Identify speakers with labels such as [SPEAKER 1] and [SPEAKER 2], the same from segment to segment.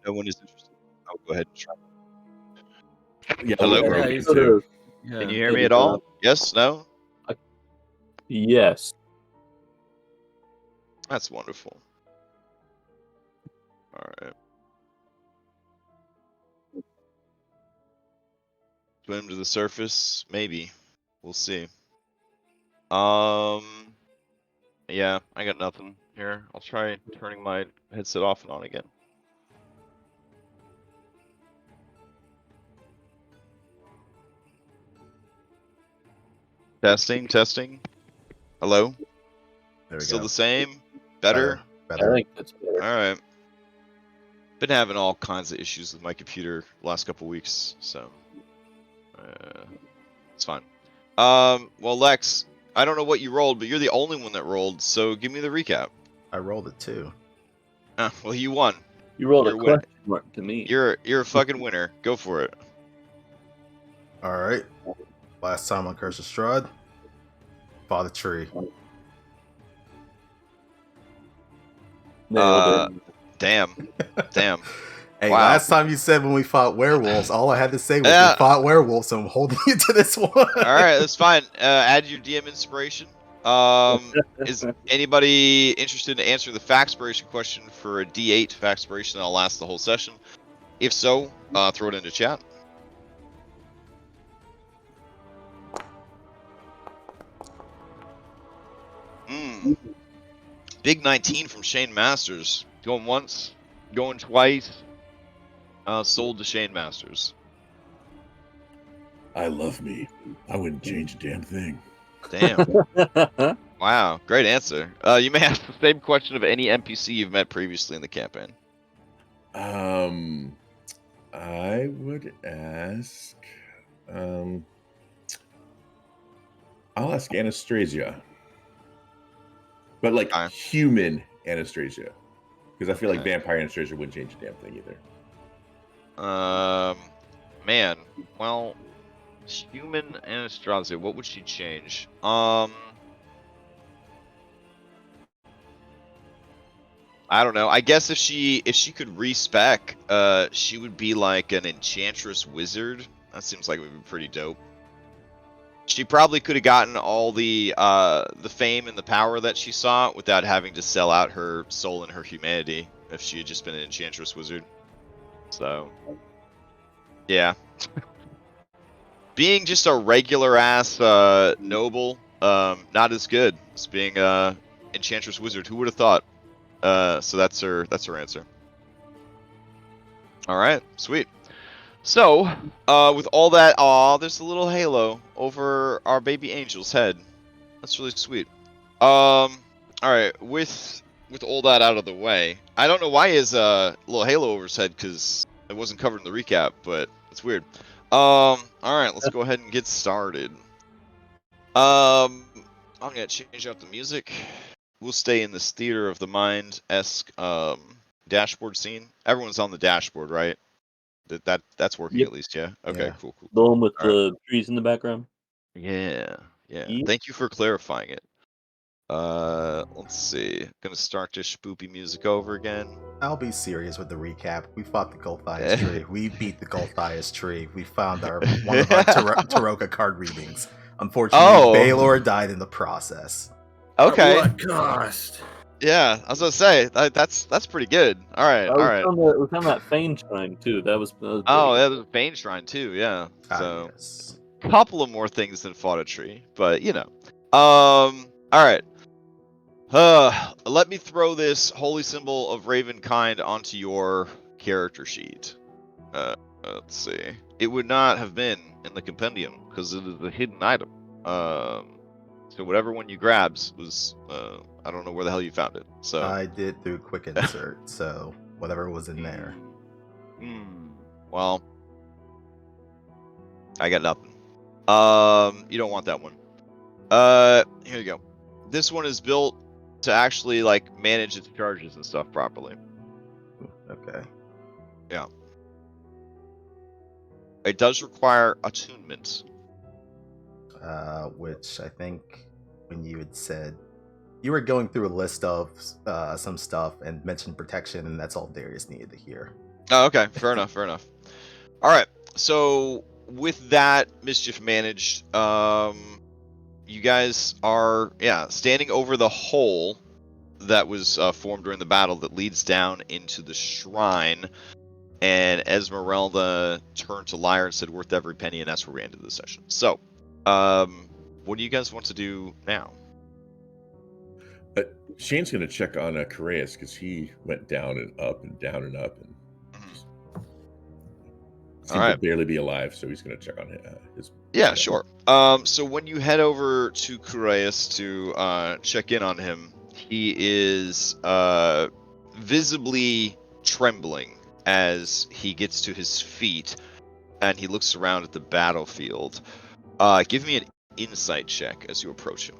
[SPEAKER 1] no one is interested, I'll go ahead and try.
[SPEAKER 2] Yeah,
[SPEAKER 1] Hello?
[SPEAKER 2] we're
[SPEAKER 3] Yeah,
[SPEAKER 2] broken
[SPEAKER 3] you
[SPEAKER 2] too.
[SPEAKER 3] could've-
[SPEAKER 1] Can you hear me at all? Yes? No?
[SPEAKER 3] Yes.
[SPEAKER 1] That's wonderful. All right. Swim to the surface? Maybe. We'll see. Yeah, I got nothing here. I'll try turning my headset off and on again. Testing, testing. Hello?
[SPEAKER 4] There we
[SPEAKER 1] Still
[SPEAKER 4] go.
[SPEAKER 1] the same? Better?
[SPEAKER 3] I
[SPEAKER 4] Better.
[SPEAKER 3] think that's better.
[SPEAKER 1] Alright. Been having all kinds of issues with my computer the last couple weeks, so it's fine. Well, Lex, I don't know what you rolled, but you're the only one that rolled, so give me the recap.
[SPEAKER 4] I rolled it too.
[SPEAKER 1] Well, you won.
[SPEAKER 3] You rolled
[SPEAKER 1] You're
[SPEAKER 3] a
[SPEAKER 1] a winner.
[SPEAKER 3] question mark to me.
[SPEAKER 1] You're a fucking winner. Go for it.
[SPEAKER 4] All right. Last time on Curse of Strahd, fought a tree.
[SPEAKER 3] Nailed it.
[SPEAKER 1] Damn.
[SPEAKER 4] Hey,
[SPEAKER 1] Wow.
[SPEAKER 4] last time you said when we fought werewolves, all I had to say was
[SPEAKER 1] Yeah.
[SPEAKER 4] we fought werewolves, so I'm holding you to this one.
[SPEAKER 1] All right, that's fine. Add your DM inspiration. Is anybody interested in answering the Factspiration question for a D8 Factspiration that'll last the whole session? If so, throw it into chat. Big 19 from Shane Masters. Going once, going twice. Sold to Shane Masters.
[SPEAKER 2] I love me. I wouldn't change a damn thing.
[SPEAKER 1] Damn. Wow, great answer. You may ask the same question of any NPC you've met previously in the campaign.
[SPEAKER 2] I would ask. I'll ask Anastasia, but like
[SPEAKER 1] Okay.
[SPEAKER 2] human Anastasia, because I feel like
[SPEAKER 1] Okay.
[SPEAKER 2] vampire Anastasia wouldn't change a damn thing either.
[SPEAKER 1] Man, well, human Anastasia, what would she change? I don't know. I guess if she could respec, she would be like an enchantress wizard. That seems like it would be pretty dope. She probably could have gotten all the fame and the power that she sought without having to sell out her soul and her humanity if she had just been an enchantress wizard. So, yeah. Being just a regular ass noble, not as good as being a enchantress wizard. Who would have thought? So that's her answer. All right, sweet. So, with all that, there's a little halo over our baby angel's head. That's really sweet. All right, with all that out of the way, I don't know why he has a little halo over his head because it wasn't covered in the recap, but it's weird. All right, let's go ahead and get started. I'm gonna change out the music. We'll stay in this theater of the mind-esque dashboard scene. Everyone's on the dashboard, right? That's working
[SPEAKER 3] Yep.
[SPEAKER 1] at least, yeah. Okay,
[SPEAKER 4] Yeah.
[SPEAKER 1] cool.
[SPEAKER 3] The one with
[SPEAKER 1] All right.
[SPEAKER 3] the trees in the background.
[SPEAKER 1] Yeah.
[SPEAKER 3] Yep.
[SPEAKER 1] Thank you for clarifying it. Let's see. Gonna start this spoopy music over again.
[SPEAKER 4] I'll be serious with the recap. We fought the Gulthais Tree. We beat the Gulthais Tree. We found one of our Taroka card readings. Unfortunately, Baylor died in the process.
[SPEAKER 1] Okay.
[SPEAKER 3] At what cost?
[SPEAKER 1] Yeah, I was gonna say that's pretty good. All right.
[SPEAKER 3] We found that Fane Shrine too. That was
[SPEAKER 1] Oh,
[SPEAKER 3] pretty good.
[SPEAKER 1] yeah, there's a Fane Shrine too. Yeah. So,
[SPEAKER 4] Yes.
[SPEAKER 1] couple of more things than fought a tree, but you know. All right. Let me throw this holy symbol of Ravenkind onto your character sheet. Let's see. It would not have been in the compendium because it is a hidden item. So whatever one you grabs was, I don't know where the hell you found it. So
[SPEAKER 4] I did do a quick insert, so whatever was in there.
[SPEAKER 1] Well, I got nothing. You don't want that one. Here you go. This one is built to actually like manage its charges and stuff properly.
[SPEAKER 4] Okay.
[SPEAKER 1] Yeah. It does require attunement.
[SPEAKER 4] Which I think when you had said you were going through a list of some stuff and mentioned protection, and that's all Darius needed to hear.
[SPEAKER 1] Oh, okay, fair enough, fair enough. All right, so with that mischief managed, you guys are standing over the hole that was formed during the battle that leads down into the shrine. And Esmeralda turned to Lyre and said, "Worth every penny," and that's where we ended the session. So, what do you guys want to do now?
[SPEAKER 2] Shane's going to check on Correas because he went down and up and down and up and just seemed to
[SPEAKER 1] Alright.
[SPEAKER 2] barely be alive. So he's going to check on his.
[SPEAKER 1] Yeah, sure. So when you head over to Correas to check in on him, he is visibly trembling as he gets to his feet and he looks around at the battlefield. Give me an insight check as you approach him.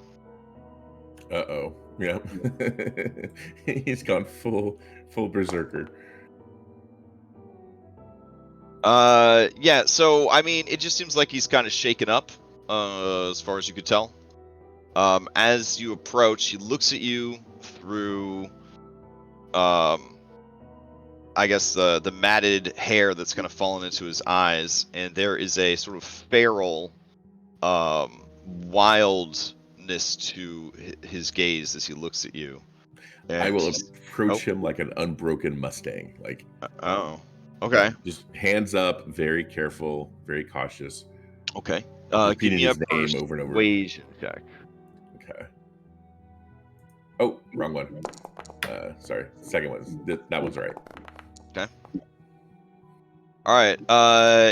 [SPEAKER 2] Uh-oh. Yep. He's gone full berserker.
[SPEAKER 1] Yeah, so I mean, it just seems like he's kind of shaken up, as far as you could tell. As you approach, he looks at you through, I guess the matted hair that's kind of fallen into his eyes, and there is a sort of feral, wildness to his gaze as he looks at you. And
[SPEAKER 2] I will approach him like an unbroken Mustang. Like,
[SPEAKER 1] oh, okay,
[SPEAKER 2] just hands up, very careful, very cautious.
[SPEAKER 1] okay. Give
[SPEAKER 2] Repeating
[SPEAKER 1] me
[SPEAKER 2] his
[SPEAKER 1] a
[SPEAKER 2] name over and over.
[SPEAKER 1] persuasion check.
[SPEAKER 2] Okay. Oh, wrong one. Sorry. Second one. That one's right.
[SPEAKER 1] Okay. All right.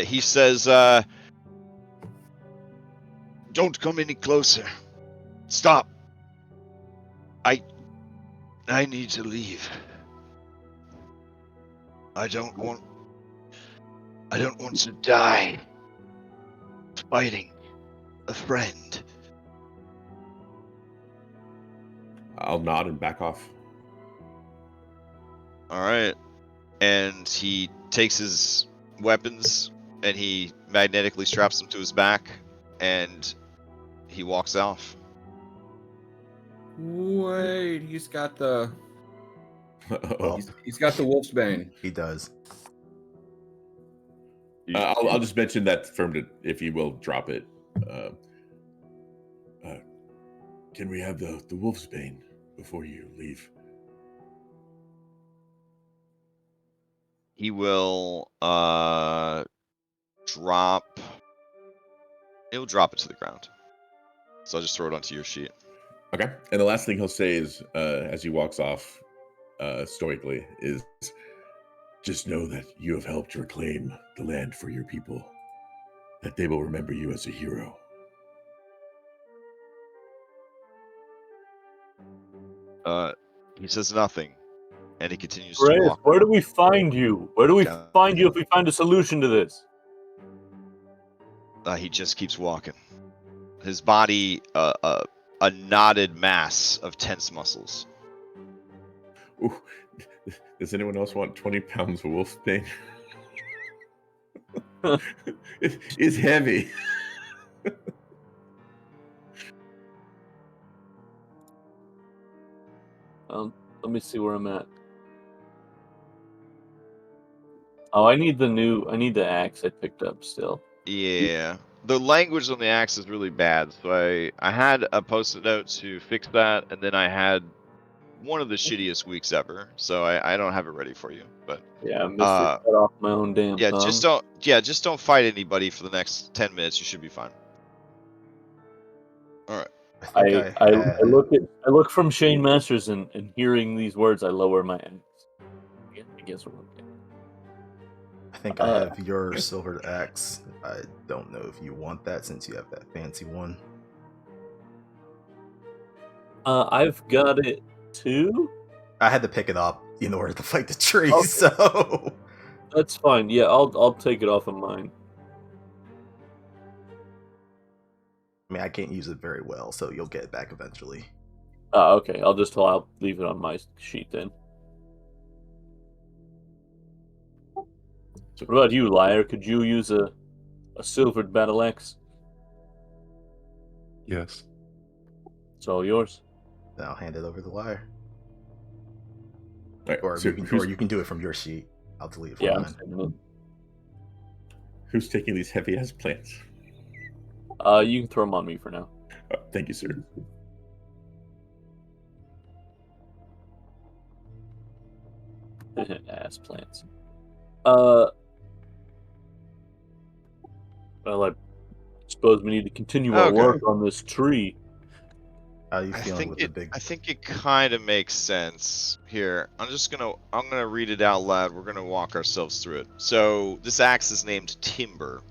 [SPEAKER 1] He says, "Don't come any closer. Stop. I need to leave. I don't want to die fighting a friend."
[SPEAKER 2] I'll nod and back off.
[SPEAKER 1] All right. And he takes his weapons and he magnetically straps them to his back and he walks off.
[SPEAKER 5] Wait, he's got the
[SPEAKER 2] Uh-oh.
[SPEAKER 5] he's got the Wolf's Bane.
[SPEAKER 4] He does.
[SPEAKER 2] I'll just mention that for him to, if he will, drop it. Can we have the Wolf's Bane before you leave?
[SPEAKER 1] He will drop. He'll drop it to the ground. So I'll just throw it onto your sheet.
[SPEAKER 2] Okay. And the last thing he'll say is, as he walks off stoically, is just know that you have helped reclaim the land for your people, that they will remember you as a hero.
[SPEAKER 1] He says nothing, and he continues to
[SPEAKER 3] Chris,
[SPEAKER 1] walk.
[SPEAKER 3] where do we find you? Where do we
[SPEAKER 1] Yeah.
[SPEAKER 3] find you if we find a solution to this?
[SPEAKER 1] He just keeps walking. His body, a knotted mass of tense muscles.
[SPEAKER 2] Ooh. Does anyone else want 20 pounds of wolf's bane? It's heavy.
[SPEAKER 3] Let me see where I'm at. Oh, I need the axe I picked up still.
[SPEAKER 1] Yeah. The language on the axe is really bad, so I had a post-it note to fix that, and then I had one of the shittiest weeks ever, so I don't have it ready for you. But
[SPEAKER 3] Yeah, I missed it. Cut off my own damn
[SPEAKER 1] yeah,
[SPEAKER 3] thumb.
[SPEAKER 1] just don't fight anybody for the next 10 minutes. You should be fine. All right.
[SPEAKER 3] I look from Shane Masters and hearing these words, I lower my axe. Yeah, I guess we're okay.
[SPEAKER 4] I think I have your silvered axe. I don't know if you want that since you have that fancy one.
[SPEAKER 3] I've got it too.
[SPEAKER 4] I had to pick it up in order to fight the tree,
[SPEAKER 3] Okay.
[SPEAKER 4] so
[SPEAKER 3] That's fine. Yeah, I'll take it off of mine.
[SPEAKER 4] I mean, I can't use it very well, so you'll get it back eventually.
[SPEAKER 3] Okay. I'll leave it on my sheet then. What about you, Liar? Could you use a silvered battle axe?
[SPEAKER 6] Yes.
[SPEAKER 3] It's all yours.
[SPEAKER 4] Then I'll hand it over to Liar.
[SPEAKER 2] Right,
[SPEAKER 4] Or,
[SPEAKER 2] so
[SPEAKER 4] you can do it from your sheet. I'll delete it from
[SPEAKER 3] Yeah, I'm
[SPEAKER 4] mine.
[SPEAKER 3] saving it.
[SPEAKER 2] Who's taking these heavy ass plants?
[SPEAKER 3] You can throw them on me for now.
[SPEAKER 2] Thank you, sir.
[SPEAKER 3] Ass plants. Well, I suppose we need to continue our
[SPEAKER 1] Okay.
[SPEAKER 3] work on this tree.
[SPEAKER 4] How are you feeling with the big?
[SPEAKER 1] I think it kind of makes sense here. I'm gonna read it out loud. We're gonna walk ourselves through it. So this axe is named Timber.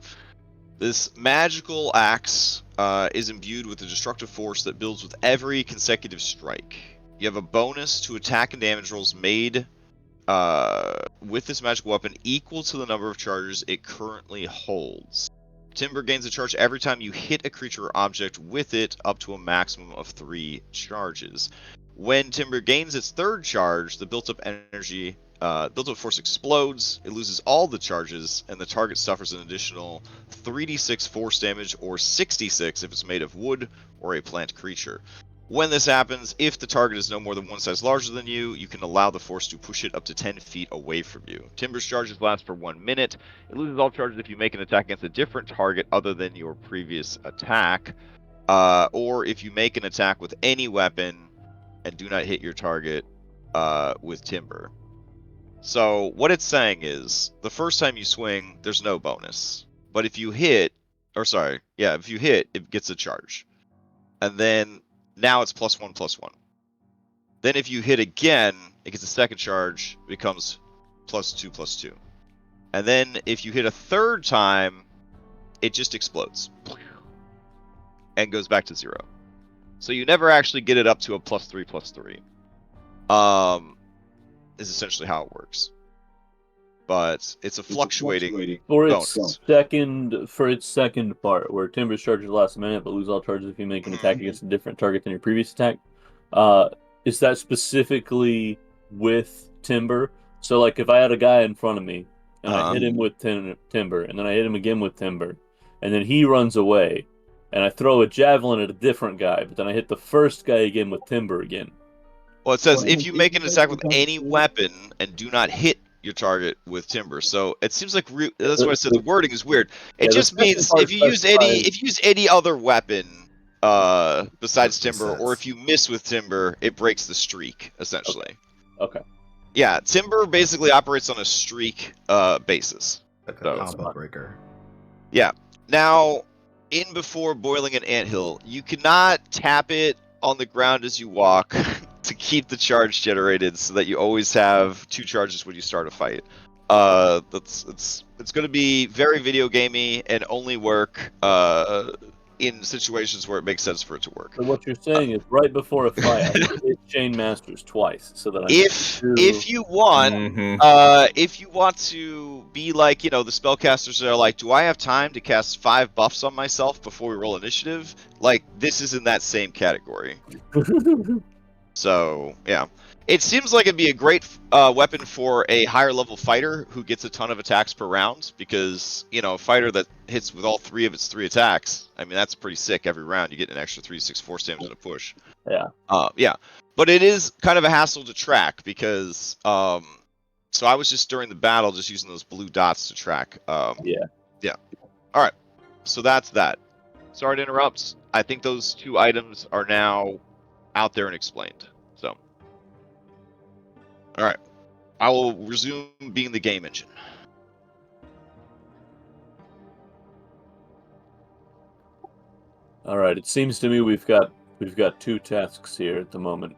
[SPEAKER 1] This magical axe is imbued with a destructive force that builds with every consecutive strike. You have a bonus to attack and damage rolls made with this magical weapon equal to the number of charges it currently holds. Timber gains a charge every time you hit a creature or object with it, up to a maximum of 3 charges. When Timber gains its third charge, the built-up force explodes, it loses all the charges, and the target suffers an additional 3d6 force damage, or 66 if it's made of wood or a plant creature. When this happens, if the target is no more than one size larger than you, you can allow the force to push it up to 10 feet away from you. Timber's charges last for 1 minute. It loses all charges if you make an attack against a different target other than your previous attack, or if you make an attack with any weapon and do not hit your target with Timber. So what it's saying is, the first time you swing, there's no bonus. But if you hit, if you hit, it gets a charge. And then now it's +1/+1. Then if you hit again, it gets a second charge, becomes +2/+2. And then if you hit a third time, it just explodes and goes back to 0. So you never actually get it up to a +3/+3. Is essentially how it works. But it's a fluctuating
[SPEAKER 3] For its
[SPEAKER 1] bonus.
[SPEAKER 3] second part, where Timber's charges last a minute, but lose all charges if you make an attack against a different target than your previous attack. Is that specifically with Timber? So, like, if I had a guy in front of me and I hit him with Timber, and then I hit him again with Timber, and then he runs away, and I throw a javelin at a different guy, but then I hit the first guy again with Timber again.
[SPEAKER 1] Well, it says if you make an attack with any weapon and do not hit your target with Timber. So it seems like that's why I said the wording is weird. It just means if you use any other weapon besides Timber, or if you miss with Timber, it breaks the streak essentially.
[SPEAKER 3] Okay.
[SPEAKER 1] Yeah, Timber basically operates on a streak basis.
[SPEAKER 4] Like a combo breaker.
[SPEAKER 1] Yeah. Now, in before boiling an anthill, you cannot tap it on the ground as you walk to keep the charge generated, so that you always have 2 charges when you start a fight. It's going to be very video gamey and only work in situations where it makes sense for it to work.
[SPEAKER 3] So what you're saying is, right before a fight, I should hit Chain Masters twice, so that
[SPEAKER 1] if you want to be like, the spellcasters that are like, do I have time to cast 5 buffs on myself before we roll initiative? Like, this is in that same category. So, yeah. It seems like it'd be a great weapon for a higher level fighter who gets a ton of attacks per round, because, a fighter that hits with all 3 of its 3 attacks, I mean, that's pretty sick every round. You get an extra 3-6 force damage and a push.
[SPEAKER 3] Yeah.
[SPEAKER 1] Yeah. But it is kind of a hassle to track, because, so I was just during the battle just using those blue dots to track. Yeah. All right. So that's that. Sorry to interrupt. I think those 2 items are now out there and explained. So, all right, I will resume being the game engine.
[SPEAKER 3] All right. It seems to me we've got 2 tasks here at the moment.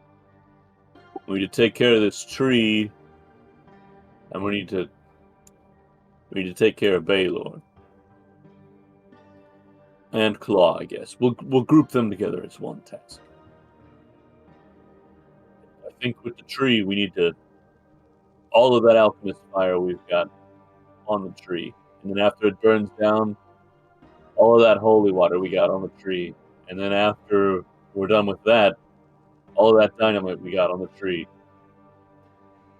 [SPEAKER 3] We need to take care of this tree, and we need to take care of Baylor and Claw. I guess we'll group them together as one task. I think with the tree, we need to all of that alchemist fire we've got on the tree, and then after it burns down, all of that holy water we got on the tree, and then after we're done with that, all of that dynamite we got on the tree.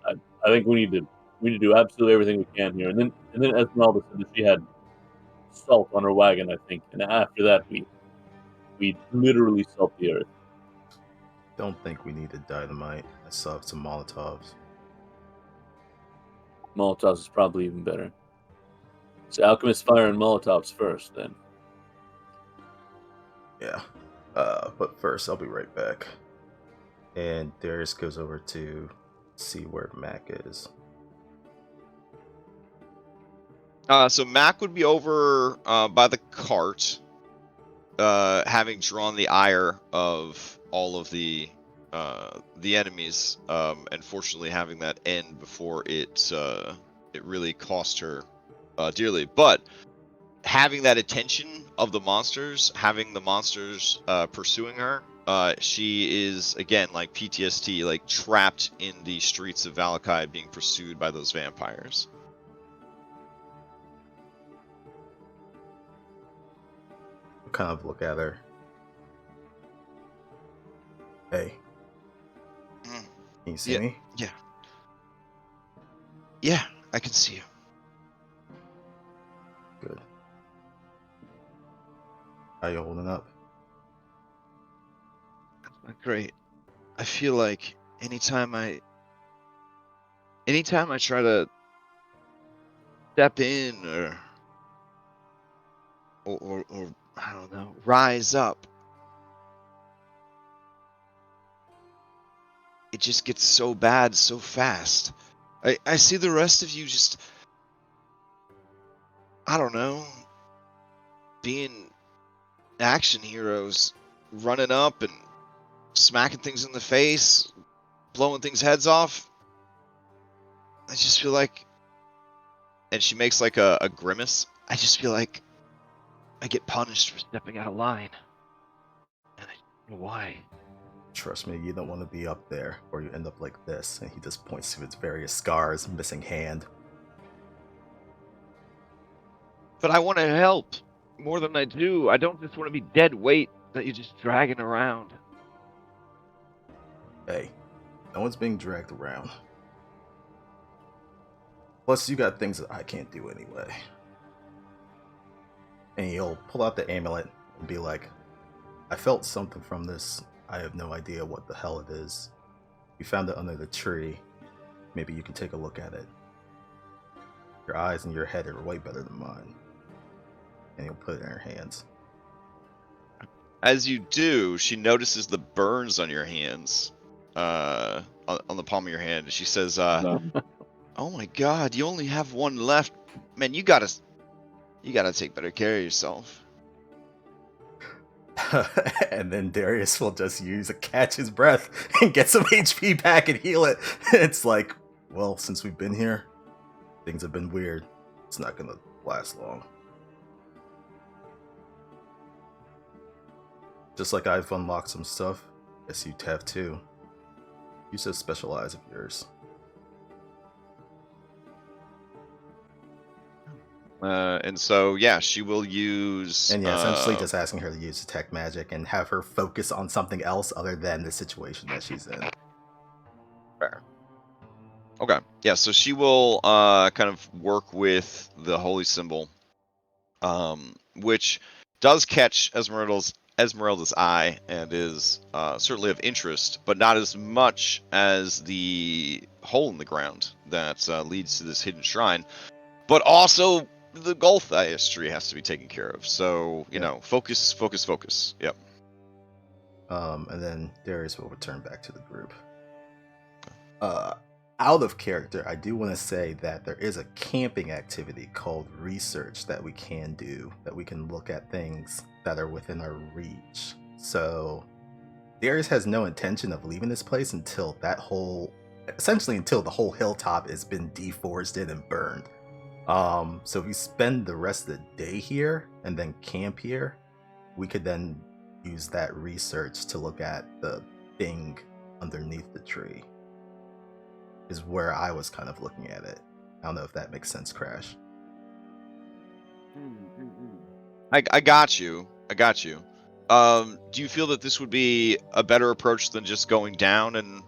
[SPEAKER 3] I think we need to do absolutely everything we can here, and then Esmeralda said that she had salt on her wagon, I think, and after that we literally salt the earth.
[SPEAKER 4] Don't think we need a dynamite. I still have some Molotovs.
[SPEAKER 3] Molotovs is probably even better. So Alchemist Fire and Molotovs first, then.
[SPEAKER 4] Yeah. But first, I'll be right back. And Darius goes over to see where Mac is.
[SPEAKER 1] So Mac would be over by the cart, having drawn the ire of all of the enemies, and fortunately having that end before it really cost her dearly. But having that attention of the monsters, having the monsters pursuing her, she is again like PTSD, like trapped in the streets of Valakai, being pursued by those vampires.
[SPEAKER 4] Kind of look at her. Hey. Can you see me?
[SPEAKER 1] Yeah. Yeah, I can see you.
[SPEAKER 4] Good. How you holding up?
[SPEAKER 1] Not great. I feel like anytime I try to step in or I don't know, rise up, it just gets so bad so fast. I see the rest of you just, I don't know, being action heroes, running up and smacking things in the face, blowing things heads off. I just feel like, and she makes like a grimace, I just feel like I get punished for stepping out of line. And I don't know why.
[SPEAKER 4] Trust me, you don't want to be up there, or you end up like this. And he just points to his various scars, missing hand.
[SPEAKER 1] But I want to help more than I do. I don't just want to be dead weight that you're just dragging around.
[SPEAKER 4] Hey, no one's being dragged around. Plus, you got things that I can't do anyway. And he'll pull out the amulet and be like, I felt something from this. I have no idea what the hell it is. You found it under the tree. Maybe you can take a look at it. Your eyes and your head are way better than mine. And he'll put it in her hands.
[SPEAKER 1] As you do, she notices the burns on your hands, on the palm of your hand. She says, "Oh my God, you only have one left. Man, you gotta take better care of yourself."
[SPEAKER 4] And then Darius will just catch his breath and get some HP back and heal it. It's like, well, since we've been here, things have been weird. It's not gonna last long. Just like I've unlocked some stuff, guess you have too. Use a special eyes of yours.
[SPEAKER 1] And so, yeah, she will use...
[SPEAKER 4] And yeah, essentially just asking her to use detect magic and have her focus on something else other than the situation that she's in.
[SPEAKER 1] Fair. Okay, yeah, so she will kind of work with the holy symbol, which does catch Esmeralda's eye and is certainly of interest, but not as much as the hole in the ground that leads to this hidden shrine. But also, the Gulthais Tree has to be taken care of. So, you know, focus. Yep.
[SPEAKER 4] And then Darius will return back to the group. Out of character, I do want to say that there is a camping activity called research that we can do, that we can look at things that are within our reach. So Darius has no intention of leaving this place until essentially until the whole hilltop has been deforested and burned. So if we spend the rest of the day here and then camp here, we could then use that research to look at the thing underneath the tree. Is where I was kind of looking at it. I don't know if that makes sense, Crash.
[SPEAKER 1] I got you. Do you feel that this would be a better approach than just going down and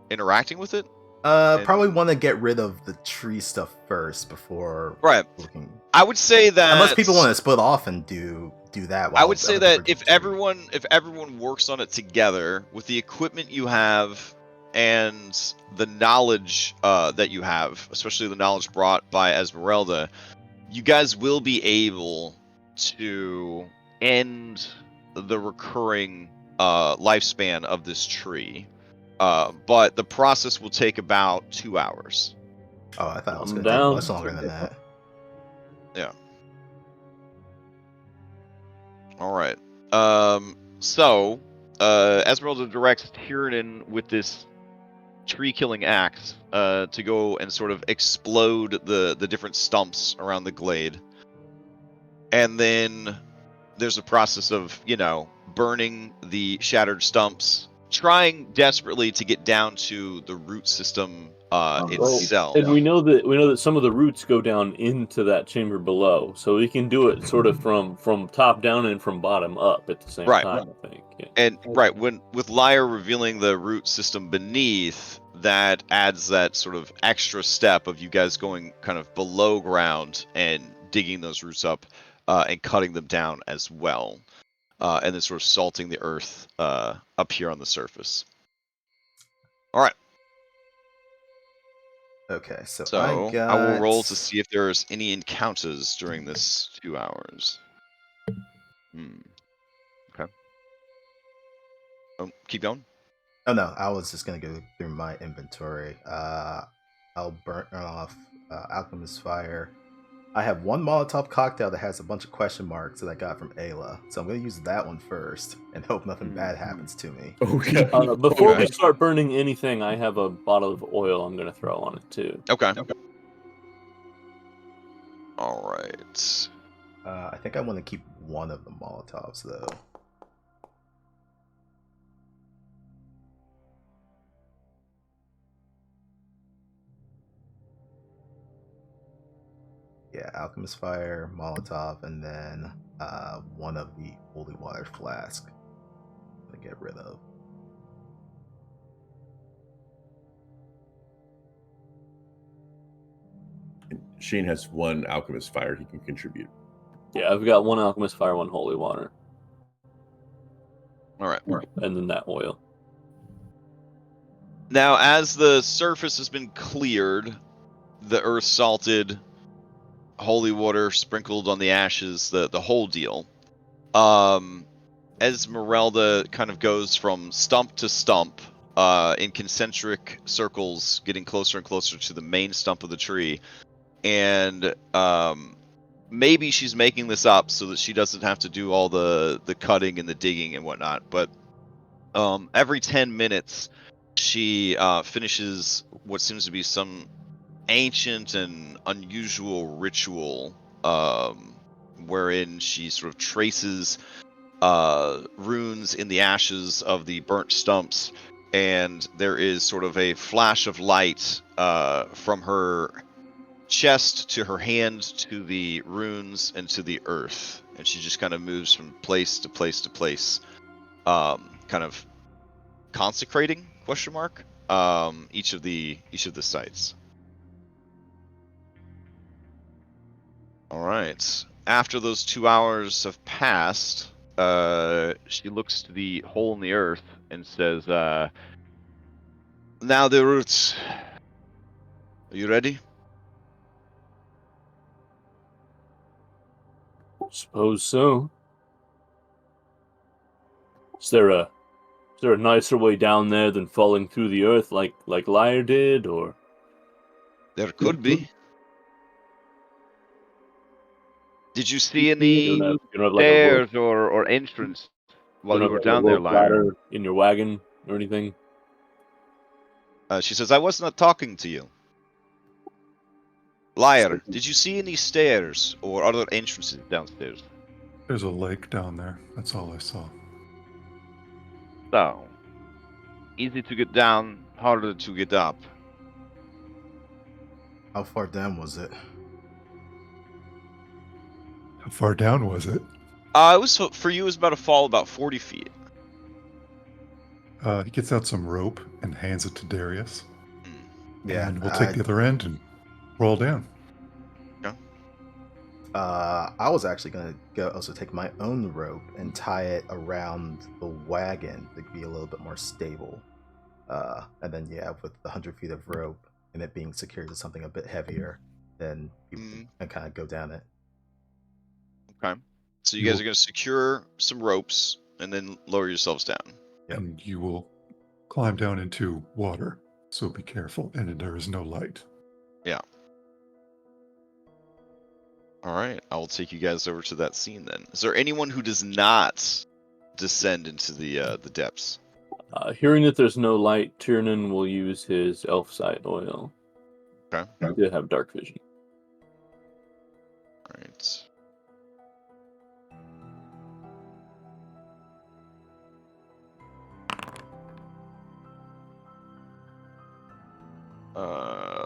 [SPEAKER 1] interacting with it?
[SPEAKER 4] Probably want to get rid of the tree stuff first before looking.
[SPEAKER 1] I would say that
[SPEAKER 4] unless people want to split off and do that.
[SPEAKER 1] I would say that if everyone works on it together with the equipment you have, and the knowledge that you have, especially the knowledge brought by Esmeralda, you guys will be able to end the recurring lifespan of this tree. But the process will take about 2 hours.
[SPEAKER 4] Oh, I thought it was
[SPEAKER 3] I'm
[SPEAKER 4] going to take
[SPEAKER 3] down.
[SPEAKER 4] much longer than that.
[SPEAKER 1] Yeah. All right. So, Esmeralda directs Tiernan with this tree-killing axe to go and sort of explode the different stumps around the glade. And then there's a process of, burning the shattered stumps, trying desperately to get down to the root system itself.
[SPEAKER 3] And we know that some of the roots go down into that chamber below, so we can do it sort of from top down and from bottom up at the same
[SPEAKER 1] Right.
[SPEAKER 3] time. I think. Yeah.
[SPEAKER 1] And with Lyre revealing the root system beneath, that adds that sort of extra step of you guys going kind of below ground and digging those roots up and cutting them down as well. And then sort of salting the earth up here on the surface. All right.
[SPEAKER 4] Okay, so
[SPEAKER 1] So
[SPEAKER 4] I got...
[SPEAKER 1] I will roll to see if there's any encounters during this 2 hours. Okay. Keep going.
[SPEAKER 4] Oh no, I was just gonna go through my inventory. I'll burn off Alchemist Fire. I have one Molotov cocktail that has a bunch of question marks that I got from Ayla, so I'm gonna use that one first and hope nothing bad happens to me.
[SPEAKER 2] Okay.
[SPEAKER 3] Before we
[SPEAKER 1] Okay.
[SPEAKER 3] start burning anything, I have a bottle of oil I'm going to throw on it too.
[SPEAKER 1] Okay. All right.
[SPEAKER 4] I think I want to keep one of the Molotovs though. Yeah, Alchemist Fire, Molotov, and then one of the Holy Water Flask to get rid of.
[SPEAKER 2] Shane has one alchemist fire he can contribute.
[SPEAKER 3] Yeah, I've got one alchemist fire, one holy water,
[SPEAKER 1] All right.
[SPEAKER 3] and then that oil.
[SPEAKER 1] Now, as the surface has been cleared, the earth salted, holy water sprinkled on the ashes, the whole deal. Esmeralda kind of goes from stump to stump in concentric circles, getting closer and closer to the main stump of the tree. And maybe she's making this up so that she doesn't have to do all the cutting and the digging and whatnot. But every 10 minutes, she finishes what seems to be some ancient and unusual ritual wherein she sort of traces runes in the ashes of the burnt stumps, and there is sort of a flash of light from her chest to her hand to the runes and to the earth, and she just kind of moves from place to place to place, kind of consecrating ? Each of the sites. All right. After those 2 hours have passed, she looks to the hole in the earth and says, "Now the roots. Are you ready?"
[SPEAKER 3] Suppose so. Is there a nicer way down there than falling through the earth like Lyre did, or?
[SPEAKER 1] There could be. Did you see any
[SPEAKER 3] You don't have like
[SPEAKER 1] stairs or entrance while you were down there, Lyre?
[SPEAKER 3] ladder in your wagon or anything?
[SPEAKER 1] She says, "I was not talking to you. Lyre, did you see any stairs or other entrances downstairs?"
[SPEAKER 6] There's a lake down there. That's all I saw.
[SPEAKER 1] So, easy to get down, harder to get up.
[SPEAKER 4] How far down was it?
[SPEAKER 6] How far down was it?
[SPEAKER 1] It was for you. It was about a fall about 40 feet.
[SPEAKER 6] He gets out some rope and hands it to Darius.
[SPEAKER 4] Yeah,
[SPEAKER 6] and we'll take the other end and roll down.
[SPEAKER 4] I was actually going to go also take my own rope and tie it around the wagon to be a little bit more stable. And then yeah, with the 100 feet of rope and it being secured to something a bit heavier, then you can kind of go down it.
[SPEAKER 1] Okay. So you
[SPEAKER 6] You
[SPEAKER 1] guys
[SPEAKER 6] will-
[SPEAKER 1] are going to secure some ropes and then lower yourselves down.
[SPEAKER 4] Yep.
[SPEAKER 6] And you will climb down into water. So be careful. And there is no light.
[SPEAKER 1] Yeah. All right. I will take you guys over to that scene then. Is there anyone who does not descend into the depths?
[SPEAKER 3] Hearing that there's no light, Tiernan will use his elf sight oil.
[SPEAKER 1] Okay.
[SPEAKER 3] To have dark vision.
[SPEAKER 1] All right.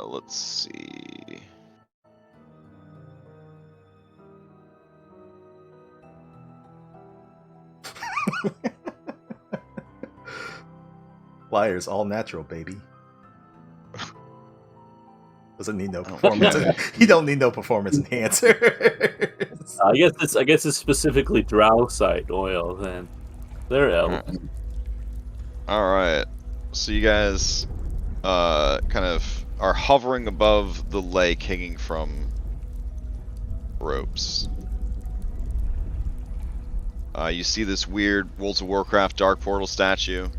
[SPEAKER 1] Let's see.
[SPEAKER 4] Flyers all natural, baby. Doesn't need no
[SPEAKER 1] don't
[SPEAKER 4] performance.
[SPEAKER 1] get it.
[SPEAKER 4] He don't need no performance enhancers.
[SPEAKER 3] I guess it's specifically drow sight oil. Then they're elves.
[SPEAKER 1] All right. So you guys kind of are hovering above the lake, hanging from ropes. You see this weird World of Warcraft Dark Portal statue,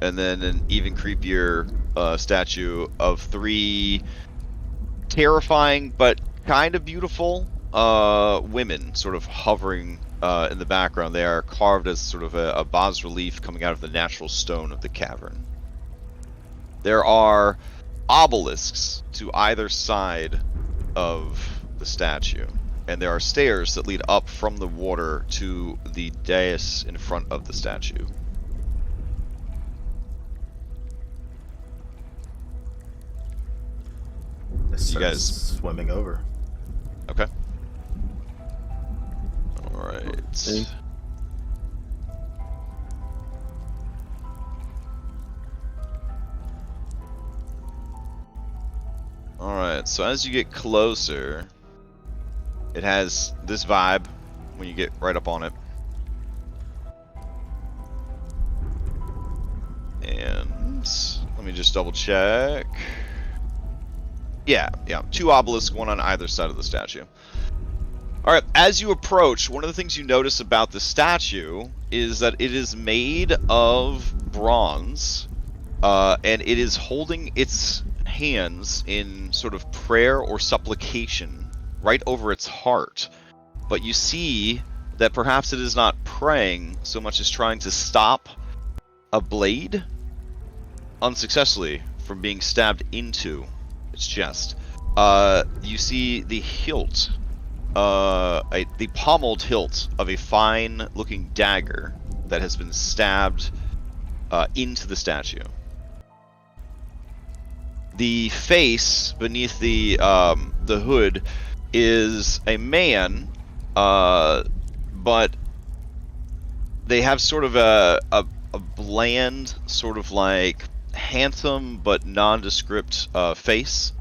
[SPEAKER 1] and then an even creepier statue of 3 terrifying but kind of beautiful women sort of hovering in the background. They are carved as sort of a bas relief coming out of the natural stone of the cavern. There are obelisks to either side of the statue, and there are stairs that lead up from the water to the dais in front of the statue.
[SPEAKER 4] You
[SPEAKER 1] guys-
[SPEAKER 4] swimming over.
[SPEAKER 1] Okay. Alright.
[SPEAKER 3] Thank-
[SPEAKER 1] Alright, so as you get closer, it has this vibe when you get right up on it. And let me just double check. Yeah, 2 obelisks, one on either side of the statue. Alright, as you approach, one of the things you notice about the statue is that it is made of bronze, and it is holding its hands in sort of prayer or supplication right over its heart. But you see that perhaps it is not praying so much as trying to stop a blade unsuccessfully from being stabbed into its chest. You see the hilt, the pommeled hilt of a fine-looking dagger that has been stabbed into the statue. The face beneath the hood is a man, but they have sort of a bland, sort of like handsome but nondescript face,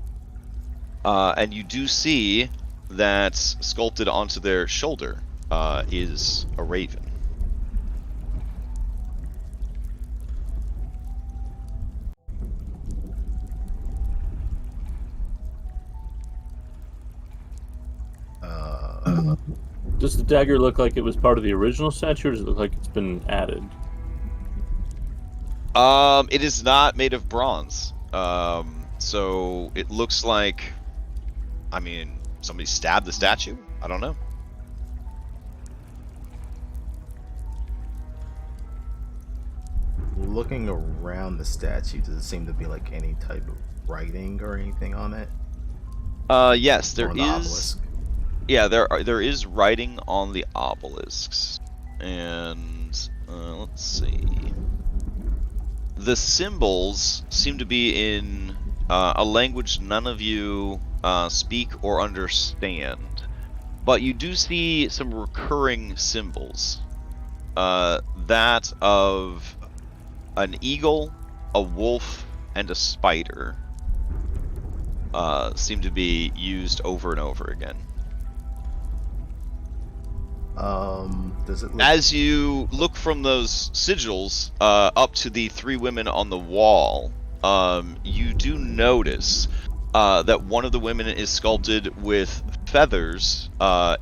[SPEAKER 1] and you do see that sculpted onto their shoulder is a raven.
[SPEAKER 3] Does the dagger look like it was part of the original statue, or does it look like it's been added?
[SPEAKER 1] It is not made of bronze. So it looks like, I mean, somebody stabbed the statue? I don't know.
[SPEAKER 4] Looking around the statue, does it seem to be like any type of writing or anything on it?
[SPEAKER 1] Yes, there
[SPEAKER 4] On the
[SPEAKER 1] is.
[SPEAKER 4] obelisk?
[SPEAKER 1] Yeah, there is writing on the obelisks, and let's see. The symbols seem to be in a language none of you speak or understand, but you do see some recurring symbols. That of an eagle, a wolf, and a spider seem to be used over and over again.
[SPEAKER 4] Does it look...
[SPEAKER 1] As you look from those sigils up to the three women on the wall, you do notice that one of the women is sculpted with feathers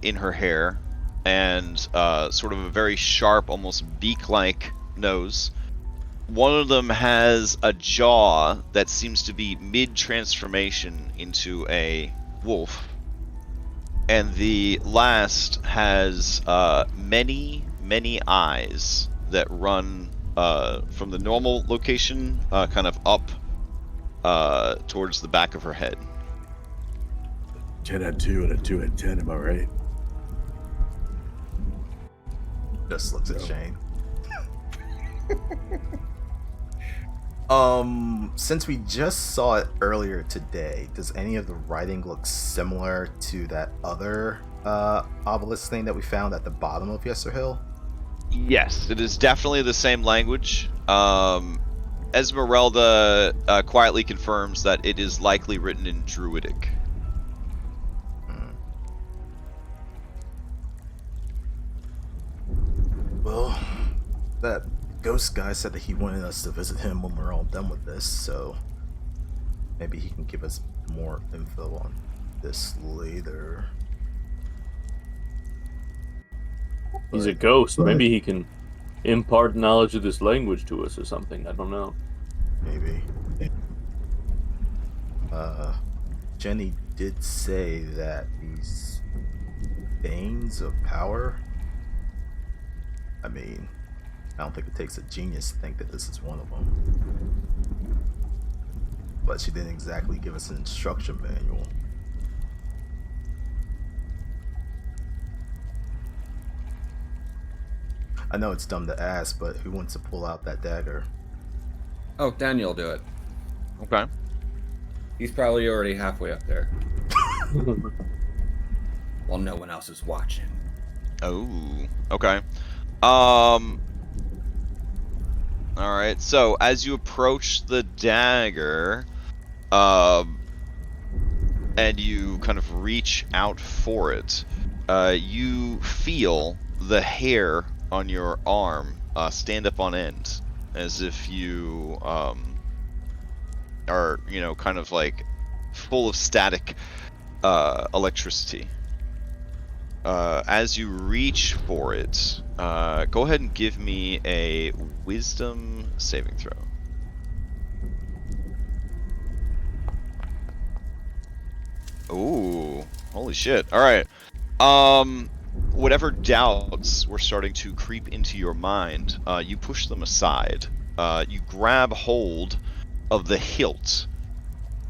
[SPEAKER 1] in her hair and sort of a very sharp, almost beak-like nose. One of them has a jaw that seems to be mid-transformation into a wolf. And the last has many, many eyes that run from the normal location kind of up towards the back of her head.
[SPEAKER 2] 10 had 2 and a 2 had 10, am I right?
[SPEAKER 4] Just looks at
[SPEAKER 2] No.
[SPEAKER 4] Shane. Since we just saw it earlier today, does any of the writing look similar to that other obelisk thing that we found at the bottom of Yesterhill?
[SPEAKER 1] Yes, it is definitely the same language. Esmeralda quietly confirms that it is likely written in Druidic.
[SPEAKER 4] Well, that ghost guy said that he wanted us to visit him when we're all done with this, so maybe he can give us more info on this later.
[SPEAKER 3] He's a ghost. Maybe he can impart knowledge of this language to us or something. I don't know.
[SPEAKER 4] Maybe. Jenny did say that these veins of power, I mean, I don't think it takes a genius to think that this is one of them. But she didn't exactly give us an instruction manual. I know it's dumb to ask, but who wants to pull out that dagger?
[SPEAKER 5] Oh, Daniel will do it.
[SPEAKER 1] Okay.
[SPEAKER 5] He's probably already halfway up there. While no one else is watching.
[SPEAKER 1] Oh, okay. All right. So as you approach the dagger, and you kind of reach out for it, you feel the hair on your arm stand up on end, as if you are, kind of like full of static electricity. As you reach for it, go ahead and give me a wisdom saving throw. Ooh, holy shit. All right. Whatever doubts were starting to creep into your mind, you push them aside. You grab hold of the hilt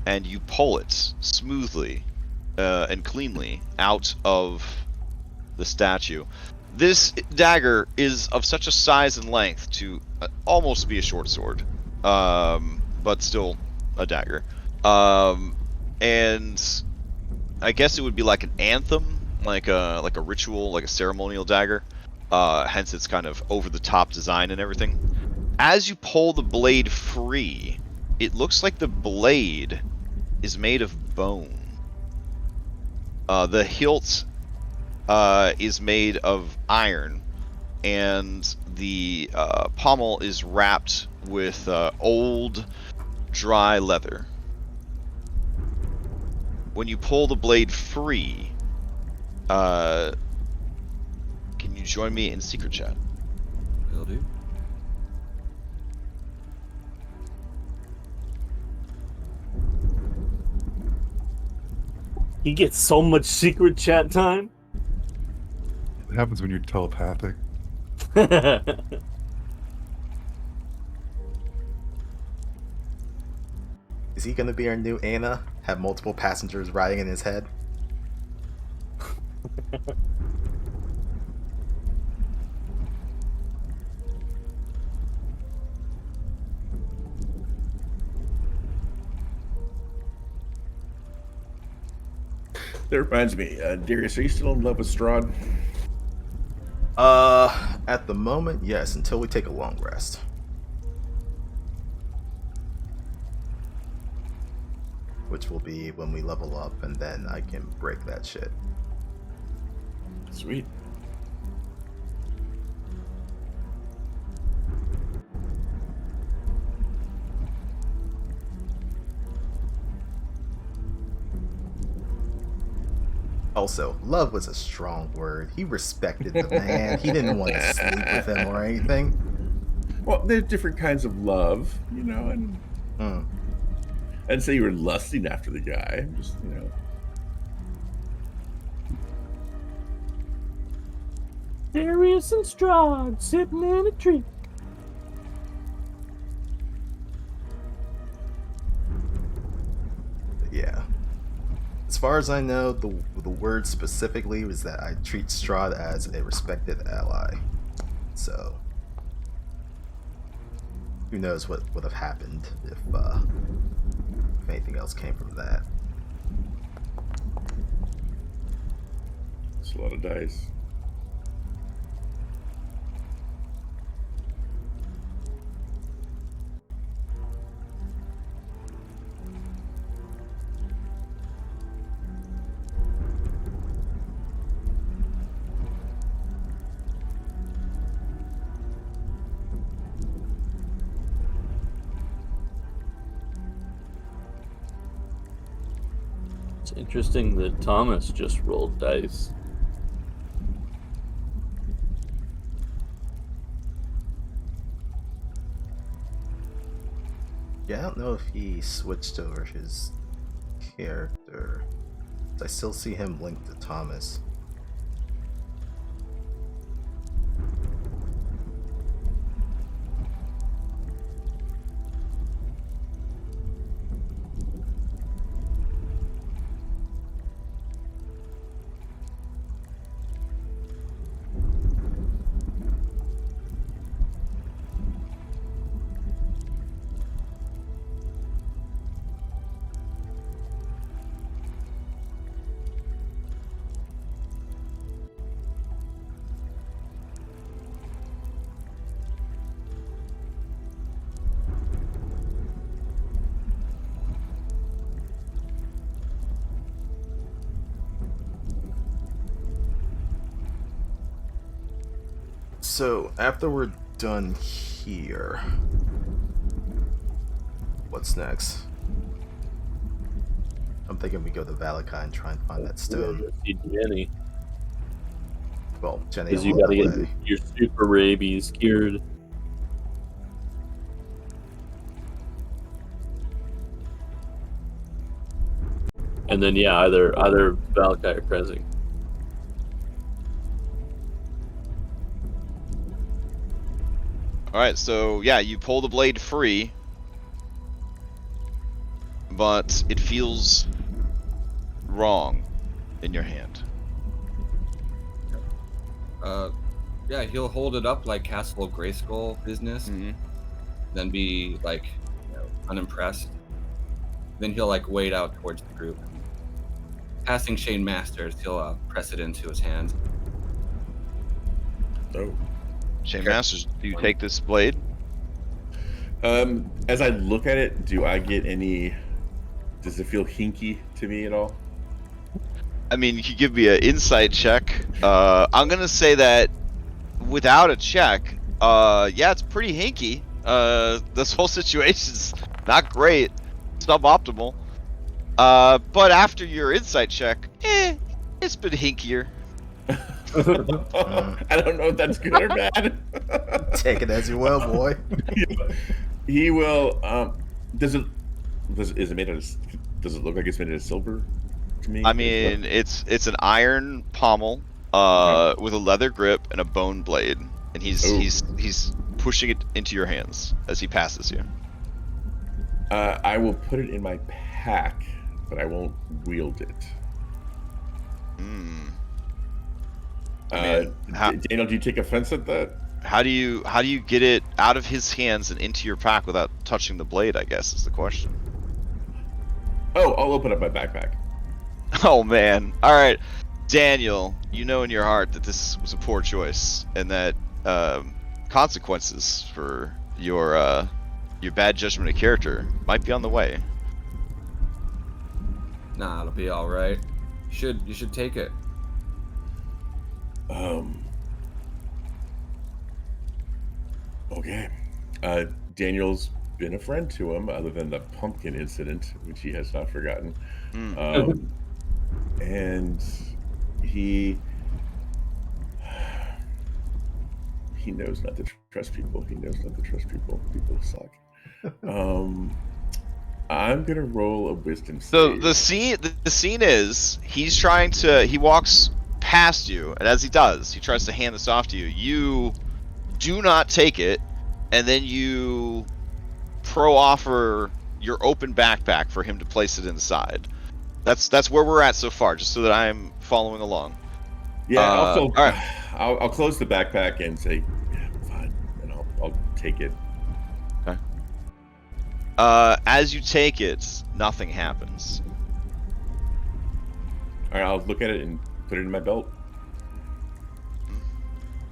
[SPEAKER 1] and you pull it smoothly and cleanly out of the statue. This dagger is of such a size and length to almost be a short sword, but still a dagger. And I guess it would be like an anthem, like a ritual, like a ceremonial dagger. Hence its kind of over-the-top design and everything. As you pull the blade free, it looks like the blade is made of bone. The hilt is made of iron, and the pommel is wrapped with old, dry leather. When you pull the blade free, can you join me in secret chat?
[SPEAKER 5] Will do.
[SPEAKER 3] He gets so much secret chat time.
[SPEAKER 6] It happens when you're telepathic.
[SPEAKER 4] Is he gonna be our new Anna? Have multiple passengers riding in his head?
[SPEAKER 2] That reminds me, Darius, are you still in love with Strahd?
[SPEAKER 4] At the moment, yes, until we take a long rest. Which will be when we level up, and then I can break that shit.
[SPEAKER 2] Sweet.
[SPEAKER 4] Also, love was a strong word. He respected the man. He didn't want to sleep with him or anything.
[SPEAKER 2] Well, there's different kinds of love, you know, and
[SPEAKER 4] Hmm.
[SPEAKER 2] I didn't say you were lusting after the guy. Just, you know.
[SPEAKER 3] Darius and Strahd sitting in a tree.
[SPEAKER 4] Yeah. As far as I know, the word specifically was that I treat Strahd as a respected ally. So, who knows what would have happened if anything else came from that.
[SPEAKER 2] It's a lot of dice.
[SPEAKER 3] It's interesting that Thomas just rolled dice.
[SPEAKER 4] Yeah, I don't know if he switched over his character. I still see him linked to Thomas. So, after we're done here, what's next? I'm thinking we go to Valakai and try and find that stone.
[SPEAKER 3] See Jenny,
[SPEAKER 4] Well, Jenny,
[SPEAKER 3] because
[SPEAKER 4] I'm
[SPEAKER 3] you
[SPEAKER 4] on
[SPEAKER 3] gotta
[SPEAKER 4] the
[SPEAKER 3] get
[SPEAKER 4] way.
[SPEAKER 3] your super rabies cured. And then yeah, either Valakai or Krezzy.
[SPEAKER 1] All right, so yeah, you pull the blade free, but it feels wrong in your hand.
[SPEAKER 5] Yeah, he'll hold it up like Castle Grayskull business,
[SPEAKER 1] Mm-hmm.
[SPEAKER 5] then be like, unimpressed. Then he'll like wade out towards the group. Passing Shane Masters, he'll press it into his hand.
[SPEAKER 2] Oh.
[SPEAKER 1] Shane Masters, do you take this blade?
[SPEAKER 2] As I look at it, do I get any? Does it feel hinky to me at all?
[SPEAKER 1] I mean, you could give me an insight check. I'm gonna say that without a check, yeah, it's pretty hinky. This whole situation's not great, suboptimal. But after your insight check, it's been hinkier.
[SPEAKER 2] I don't know if that's good or bad.
[SPEAKER 4] Take it as you will, boy.
[SPEAKER 2] He will. Is it made out of? Does it look like it's made out of silver? To me,
[SPEAKER 1] I mean, it's an iron pommel, with a leather grip and a bone blade, and he's pushing it into your hands as he passes you.
[SPEAKER 2] I will put it in my pack, but I won't wield it. Daniel, do you take offense at that?
[SPEAKER 1] How do you get it out of his hands and into your pack without touching the blade, I guess, is the question.
[SPEAKER 2] Oh, I'll open up my backpack.
[SPEAKER 1] Oh man. Alright. Daniel, you know in your heart that this was a poor choice and that consequences for your bad judgment of character might be on the way.
[SPEAKER 5] Nah, it'll be all right. You should take it.
[SPEAKER 2] Okay. Daniel's been a friend to him, other than the pumpkin incident, which he has not forgotten. And he knows not to trust people. He knows not to trust people. People suck. I'm gonna roll a wisdom
[SPEAKER 1] So
[SPEAKER 2] save.
[SPEAKER 1] the scene is he walks past you, and as he does, he tries to hand this off to you. You do not take it, and then you offer your open backpack for him to place it inside. That's where we're at so far, just so that I'm following along.
[SPEAKER 2] Yeah.
[SPEAKER 1] All right.
[SPEAKER 2] I'll close the backpack and say, yeah, fine, and I'll take it.
[SPEAKER 1] Okay. As you take it, nothing happens.
[SPEAKER 2] All right. I'll look at it and put it in my belt.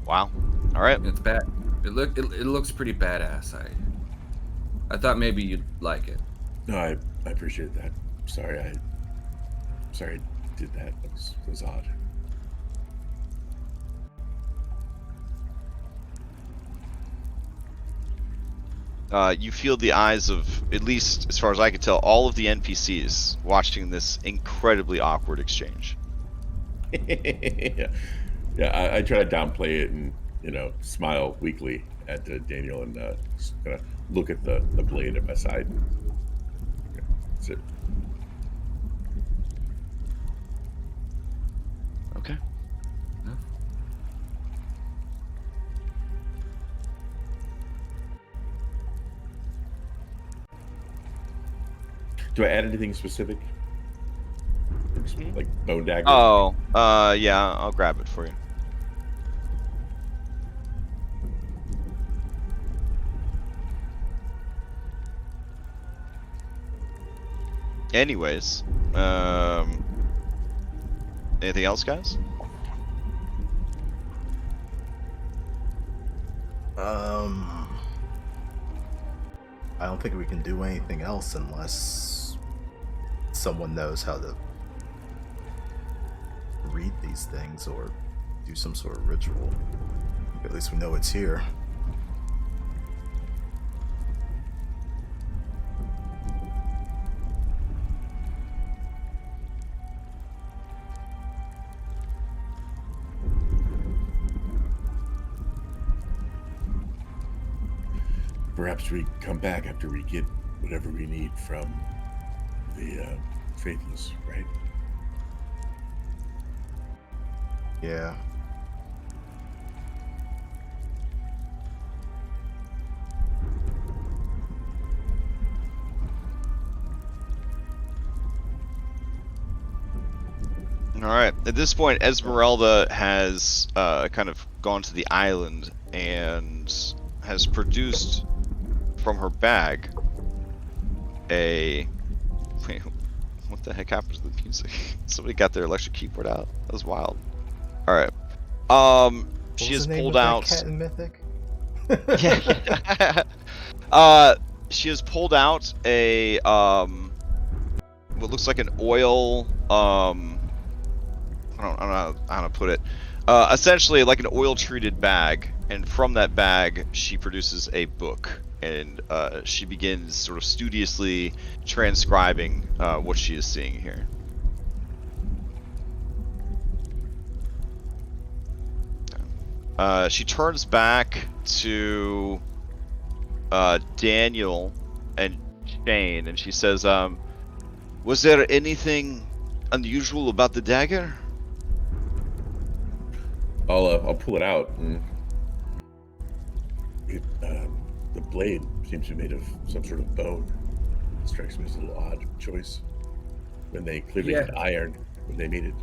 [SPEAKER 1] Wow. All right.
[SPEAKER 5] It's bad. It looks pretty badass. I thought maybe you'd like it.
[SPEAKER 2] No, I appreciate that. Sorry I did that. It was odd.
[SPEAKER 1] You feel the eyes of, at least as far as I can tell, all of the NPCs watching this incredibly awkward exchange.
[SPEAKER 2] Yeah, I try to downplay it and smile weakly at Daniel and just kind of look at the blade at my side. Yeah, that's it.
[SPEAKER 1] Okay.
[SPEAKER 2] Do I add anything specific? Like bone dagger?
[SPEAKER 1] Oh, yeah, I'll grab it for you. Anyways, anything else, guys?
[SPEAKER 4] I don't think we can do anything else unless someone knows how to read these things or do some sort of ritual. At least we know it's here.
[SPEAKER 2] Perhaps we come back after we get whatever we need from the Faithless, right?
[SPEAKER 4] Yeah.
[SPEAKER 1] All right. At this point, Esmeralda has kind of gone to the island and has produced from her bag a... Wait, what the heck happened to the music? Somebody got their electric keyboard out. That was wild. All right. She has pulled out...
[SPEAKER 4] Cat and Mythic?
[SPEAKER 1] Yeah. She has pulled out a what looks like an oil I don't know how to put it. Essentially like an oil treated bag, and from that bag she produces a book, and she begins sort of studiously transcribing what she is seeing here. She turns back to Daniel and Shane, and she says, was there anything unusual about the dagger?
[SPEAKER 2] I'll pull it out, and the blade seems to be made of some sort of bone. It strikes me as a little odd choice when they clearly had iron when they made it.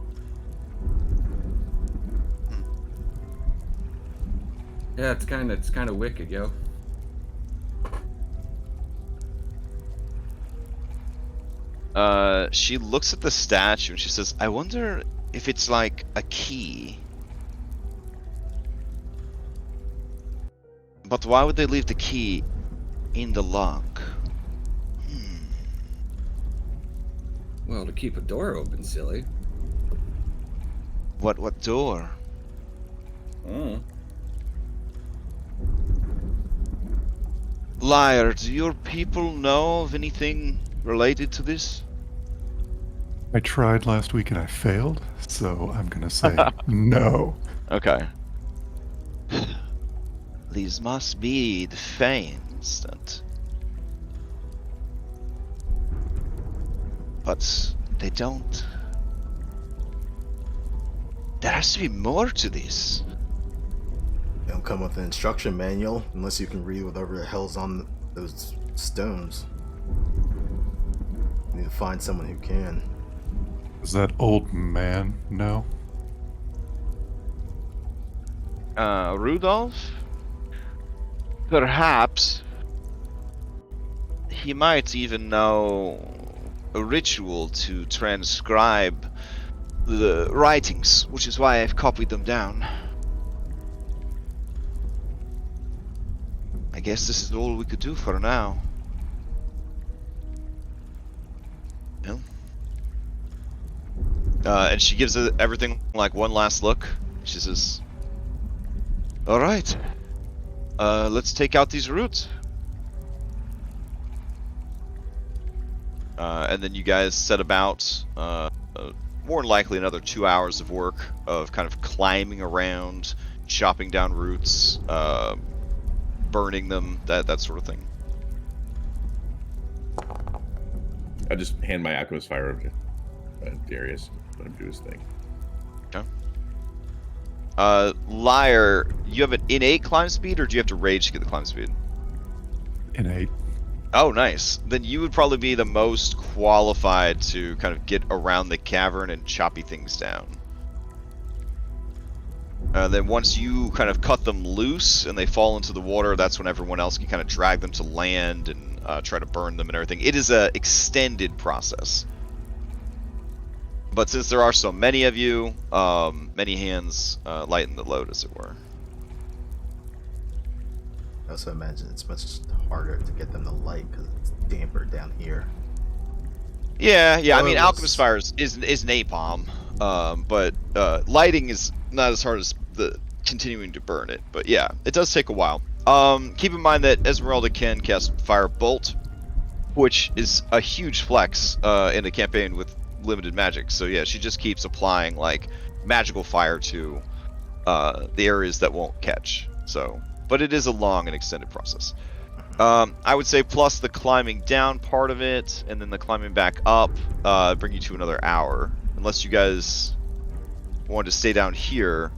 [SPEAKER 5] Yeah, it's kind of wicked, yo.
[SPEAKER 1] She looks at the statue and she says, I wonder if it's like a key. But why would they leave the key in the lock?
[SPEAKER 5] Well, to keep a door open, silly.
[SPEAKER 1] What door?
[SPEAKER 5] Oh.
[SPEAKER 1] Liar, do your people know of anything related to this?
[SPEAKER 6] I tried last week and I failed, so I'm gonna say no.
[SPEAKER 1] Okay. These must be the Fanes that... But they don't... There has to be more to this.
[SPEAKER 4] They don't come with an instruction manual unless you can read whatever the hell's on those stones. You need to find someone who can.
[SPEAKER 6] Does that old man know?
[SPEAKER 1] Rudolph? Perhaps. He might even know a ritual to transcribe the writings, which is why I've copied them down. I guess this is all we could do for now. Yeah. And she gives everything like one last look. She says, "All right, let's take out these roots." And then you guys set about more than likely another 2 hours of work of kind of climbing around, chopping down roots, burning them, that sort of thing.
[SPEAKER 2] I just hand my alchemist fire over to Darius. Let him do his thing.
[SPEAKER 1] Okay. Liar, you have an innate climb speed, or do you have to rage to get the climb speed?
[SPEAKER 6] Innate.
[SPEAKER 1] Oh, nice. Then you would probably be the most qualified to kind of get around the cavern and choppy things down. Then once you kind of cut them loose and they fall into the water, that's when everyone else can kind of drag them to land and try to burn them and everything. It is a extended process. But since there are so many of you, many hands lighten the load, as it were.
[SPEAKER 4] I also imagine it's much harder to get them to light because it's damper down here.
[SPEAKER 1] Yeah. I mean,
[SPEAKER 4] Well,
[SPEAKER 1] alchemist fire is napalm, but lighting is not as hard as the continuing to burn it. But yeah, it does take a while. Keep in mind that Esmeralda can cast Fire Bolt, which is a huge flex in a campaign with limited magic. So yeah, she just keeps applying like magical fire to the areas that won't catch. So, but it is a long and extended process. I would say plus the climbing down part of it, and then the climbing back up bring you to another hour. Unless you guys wanted to stay down here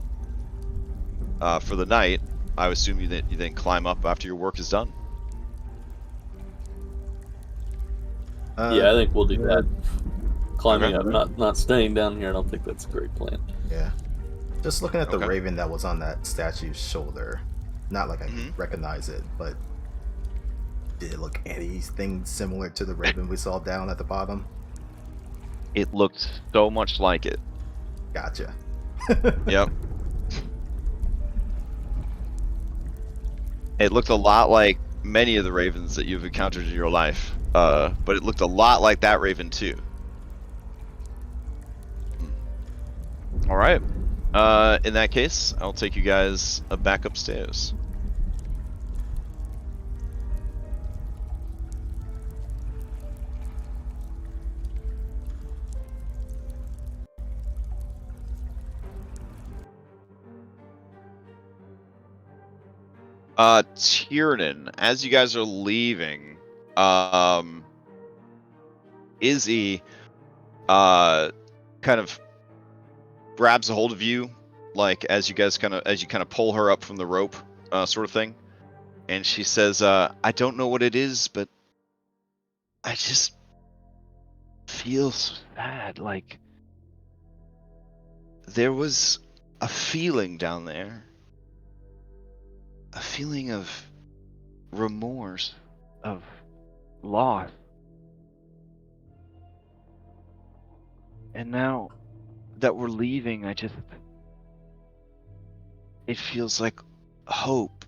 [SPEAKER 1] for the night, I would assume you then climb up after your work is done.
[SPEAKER 3] Yeah, I think we'll do that. Climbing
[SPEAKER 1] Okay.
[SPEAKER 3] up, not staying down here. I don't think that's a great plan.
[SPEAKER 4] Yeah. Just looking at the
[SPEAKER 1] Okay.
[SPEAKER 4] raven that was on that statue's shoulder. Not like I
[SPEAKER 1] Mhm.
[SPEAKER 4] recognize it, but did it look anything similar to the raven we saw down at the bottom?
[SPEAKER 1] It looked so much like it.
[SPEAKER 4] Gotcha.
[SPEAKER 1] Yep. It looked a lot like many of the ravens that you've encountered in your life, but it looked a lot like that raven too. All right. In that case, I'll take you guys back upstairs. Tiernan, as you guys are leaving, Izzy, kind of grabs a hold of you, like as you kind of pull her up from the rope, sort of thing, and she says, "I don't know what it is, but I just feel so sad. Like there was a feeling down there, a feeling of remorse, of loss, and now that we're leaving, it feels like hope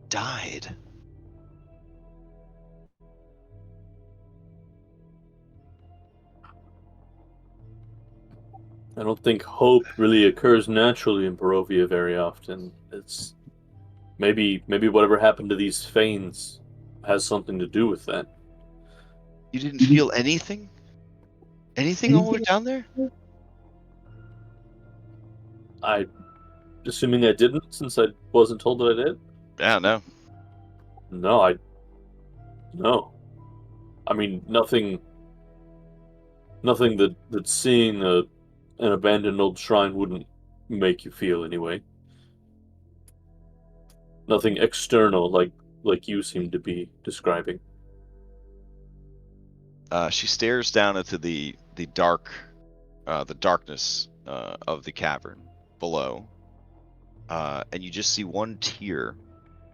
[SPEAKER 1] died."
[SPEAKER 3] I don't think hope really occurs naturally in Barovia very often. It's maybe whatever happened to these Fanes has something to do with that.
[SPEAKER 1] You didn't feel anything? Anything all the way down there?
[SPEAKER 3] Assuming I didn't, since I wasn't told that I did.
[SPEAKER 1] Yeah, no.
[SPEAKER 3] No. I mean, nothing that seeing an abandoned old shrine wouldn't make you feel anyway. Nothing external like you seem to be describing.
[SPEAKER 1] She stares down into the darkness of the cavern below, and you just see one tear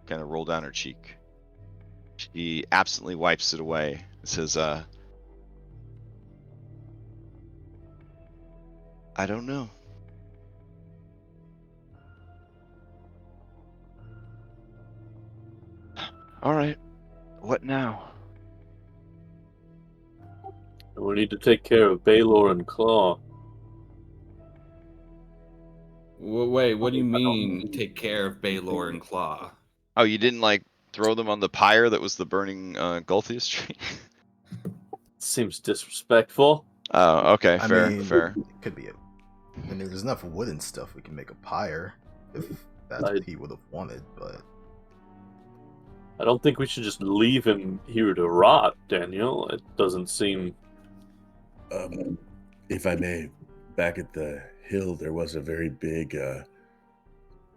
[SPEAKER 1] kind of roll down her cheek. She absently wipes it away and says, "I don't know." All right. What now?
[SPEAKER 3] We need to take care of Baylor and Claw.
[SPEAKER 5] Wait, what do you mean take care of Baylor and Claw?
[SPEAKER 1] Oh, you didn't like throw them on the pyre that was the burning Gulthais Tree?
[SPEAKER 3] Seems disrespectful.
[SPEAKER 1] Oh, okay,
[SPEAKER 4] I
[SPEAKER 1] fair,
[SPEAKER 4] mean,
[SPEAKER 1] fair.
[SPEAKER 4] it could be I mean, there's enough wood and stuff we can make a pyre if that's what he would have wanted, but
[SPEAKER 3] I don't think we should just leave him here to rot, Daniel. It doesn't seem...
[SPEAKER 2] If I may, back at the hill, there was a very big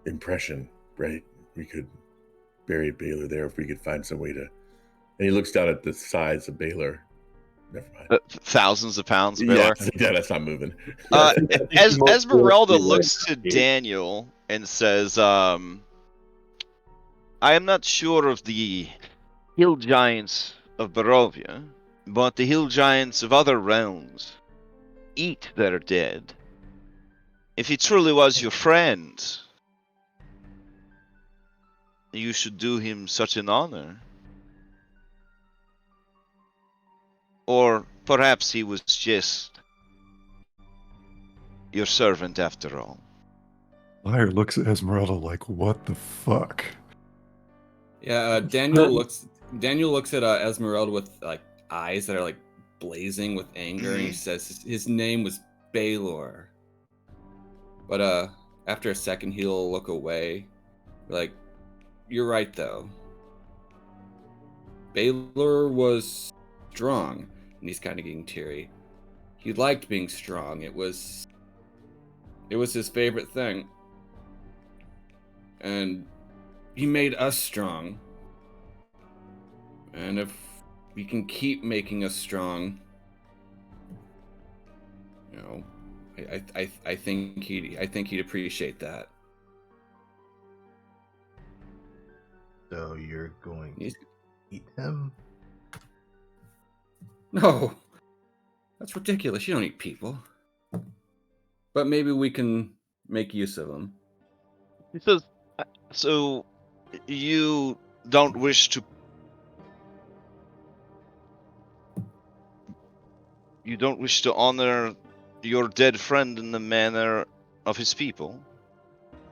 [SPEAKER 2] impression, right? We could bury Baylor there if we could find some way to... And he looks down at the size of Baylor. Never mind.
[SPEAKER 1] Thousands of pounds of
[SPEAKER 2] Yeah,
[SPEAKER 1] Baylor.
[SPEAKER 2] yeah, that's not moving.
[SPEAKER 1] Esmeralda looks to Daniel and says, I am not sure of the hill giants of Barovia, but the hill giants of other realms eat their dead. If he truly was your friend, you should do him such an honor. Or perhaps he was just your servant after all.
[SPEAKER 6] Fire looks at Esmeralda like, what the fuck?
[SPEAKER 5] Yeah, Daniel looks at Esmeralda with like eyes that are like blazing with anger, and he says his name was Baylor. But after a second, he'll look away, like, you're right though. Baylor was strong, and he's kind of getting teary. He liked being strong. It was his favorite thing, and he made us strong. And if we can keep making us strong, you know, I think he'd appreciate that.
[SPEAKER 4] so you're going to eat him?
[SPEAKER 5] No, that's ridiculous. You don't eat people. But maybe we can make use of them.
[SPEAKER 1] He says, so you don't wish to... You don't wish to honor your dead friend in the manner of his people?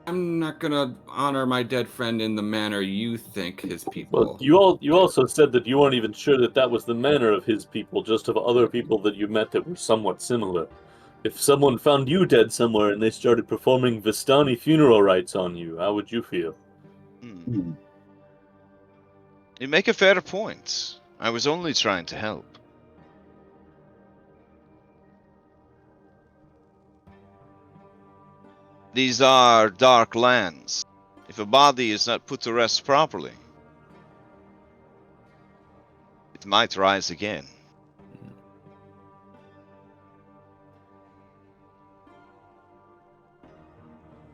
[SPEAKER 5] I'm not gonna honor my dead friend in the manner you think his people.
[SPEAKER 3] But you also said that you weren't even sure that was the manner of his people, just of other people that you met that were somewhat similar. If someone found you dead somewhere and they started performing Vistani funeral rites on you, how would you feel?
[SPEAKER 1] You make a fair point. I was only trying to help. These are dark lands. If a body is not put to rest properly, it might rise again.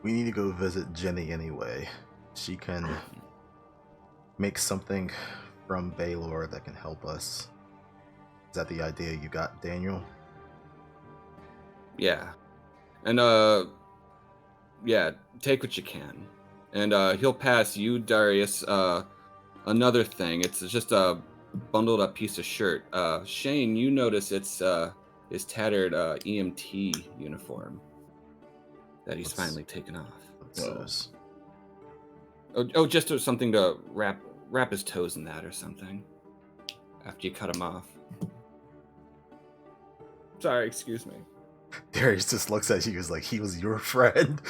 [SPEAKER 4] We need to go visit Jenny anyway. She can make something from Baylor that can help us. Is that the idea you got, Daniel?
[SPEAKER 5] Yeah. And yeah, take what you can. And he'll pass you, Darius, another thing. It's just a bundled up piece of shirt. Shane, you notice it's his tattered EMT uniform that he's finally taken off. Oh, just something to wrap his toes in that or something after you cut him off. Sorry, excuse me.
[SPEAKER 4] Darius just looks at you as like he was your friend.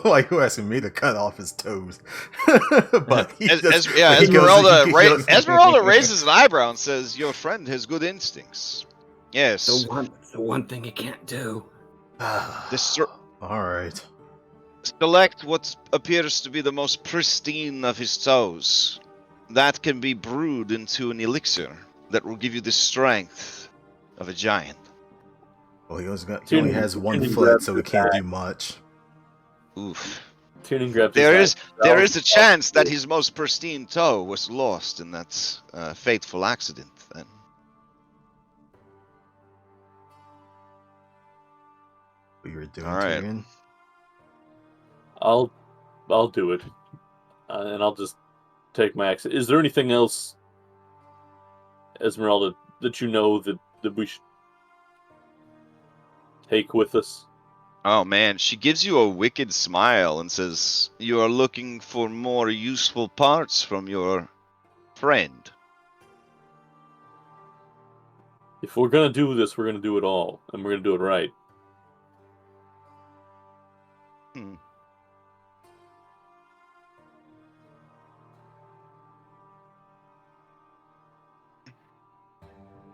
[SPEAKER 4] Like who asking me to cut off his toes. But he just, but he
[SPEAKER 1] Esmeralda raises an eyebrow and says, "Your friend has good instincts." Yes.
[SPEAKER 5] The one thing you can't do.
[SPEAKER 4] All right.
[SPEAKER 1] Select what appears to be the most pristine of his toes. That can be brewed into an elixir that will give you the strength of a giant.
[SPEAKER 4] Well, he only has 1 foot, so he can't do much.
[SPEAKER 1] Oof.
[SPEAKER 3] Tiernan grabs
[SPEAKER 1] There
[SPEAKER 3] his
[SPEAKER 1] is a chance that his most pristine toe was lost in that fateful accident. Then.
[SPEAKER 4] What you were doing,
[SPEAKER 1] All right.
[SPEAKER 4] Tyrion?
[SPEAKER 3] I'll do it, and I'll just take my axe. Is there anything else, Esmeralda, that you know that we should take with us?
[SPEAKER 1] Oh man, she gives you a wicked smile and says, "You are looking for more useful parts from your friend."
[SPEAKER 3] If we're gonna do this, we're gonna do it all, and we're gonna do it right.
[SPEAKER 1] Hmm.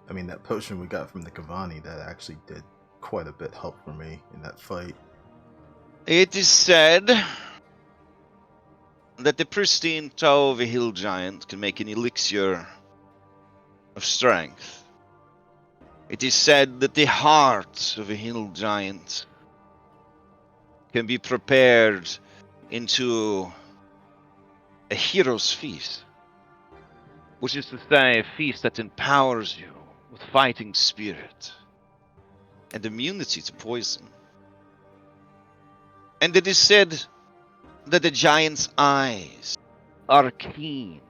[SPEAKER 4] I mean, that potion we got from the Kavani, that actually did quite a bit help for me in that fight.
[SPEAKER 1] It is said that the pristine toe of a hill giant can make an elixir of strength. It is said that the heart of a hill giant can be prepared into a hero's feast, which is to say, a feast that empowers you with fighting spirit and immunity to poison. And it is said that the giant's eyes are keen.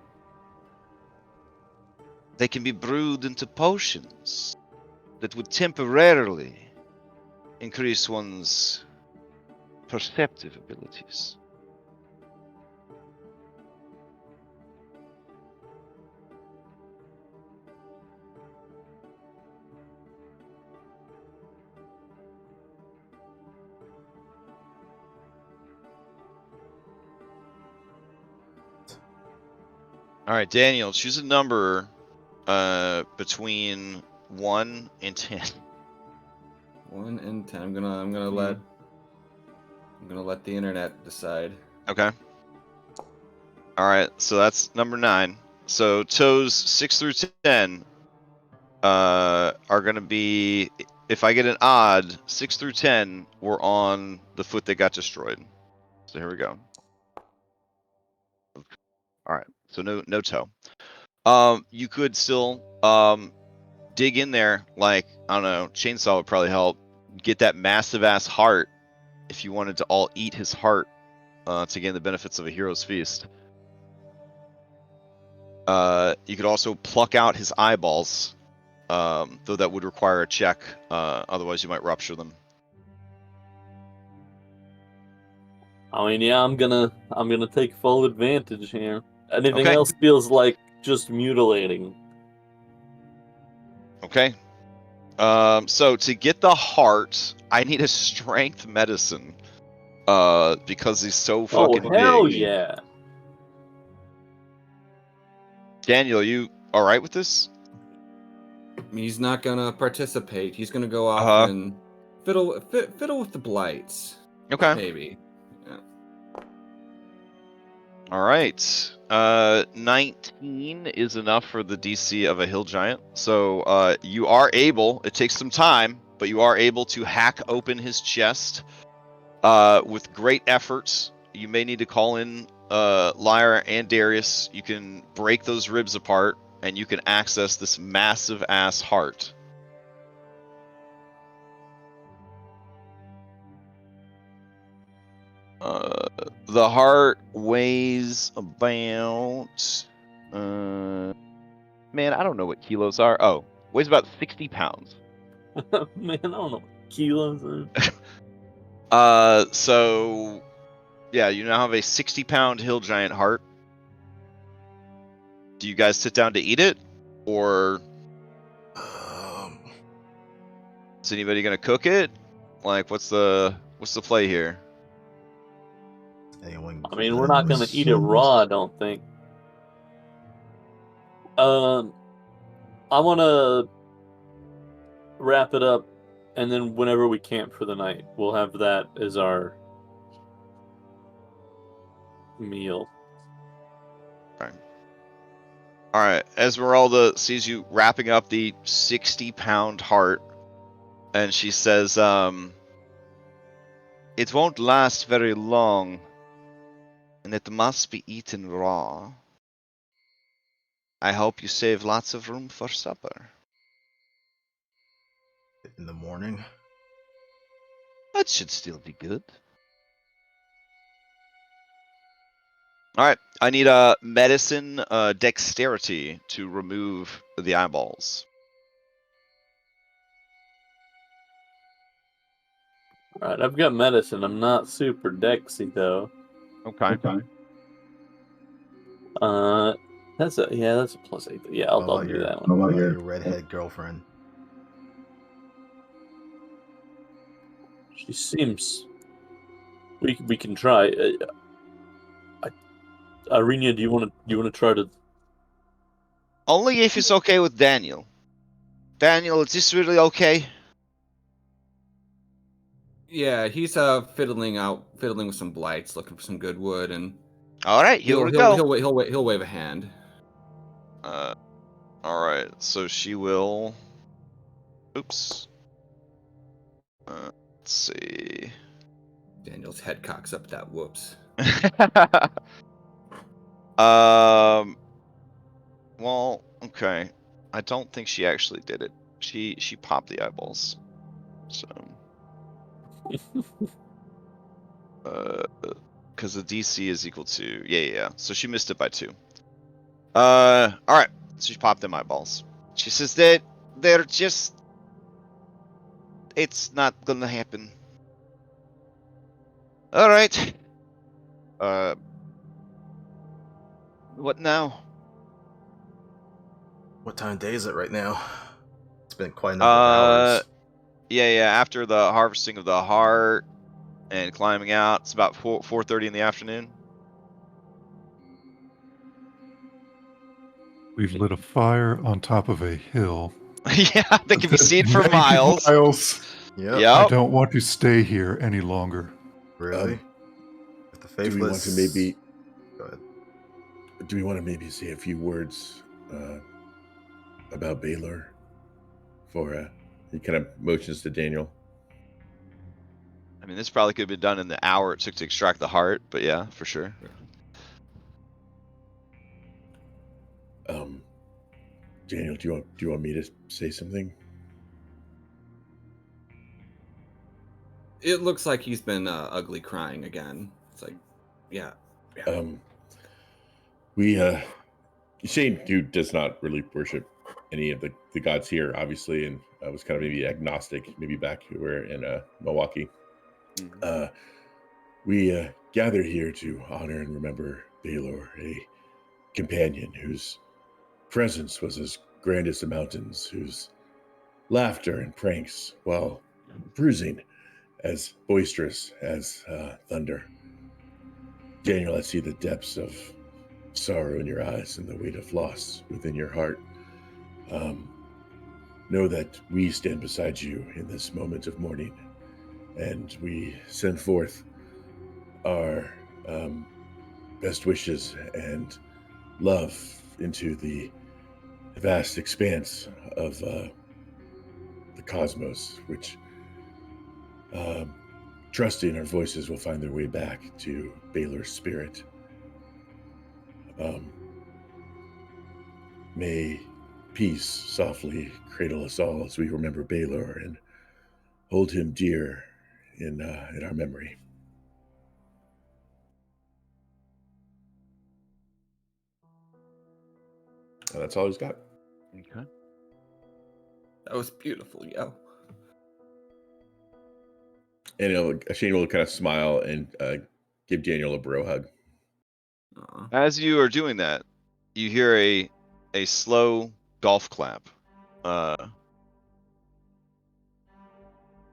[SPEAKER 1] They can be brewed into potions that would temporarily increase one's perceptive abilities. All right, Daniel, choose a number between 1 and 10.
[SPEAKER 5] 1 and 10. I'm gonna let the internet decide.
[SPEAKER 1] Okay. All right, so that's number 9. So toes 6 through 10 are gonna be, if I get an odd, 6 through 10 were on the foot that got destroyed. So here we go. All right, so no toe. You could still dig in there, like, I don't know, chainsaw would probably help. Get that massive ass heart if you wanted to all eat his heart to gain the benefits of a hero's feast. You could also pluck out his eyeballs, though that would require a check. Otherwise, you might rupture them.
[SPEAKER 3] I mean, yeah, I'm gonna take full advantage here. Anything
[SPEAKER 1] Okay.
[SPEAKER 3] else feels like just mutilating.
[SPEAKER 1] Okay. So to get the heart, I need a strength medicine. Because he's so fucking big.
[SPEAKER 3] Hell yeah!
[SPEAKER 1] Daniel, you all right with this?
[SPEAKER 5] He's not gonna participate. He's gonna go off and fiddle with the blights.
[SPEAKER 1] Okay.
[SPEAKER 5] Maybe. Yeah.
[SPEAKER 1] All right. 19 is enough for the DC of a hill giant. So you are able, it takes some time, but you are able to hack open his chest with great efforts. You may need to call in Lyra and Darius. You can break those ribs apart, and you can access this massive ass heart. The heart weighs about man, I don't know what kilos are. Oh, weighs about 60 pounds.
[SPEAKER 3] Man, I don't know what kilos are.
[SPEAKER 1] So yeah, you now have a 60-pound hill giant heart. Do you guys sit down to eat it, or Is anybody gonna cook it? Like, what's the play here?
[SPEAKER 4] Anyone?
[SPEAKER 3] I mean, we're not gonna eat it raw, I don't think. I want to wrap it up, and then whenever we camp for the night, we'll have that as our meal.
[SPEAKER 1] All right. Esmeralda sees you wrapping up the 60-pound heart, and she says, "It won't last very long, and it must be eaten raw. I hope you save lots of room for supper."
[SPEAKER 4] In the morning.
[SPEAKER 1] That should still be good. All right. I need a medicine dexterity to remove the eyeballs.
[SPEAKER 3] All right, I've got medicine. I'm not super dexy though.
[SPEAKER 1] Okay.
[SPEAKER 3] That's a +8. Yeah, I'll
[SPEAKER 4] What about
[SPEAKER 3] do
[SPEAKER 4] your,
[SPEAKER 3] that
[SPEAKER 4] what
[SPEAKER 3] one.
[SPEAKER 4] about your redhead girlfriend?
[SPEAKER 3] She seems. We can try. Irina, do you want to try to?
[SPEAKER 1] Only if it's okay with Daniel. Daniel, is this really okay?
[SPEAKER 5] Yeah, he's fiddling with some blights, looking for some good wood, and
[SPEAKER 1] All right, here we go.
[SPEAKER 5] he'll wave a hand.
[SPEAKER 1] All right, so she will. Oops. Let's see.
[SPEAKER 5] Daniel's head cocks up that whoops.
[SPEAKER 1] Well, okay. I don't think she actually did it. She popped the eyeballs. So. Because the DC is equal to yeah. So she missed it by 2. All right. So she popped them eyeballs. She says that they're just. It's not gonna happen. All right. What now?
[SPEAKER 4] What time of day is it right now? It's been quite a number of hours.
[SPEAKER 1] Yeah. After the harvesting of the heart and climbing out, it's about 4:30 in the afternoon.
[SPEAKER 6] We've lit a fire on top of a hill.
[SPEAKER 1] Yeah, they can be seen for
[SPEAKER 6] Many
[SPEAKER 1] miles.
[SPEAKER 4] Yep.
[SPEAKER 6] I
[SPEAKER 1] Yep.
[SPEAKER 6] don't want to stay here any longer.
[SPEAKER 4] Really? If the
[SPEAKER 2] Do we want
[SPEAKER 4] faithless.
[SPEAKER 2] to maybe?
[SPEAKER 4] Go ahead.
[SPEAKER 2] Do we want to maybe say a few words about Baylor? For he kind of motions to Daniel.
[SPEAKER 1] I mean, this probably could have been done in the hour it took to extract the heart, but yeah, for sure.
[SPEAKER 2] Daniel, do you want me to say something?
[SPEAKER 5] It looks like he's been ugly crying again. It's like, yeah.
[SPEAKER 2] We Shane, who does not really worship any of the gods here, obviously, and was kind of maybe agnostic, maybe back where in Milwaukee.
[SPEAKER 1] Mm-hmm.
[SPEAKER 2] We gather here to honor and remember Baylor, a companion whose presence was as grand as the mountains, whose laughter and pranks, while bruising, as boisterous as thunder. Daniel, I see the depths of sorrow in your eyes and the weight of loss within your heart. Know that we stand beside you in this moment of mourning, and we send forth our best wishes and love into the vast expanse of the cosmos, which trusting our voices will find their way back to Baylor's spirit. May peace softly cradle us all as we remember Baylor and hold him dear in our memory. And that's all he's got.
[SPEAKER 1] Okay.
[SPEAKER 5] That was beautiful, yo.
[SPEAKER 2] And Shane will kind of smile and give Daniel a bro hug.
[SPEAKER 1] As you are doing that, you hear a slow golf clap.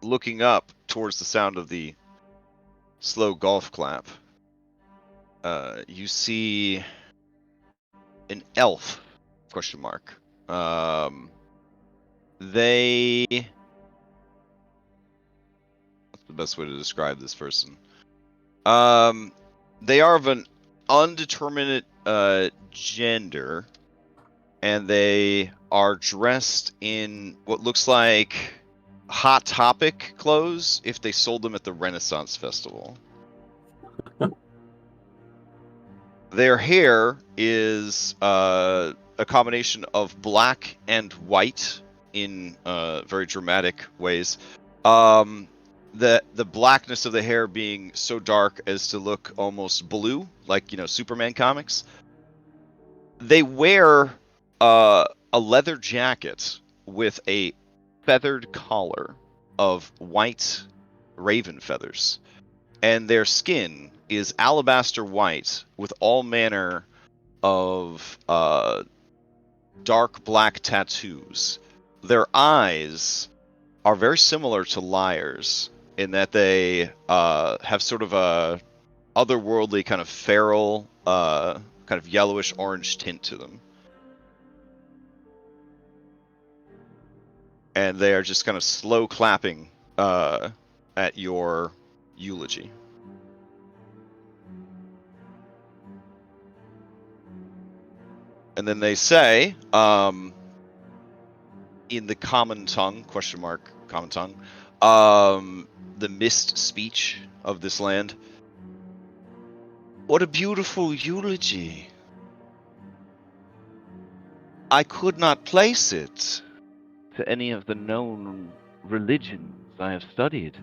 [SPEAKER 1] looking up towards the sound of the slow golf clap, you see an elf, question mark. They... What's the best way to describe this person? They are of an undeterminate gender, and they are dressed in what looks like Hot Topic clothes if they sold them at the Renaissance Festival. Their hair is a combination of black and white in very dramatic ways. The blackness of the hair being so dark as to look almost blue, like, you know, Superman comics. They wear a leather jacket with a feathered collar of white raven feathers, and their skin is alabaster white with all manner of dark black tattoos. Their eyes are very similar to Liar's in that they have sort of a otherworldly kind of feral, kind of yellowish orange tint to them. And they are just kind of slow clapping at your eulogy. And then they say, in the common tongue, question mark, common tongue, the mist speech of this land, what a beautiful eulogy. I could not place it to any of the known religions I have studied.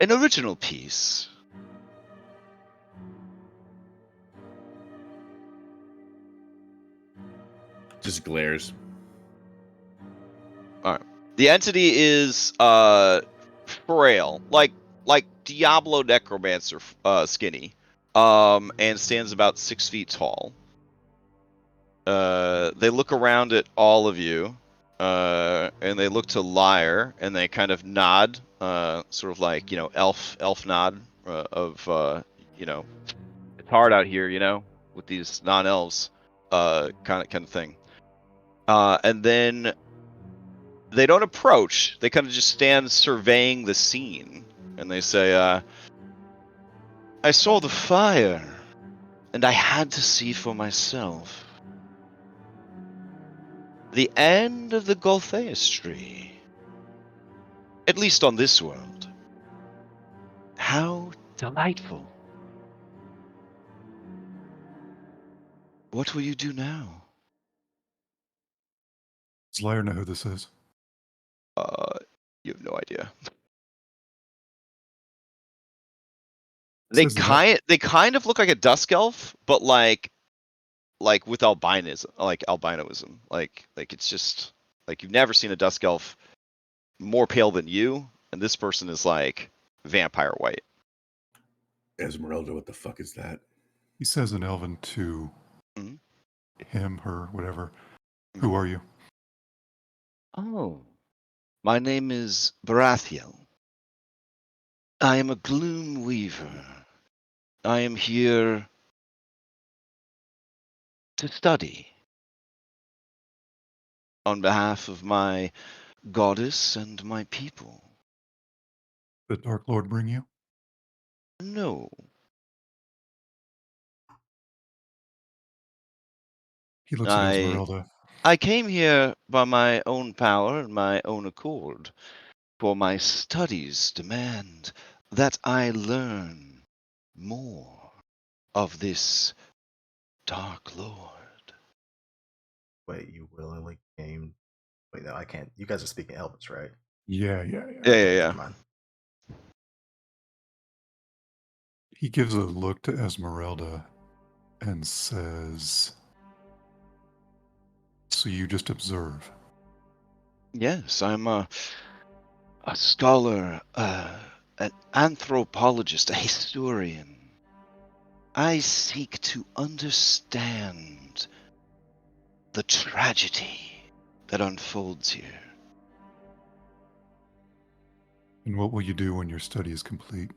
[SPEAKER 1] An original piece.
[SPEAKER 2] Just glares.
[SPEAKER 1] The entity is frail, like Diablo Necromancer skinny, and stands about 6 feet tall. They look around at all of you, and they look to Lyre, and they kind of nod, sort of like, you know, elf nod of you know, it's hard out here, you know, with these non-elves, kind of thing. And then they don't approach. They kind of just stand surveying the scene, and they say, I saw the fire, and I had to see for myself. The end of the Gulthais Tree. At least on this world. How delightful. What will you do now?
[SPEAKER 6] Does Lyre know who this is?
[SPEAKER 1] You have no idea.
[SPEAKER 6] Says that.
[SPEAKER 1] They kind of look like a dusk elf, but like with albinism, like albinoism. Like it's just like you've never seen a dusk elf more pale than you, and this person is like vampire white.
[SPEAKER 2] Esmeralda, what the fuck is that?
[SPEAKER 6] He says in Elven to
[SPEAKER 1] Mhm.
[SPEAKER 6] him, her, whatever. Who are you?
[SPEAKER 1] Oh, my name is Baratheon. I am a gloom weaver. I am here to study on behalf of my goddess and my people.
[SPEAKER 6] The Dark Lord bring you?
[SPEAKER 1] No,
[SPEAKER 6] He looks at
[SPEAKER 1] I
[SPEAKER 6] Esmeralda.
[SPEAKER 1] came here by my own power and my own accord, for my studies demand that I learn more of this Dark Lord.
[SPEAKER 4] Wait, you willingly came. Wait, no, I can't. You guys are speaking Elvish, right?
[SPEAKER 6] Yeah.
[SPEAKER 4] Okay,
[SPEAKER 1] Yeah.
[SPEAKER 4] never mind.
[SPEAKER 6] He gives a look to Esmeralda and says, so you just observe.
[SPEAKER 1] Yes, I'm a scholar, an anthropologist, a historian. I seek to understand the tragedy that unfolds here.
[SPEAKER 6] And what will you do when your study is complete?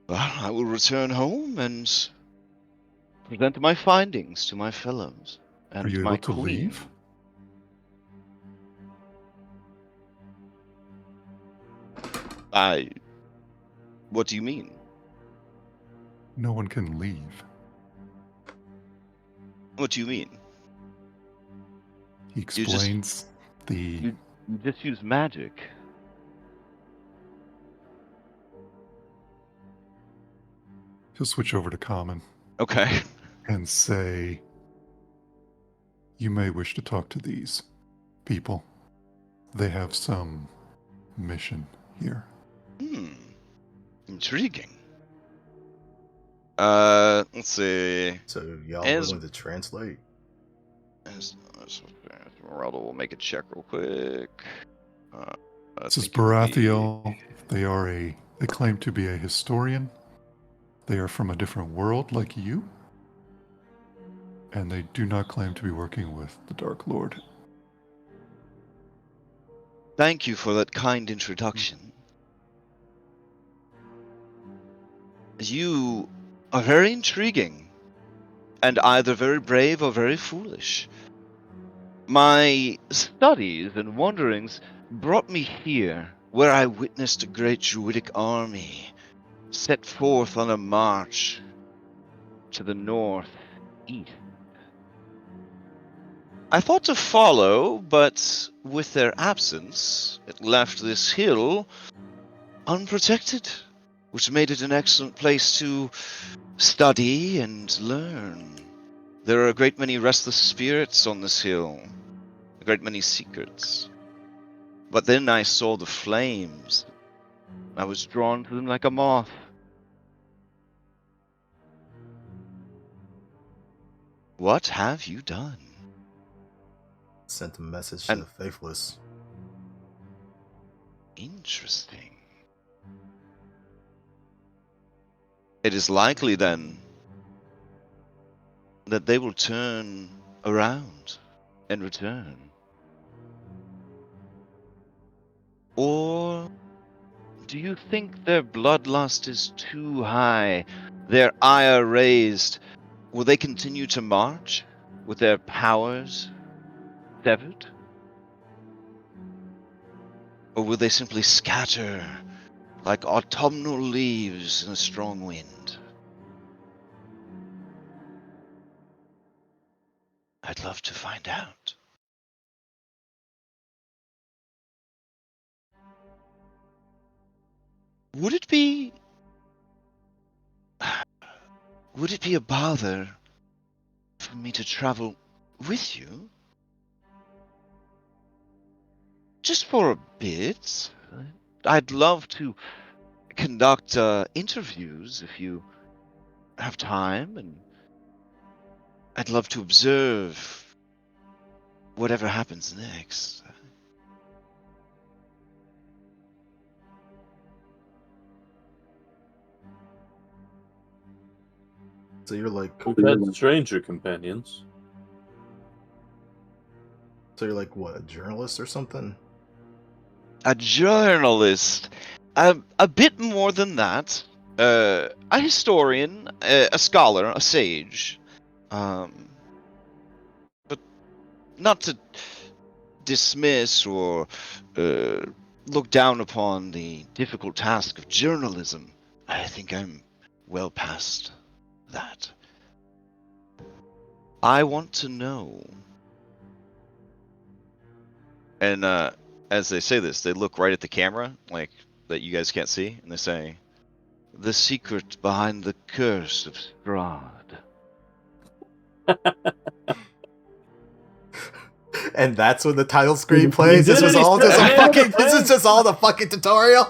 [SPEAKER 1] Well, I will return home and present my findings to my fellows
[SPEAKER 6] Are
[SPEAKER 1] and
[SPEAKER 6] you
[SPEAKER 1] my
[SPEAKER 6] able to
[SPEAKER 1] queen.
[SPEAKER 6] leave?
[SPEAKER 1] What do you mean?
[SPEAKER 6] No one can leave.
[SPEAKER 1] What do you mean?
[SPEAKER 6] He explains
[SPEAKER 1] You just use magic.
[SPEAKER 6] He'll switch over to common
[SPEAKER 1] Okay.
[SPEAKER 6] and say, you may wish to talk to these people. They have some mission here.
[SPEAKER 1] Intriguing. Let's see.
[SPEAKER 4] So y'all
[SPEAKER 1] As-
[SPEAKER 4] willing to translate?
[SPEAKER 1] Esmeralda will make a check real quick.
[SPEAKER 6] This is
[SPEAKER 1] think it would be-
[SPEAKER 6] Baratheon. They claim to be a historian. They are from a different world like you. And they do not claim to be working with the Dark Lord.
[SPEAKER 1] Thank you for that kind introduction. You are very intriguing, and either very brave or very foolish. My studies and wanderings brought me here, where I witnessed a great druidic army set forth on a march to the northeast. I thought to follow, but with their absence, it left this hill unprotected, which made it an excellent place to study and learn. There are a great many restless spirits on this hill, a great many secrets. But then I saw the flames. I was drawn to them like a moth. What have you done?
[SPEAKER 4] Sent a message
[SPEAKER 1] And-
[SPEAKER 4] to the faithless.
[SPEAKER 1] Interesting. It is likely then that they will turn around and return. Or do you think their bloodlust is too high, their ire raised? Will they continue to march with their powers severed? Or will they simply scatter like autumnal leaves in a strong wind? I'd love to find out. Would it be a bother for me to travel with you? Just for a bit. I'd love to conduct interviews if you have time, and I'd love to observe whatever happens next.
[SPEAKER 4] So you're like,
[SPEAKER 3] We've had stranger companions.
[SPEAKER 4] so you're like what, a journalist or something?
[SPEAKER 1] A journalist. A bit more than that. A historian, a scholar, a sage. But not to dismiss or look down upon the difficult task of journalism. I think I'm well past that. I want to know. And as they say this, they look right at the camera, like that you guys can't see, and they say, "The secret behind the curse of Strahd."
[SPEAKER 4] And that's when the title screen plays.
[SPEAKER 3] You
[SPEAKER 4] This
[SPEAKER 3] did
[SPEAKER 4] was
[SPEAKER 3] it,
[SPEAKER 4] all
[SPEAKER 3] he
[SPEAKER 4] just
[SPEAKER 3] said
[SPEAKER 4] a
[SPEAKER 3] it,
[SPEAKER 4] fucking.
[SPEAKER 3] man.
[SPEAKER 4] This is just all the fucking tutorial.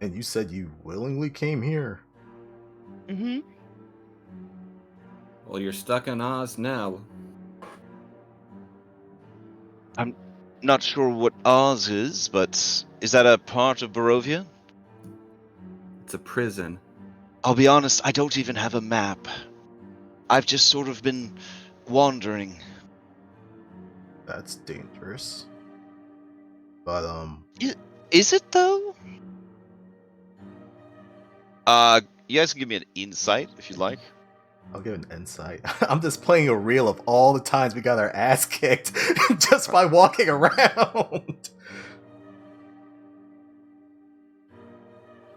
[SPEAKER 4] And you said you willingly came here.
[SPEAKER 1] Mm-hmm.
[SPEAKER 5] Well, you're stuck in Oz now.
[SPEAKER 1] I'm not sure what Oz is, but is that a part of Barovia?
[SPEAKER 5] It's a prison.
[SPEAKER 1] I'll be honest, I don't even have a map. I've just sort of been wandering.
[SPEAKER 4] That's dangerous. But
[SPEAKER 1] Is it though? You guys can give me an insight if you'd like.
[SPEAKER 4] I'll give an insight. I'm just playing a reel of all the times we got our ass kicked just by walking around.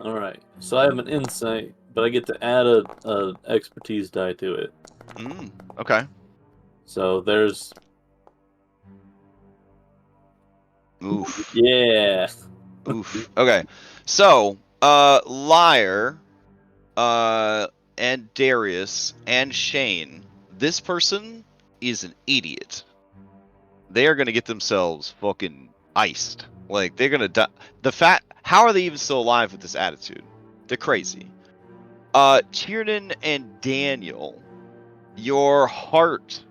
[SPEAKER 3] All right. So I have an insight, but I get to add a expertise die to it.
[SPEAKER 1] Okay.
[SPEAKER 3] So there's
[SPEAKER 1] Oof.
[SPEAKER 3] yeah.
[SPEAKER 1] Oof. Okay. So, Liar, and Darius and Shane. This person is an idiot. They are gonna get themselves fucking iced. Like they're gonna die. How are they even still alive with this attitude? They're crazy. Tiernan and Daniel, your heart,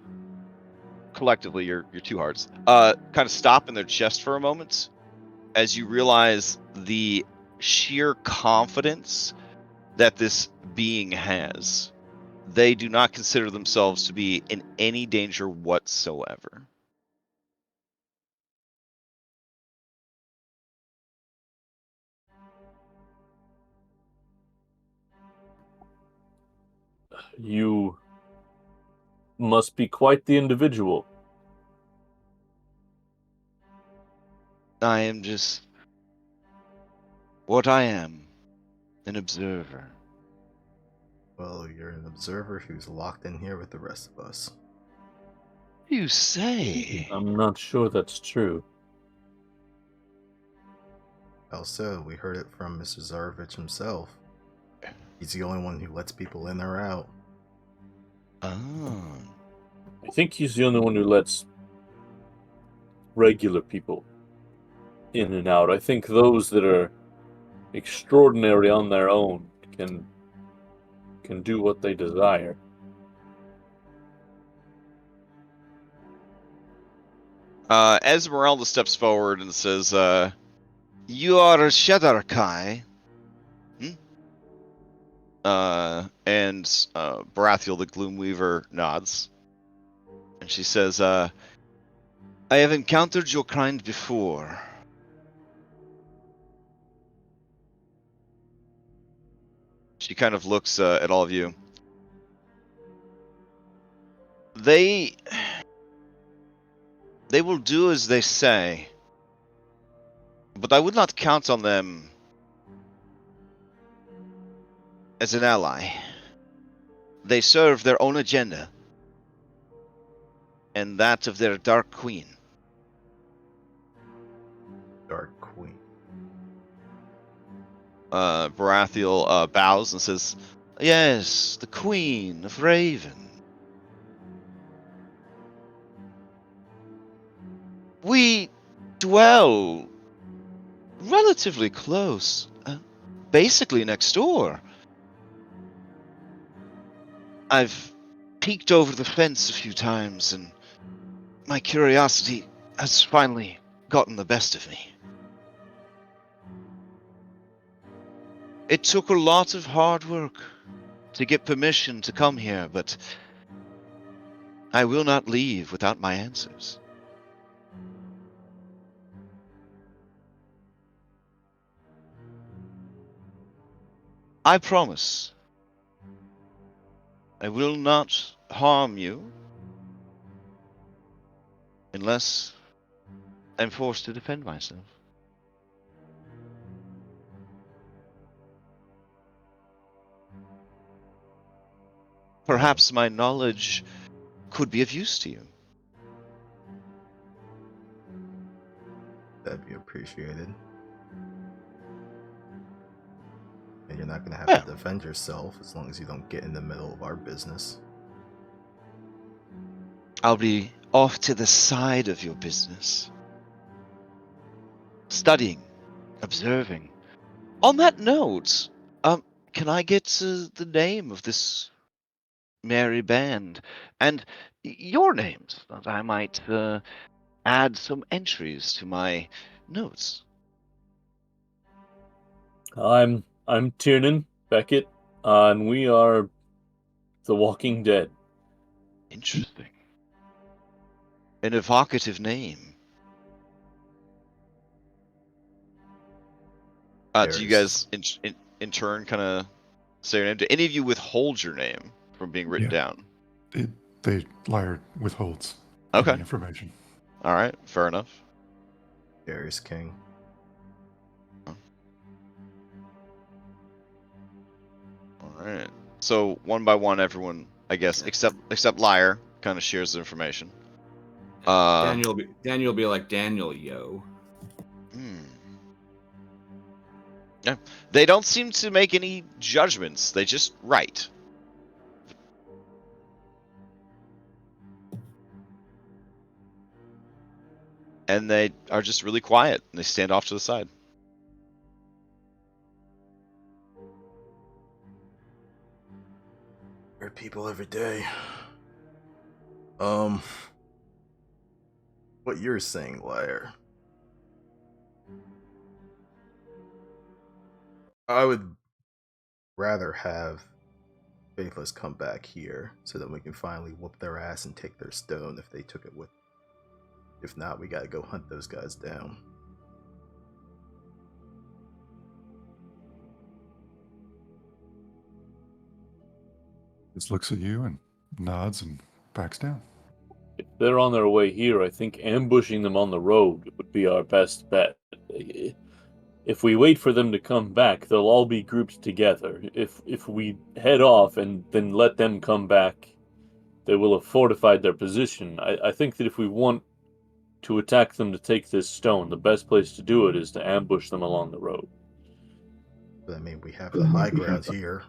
[SPEAKER 1] collectively, your two hearts, kind of stop in their chest for a moment as you realize the sheer confidence that this being has. They do not consider themselves to be in any danger whatsoever.
[SPEAKER 3] You must be quite the individual.
[SPEAKER 1] I am just what I am, an observer.
[SPEAKER 4] Well, you're an observer who's locked in here with the rest of us.
[SPEAKER 1] You say?
[SPEAKER 3] I'm not sure that's true.
[SPEAKER 4] Also, we heard it from Mr. Zarovich himself. He's the only one who lets people in or out.
[SPEAKER 1] Oh.
[SPEAKER 3] I think he's the only one who lets regular people in and out. I think those that are extraordinary on their own can do what they desire.
[SPEAKER 1] Esmeralda steps forward and says, "You are Shadar-kai." And Baratheon the Gloomweaver nods. And she says, I have encountered your kind before. She kind of looks at all of you. They will do as they say, but I would not count on them as an ally. They serve their own agenda, and that of their Dark Queen.
[SPEAKER 4] Dark Queen.
[SPEAKER 1] Baratheon bows and says, "Yes, the Queen of Raven. We dwell relatively close, basically next door. I've peeked over the fence a few times, and my curiosity has finally gotten the best of me. It took a lot of hard work to get permission to come here, but I will not leave without my answers. I promise I will not harm you unless I'm forced to defend myself." Perhaps my knowledge could be of use to you.
[SPEAKER 4] That'd be appreciated. And you're not going to have
[SPEAKER 1] Yeah.
[SPEAKER 4] to defend yourself as long as you don't get in the middle of our business.
[SPEAKER 1] I'll be off to the side of your business, studying, observing. On that note, can I get the name of this merry band and your names, that I might add some entries to my notes?
[SPEAKER 3] I'm Tiernan Beckett, and we are the Walking Dead.
[SPEAKER 1] Interesting. An evocative name. Do you guys in turn kind of say your name? Do any of you withhold your name from being written
[SPEAKER 6] Yeah.
[SPEAKER 1] down?
[SPEAKER 6] Liar withholds
[SPEAKER 1] Okay.
[SPEAKER 6] any information.
[SPEAKER 1] All right. Fair enough.
[SPEAKER 4] Darius King.
[SPEAKER 1] All right. So one by one, everyone, I guess, except Liar, kind of shares the information.
[SPEAKER 5] Daniel will be like, Daniel, yo.
[SPEAKER 1] Yeah. They don't seem to make any judgments. They just write. And they are just really quiet. And they stand off to the side.
[SPEAKER 4] There are people every day. What you're saying, Liar. I would rather have Faithless come back here so that we can finally whoop their ass and take their stone if they took it with. If not, we gotta go hunt those guys down.
[SPEAKER 6] Just looks at you and nods and backs down.
[SPEAKER 3] If they're on their way here, I think ambushing them on the road would be our best bet. If we wait for them to come back, they'll all be grouped together. If we head off and then let them come back, they will have fortified their position. I think that if we want to attack them to take this stone, the best place to do it is to ambush them along the road.
[SPEAKER 4] But I mean, we have the high ground here.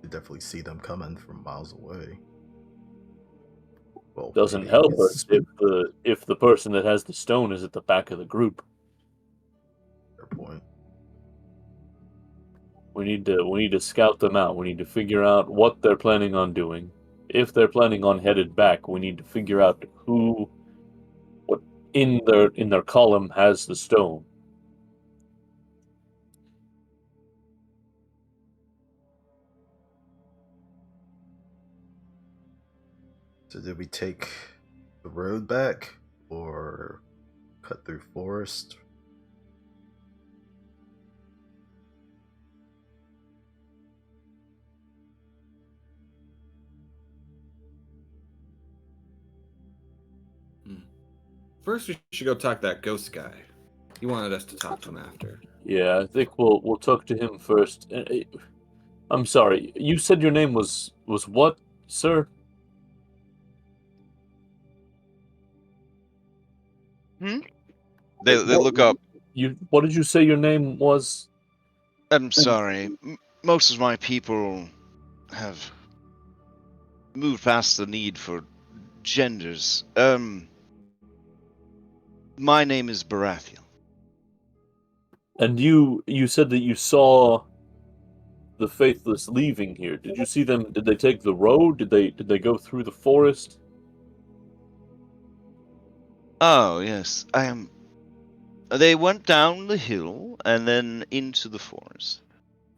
[SPEAKER 4] You definitely see them coming from miles away. Well,
[SPEAKER 3] Doesn't
[SPEAKER 4] maybe
[SPEAKER 3] help
[SPEAKER 4] it's
[SPEAKER 3] us if the person that has the stone is at the back of the group.
[SPEAKER 4] their point.
[SPEAKER 3] We need to scout them out. We need to figure out what they're planning on doing. If they're planning on headed back, we need to figure out what in their column has the stone.
[SPEAKER 4] So did we take the road back or cut through forest?
[SPEAKER 5] First, we should go talk to that ghost guy. He wanted us to talk to him after.
[SPEAKER 3] Yeah, I think we'll talk to him first. I'm sorry. You said your name was what, sir?
[SPEAKER 1] They look up.
[SPEAKER 3] What did you say your name was?
[SPEAKER 1] I'm sorry. Most of my people have moved past the need for genders. My name is Baratheon.
[SPEAKER 3] And you said that you saw the Faithless leaving here. Did you see them? Did they take the road? Did they go through the forest?
[SPEAKER 1] Oh, yes. I am. They went down the hill and then into the forest,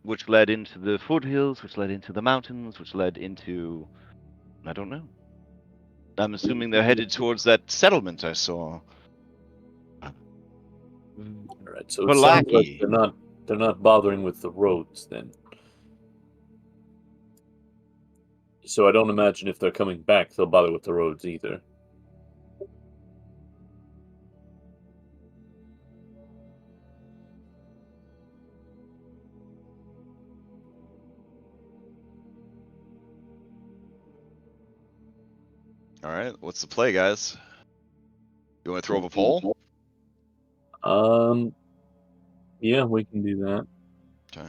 [SPEAKER 1] which led into the foothills, which led into the mountains, which led into. I don't know. I'm assuming they're headed towards that settlement I saw.
[SPEAKER 3] All right, so it sounds like they're not bothering with the roads then. So I don't imagine if they're coming back they'll bother with the roads either.
[SPEAKER 1] All right, what's the play, guys? You want to throw up a poll?
[SPEAKER 3] Yeah, we can do that.
[SPEAKER 1] Okay.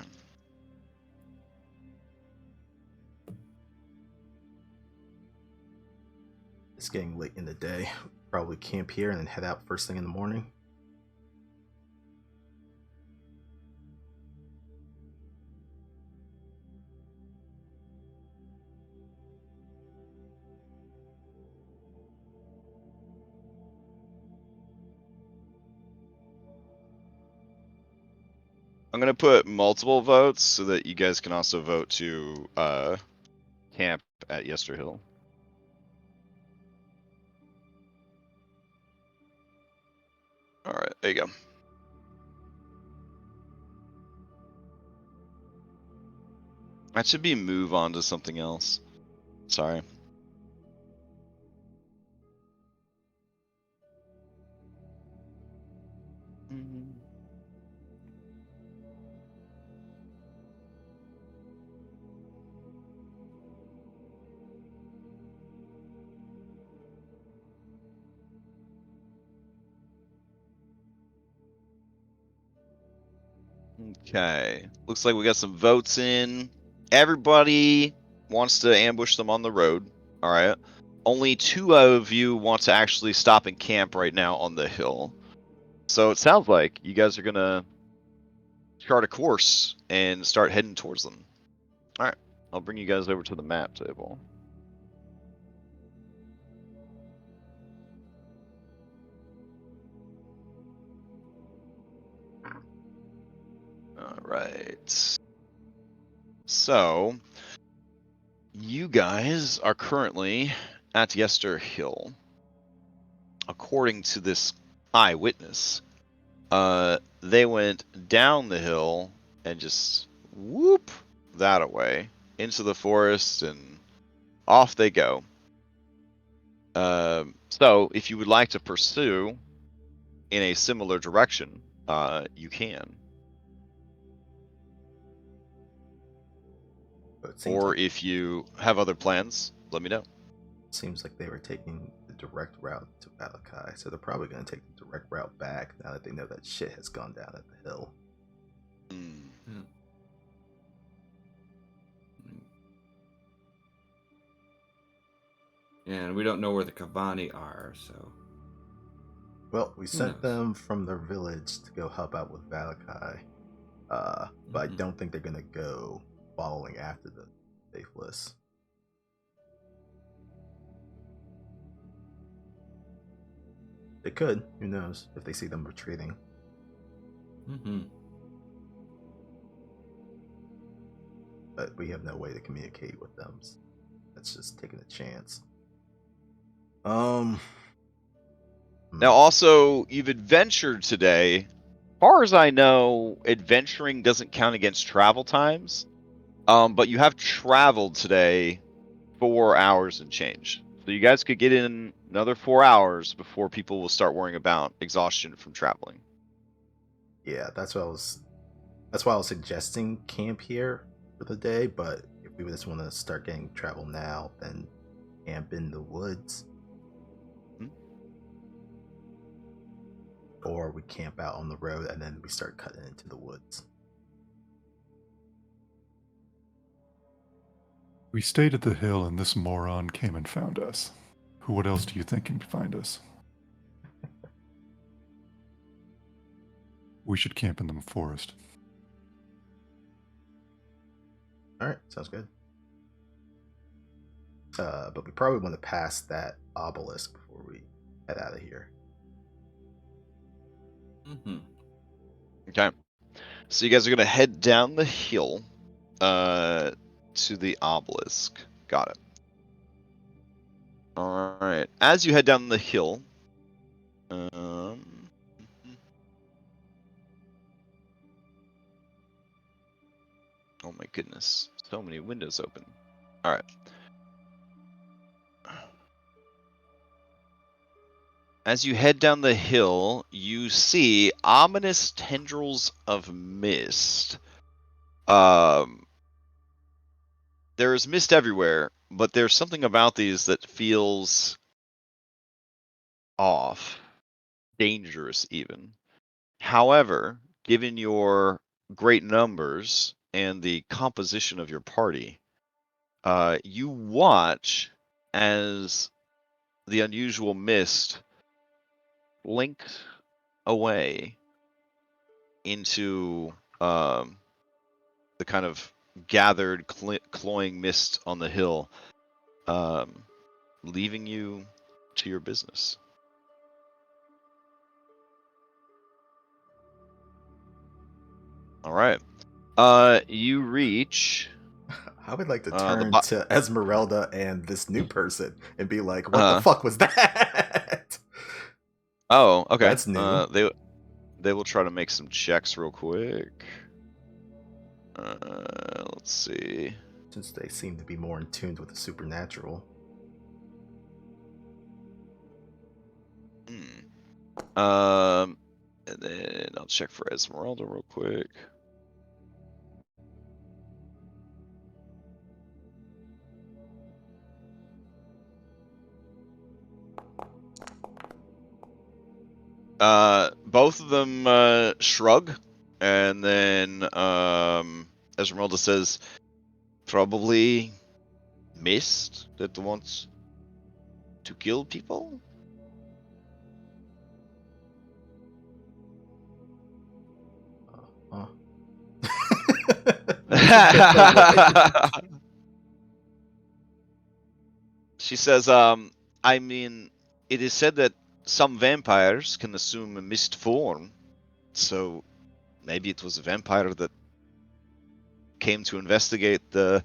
[SPEAKER 4] It's getting late in the day. Probably camp here and then head out first thing in the morning.
[SPEAKER 1] I'm gonna put multiple votes so that you guys can also vote to camp at Yesterhill. All right, there you go. That should be move on to something else. Sorry. Okay. Looks like we got some votes in. Everybody wants to ambush them on the road. All right. Only 2 of you want to actually stop and camp right now on the hill. So it sounds like you guys are going to chart a course and start heading towards them. All right. I'll bring you guys over to the map table. All right. So, you guys are currently at Yester Hill. According to this eyewitness, they went down the hill and just whoop that away into the forest, and off they go. So, if you would like to pursue in a similar direction, you can.
[SPEAKER 4] But it seems
[SPEAKER 1] Or
[SPEAKER 4] like,
[SPEAKER 1] if you have other plans, let me know.
[SPEAKER 4] seems like they were taking the direct route to Valakai, so they're probably going to take the direct route back now that they know that shit has gone down at the hill.
[SPEAKER 5] And we don't know where the Kavani are, so.
[SPEAKER 4] Well, we sent
[SPEAKER 5] knows?
[SPEAKER 4] them from their village to go help out with Valakai, but I
[SPEAKER 5] Mhm.
[SPEAKER 4] don't think they're going to go following after the Faithless. They could, who knows, if they see them retreating.
[SPEAKER 5] Mm-hmm.
[SPEAKER 4] But we have no way to communicate with them. So that's just taking a chance.
[SPEAKER 1] Now, also, you've adventured today. As far as I know, adventuring doesn't count against travel times. But you have traveled today 4 hours and change. So you guys could get in another 4 hours before people will start worrying about exhaustion from traveling.
[SPEAKER 4] Yeah, that's why I was suggesting camp here for the day, but if we just want to start getting travel now, then camp in the woods. Or we camp out on the road and then we start cutting into the woods.
[SPEAKER 6] We stayed at the hill and this moron came and found us. What else do you think can find us? We should camp in the forest.
[SPEAKER 4] Alright, sounds good. But we probably want to pass that obelisk before we head out of here.
[SPEAKER 5] Mm-hmm.
[SPEAKER 1] Okay. So you guys are going to head down the hill to the obelisk. Got it. All right. As you head down the hill, oh my goodness, so many windows open. All right. As you head down the hill, you see ominous tendrils of mist. There's mist everywhere, but there's something about these that feels off, dangerous even. However, given your great numbers and the composition of your party, you watch as the unusual mist blinks away into the kind of gathered, cloying mist on the hill, leaving you to your business. All right. You reach.
[SPEAKER 4] I would like to
[SPEAKER 1] The
[SPEAKER 4] turn
[SPEAKER 1] bo-
[SPEAKER 4] to Esmeralda and this new person and be like, what the fuck was that?
[SPEAKER 1] Oh, okay.
[SPEAKER 4] That's new.
[SPEAKER 1] They will try to make some checks real quick. Let's see.
[SPEAKER 4] Since they seem to be more in tune with the supernatural.
[SPEAKER 1] And then I'll check for Esmeralda real quick. Both of them shrug, and then Esmeralda says, "Probably mist that wants to kill people."
[SPEAKER 4] Huh.
[SPEAKER 1] She says, I mean, it is said that some vampires can assume a mist form, so maybe it was a vampire that came to investigate the,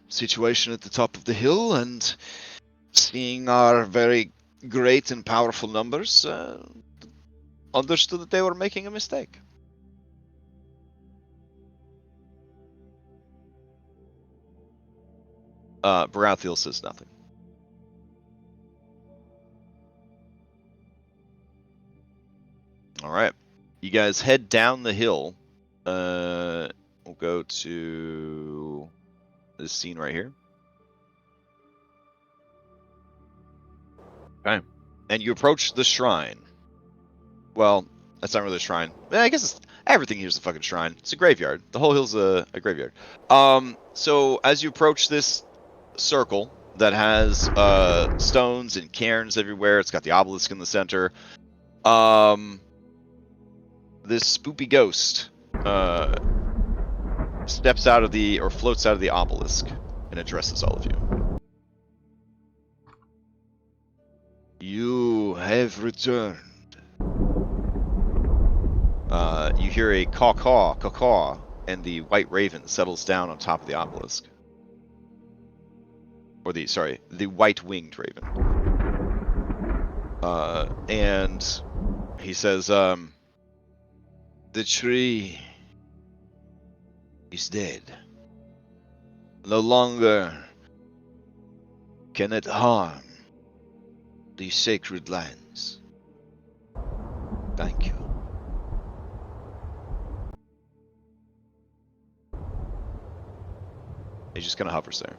[SPEAKER 1] situation at the top of the hill, and seeing our very great and powerful numbers, understood that they were making a mistake. Baratheon says nothing. All right, you guys head down the hill. We'll go to this scene right here. Okay, and you approach the shrine. Well, that's not really a shrine. I guess everything here's a fucking shrine. It's a graveyard. The whole hill's a graveyard. So as you approach this circle that has stones and cairns everywhere, it's got the obelisk in the center. This spoopy ghost steps out of or floats out of the obelisk and addresses all of you. You have returned. You hear a caw-caw, caw-caw, and the white raven settles down on top of the obelisk. Or the white-winged raven. And he says, the tree is dead. No longer can it harm the sacred lands. Thank you. He just kind of hovers there.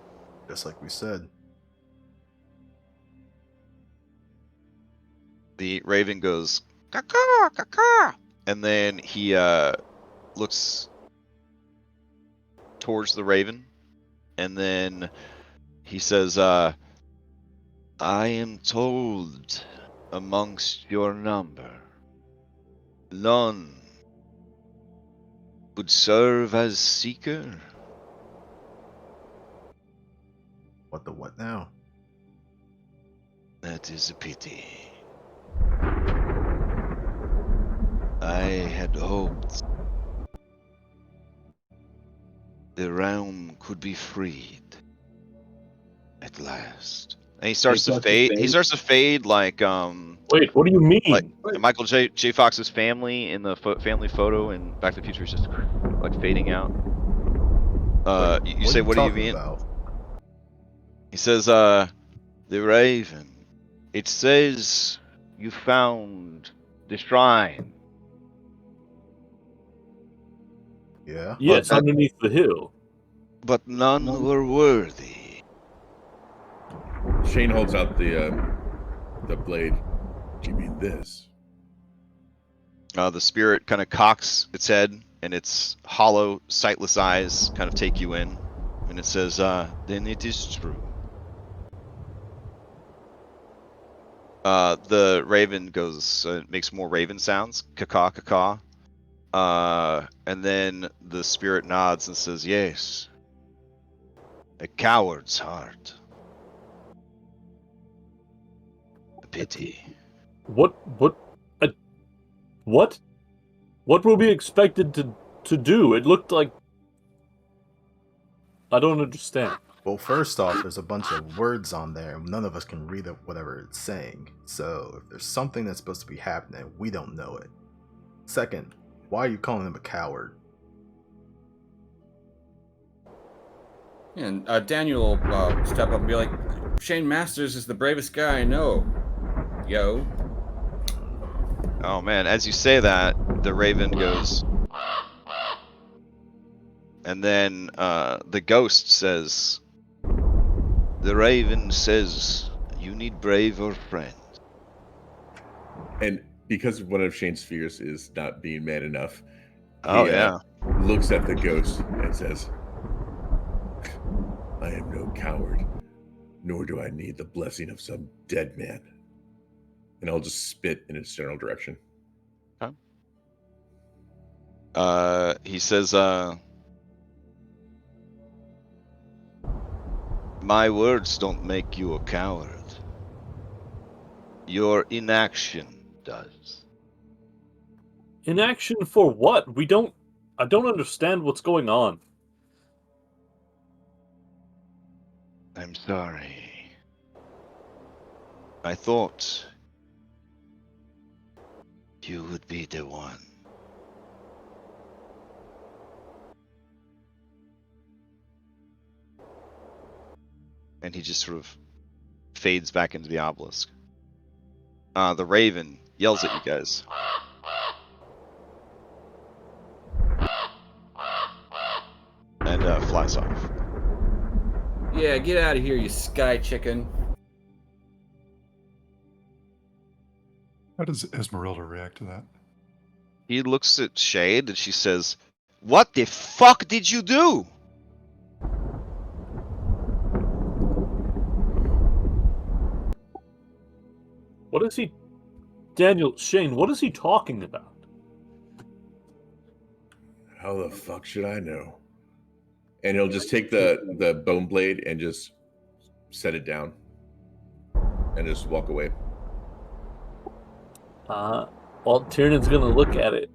[SPEAKER 4] Just like we said.
[SPEAKER 1] The raven goes, caw-caw, caw-caw, and then he looks towards the raven, and then he says, I am told amongst your number, none would serve as seeker.
[SPEAKER 4] What now?
[SPEAKER 1] That is a pity. I had hoped the realm could be freed at last. And he starts to fade. He starts to fade like
[SPEAKER 3] Wait, what do you mean?
[SPEAKER 1] like Michael J. Fox's family in the family photo in Back to the Future is just like fading out. You say, what do you mean?
[SPEAKER 4] About?
[SPEAKER 1] He says, the raven. It says you found the shrine.
[SPEAKER 4] Yeah.
[SPEAKER 3] Yes, underneath the hill.
[SPEAKER 1] But none were worthy.
[SPEAKER 2] Shane holds out the blade. Do you mean this?
[SPEAKER 1] The spirit kind of cocks its head, and its hollow, sightless eyes kind of take you in, and it says, then it is true. The raven goes, makes more raven sounds, caw-caw, caw-caw. And then the spirit nods and says, yes, a coward's heart. A pity.
[SPEAKER 3] What were we expected to do? It looked like I don't understand.
[SPEAKER 4] Well, first off, there's a bunch of words on there, and none of us can read whatever it's saying. So if there's something that's supposed to be happening, we don't know it. Second, why are you calling him a coward?
[SPEAKER 5] And Daniel will step up and be like, Shane Masters is the bravest guy I know. Yo.
[SPEAKER 1] Oh man, as you say that, the raven goes, and then the ghost says, "The raven says you need braver friends."
[SPEAKER 2] And because one of Shane's fears is not being man enough,
[SPEAKER 1] Oh
[SPEAKER 2] he
[SPEAKER 1] yeah.
[SPEAKER 2] looks at the ghost and says, I am no coward, nor do I need the blessing of some dead man. And I'll just spit in its general direction.
[SPEAKER 1] He says, "My words don't make you a coward. Your inaction does."
[SPEAKER 3] Inaction for what? I don't understand what's going on.
[SPEAKER 1] I'm sorry. I thought you would be the one. And he just sort of fades back into the obelisk. The raven yells at you guys. And flies off.
[SPEAKER 5] Yeah, get out of here, you sky chicken.
[SPEAKER 6] How does Esmeralda react to that?
[SPEAKER 1] He looks at Shade and she says, "What the fuck did you do?"
[SPEAKER 3] What is he... Shane, what is he talking about?
[SPEAKER 2] How the fuck should I know? And he'll just take the bone blade and just set it down. And just walk away.
[SPEAKER 3] Well, Tiernan's gonna look at it.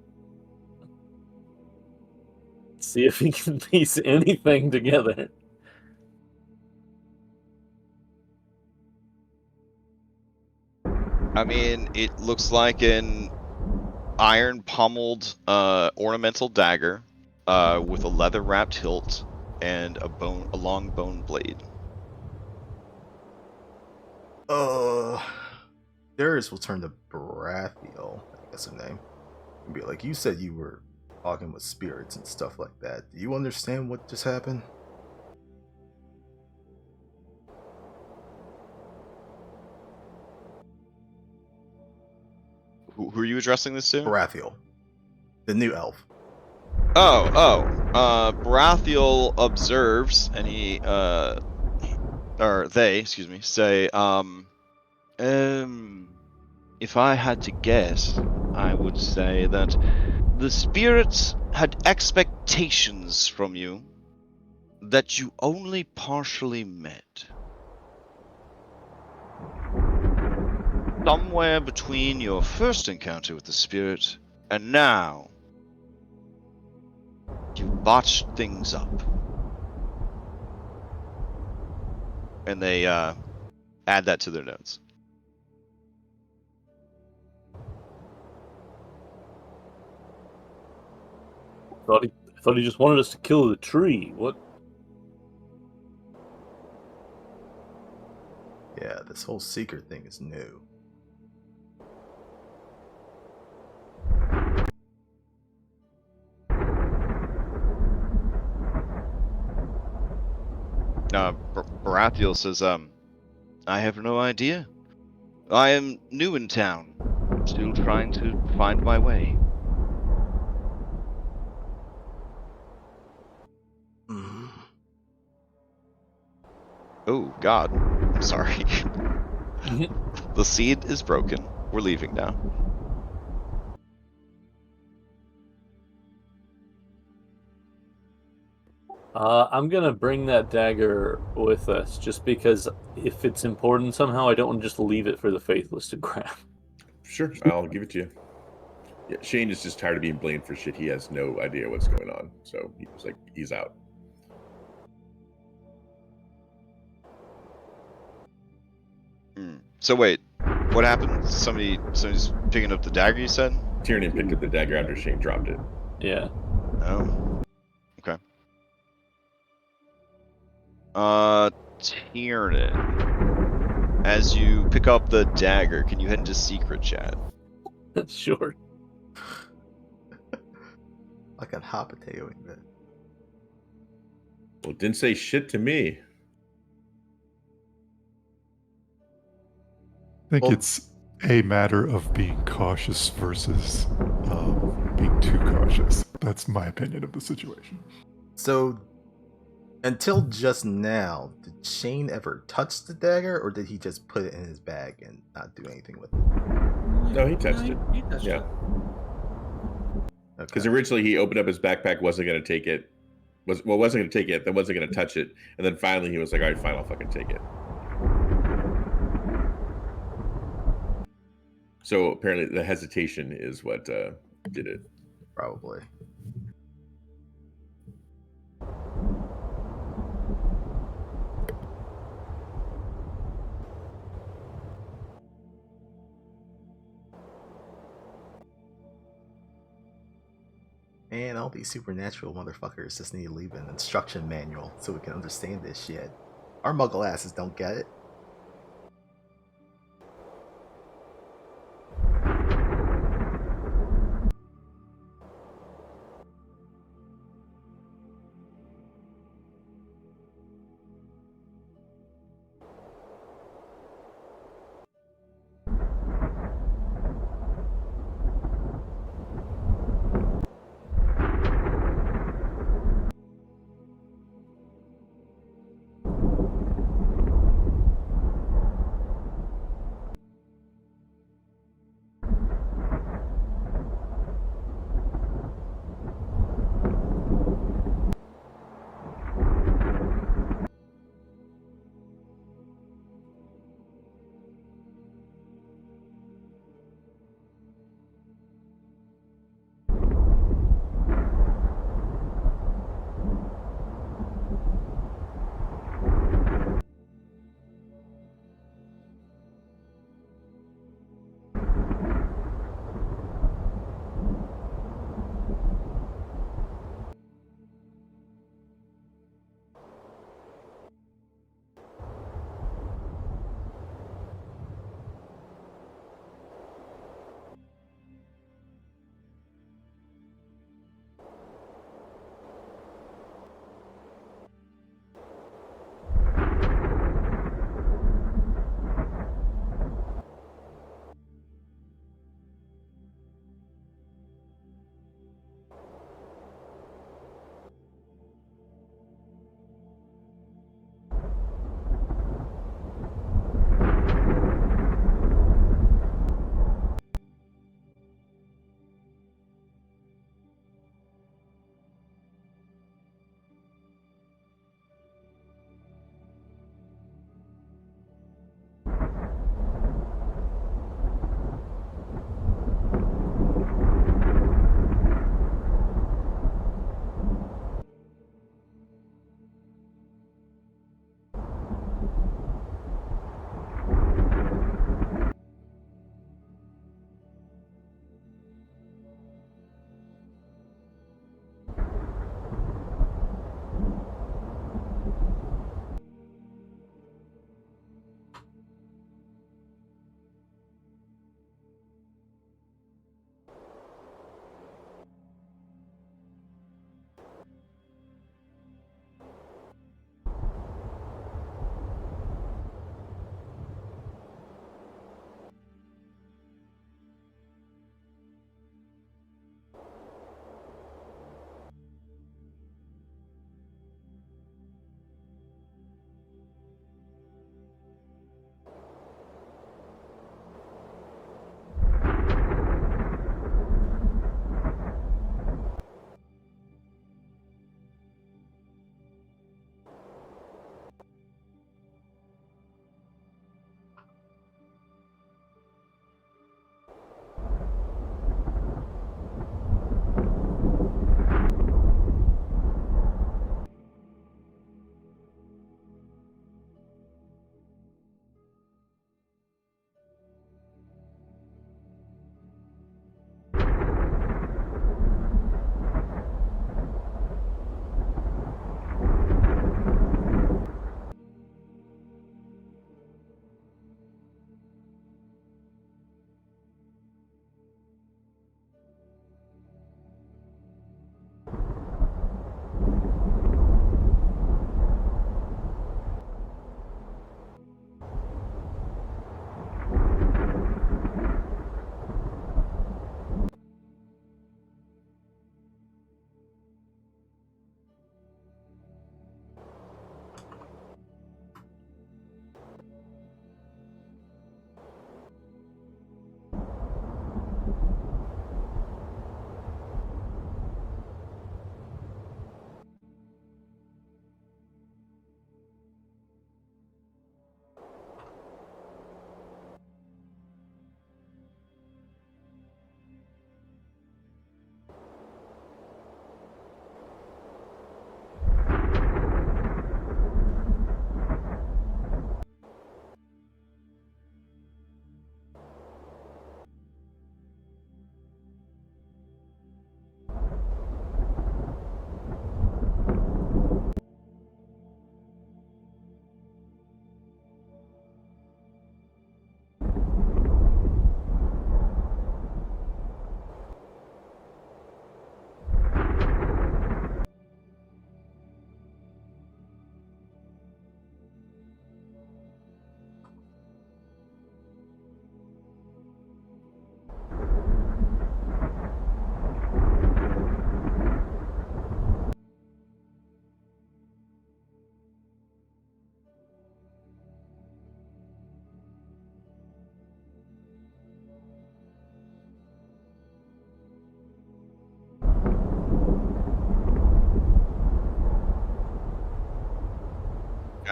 [SPEAKER 3] See if he can piece anything together.
[SPEAKER 1] I mean, it looks like an iron pummeled ornamental dagger with a leather wrapped hilt and a long bone blade.
[SPEAKER 4] Darius will turn to Baratheon, I guess her name, and be like, "You said you were talking with spirits and stuff like that. Do you understand what just happened?"
[SPEAKER 1] Who are you addressing this to?
[SPEAKER 4] Baratheon, the new elf.
[SPEAKER 1] Baratheon observes, and he, or they, excuse me, say, if I had to guess, I would say that the spirits had expectations from you that you only partially met. Somewhere between your first encounter with the spirit and now, you botched things up. And they add that to their notes.
[SPEAKER 3] I thought he just wanted us to kill the tree. What?
[SPEAKER 4] Yeah, this whole secret thing is new.
[SPEAKER 1] Baratheon says, I have no idea. I am new in town, still trying to find my way. Oh, God. I'm sorry. The seed is broken. We're leaving now.
[SPEAKER 3] I'm gonna bring that dagger with us, just because if it's important somehow, I don't want to just leave it for the faithless to grab.
[SPEAKER 2] Sure, I'll give it to you. Yeah, Shane is just tired of being blamed for shit. He has no idea what's going on. So he's out.
[SPEAKER 1] So wait, what happened? Somebody's picking up the dagger. You said?
[SPEAKER 2] Tyrion picked up the dagger after Shane dropped it.
[SPEAKER 3] Yeah.
[SPEAKER 1] Oh. Okay. Tiernan, as you pick up the dagger, can you head into secret chat?
[SPEAKER 3] Sure.
[SPEAKER 4] Like a hot potato even.
[SPEAKER 2] Well, it didn't say shit to me.
[SPEAKER 6] I think
[SPEAKER 4] Well-
[SPEAKER 6] it's a matter of being cautious versus being too cautious. That's my opinion of the situation.
[SPEAKER 4] So, until just now, did Shane ever touch the dagger, or did he just put it in his bag and not do anything with it?
[SPEAKER 2] No, he touched it.
[SPEAKER 5] He touched
[SPEAKER 2] Yeah.
[SPEAKER 5] it.
[SPEAKER 2] Because
[SPEAKER 4] Okay.
[SPEAKER 2] originally he opened up his backpack, wasn't going to take it. Wasn't going to take it, then wasn't going to touch it. And then finally he was like, all right, fine, I'll fucking take it. So apparently the hesitation is what did it.
[SPEAKER 4] Probably. And all these supernatural motherfuckers just need to leave an instruction manual so we can understand this shit. Our muggle asses don't get it.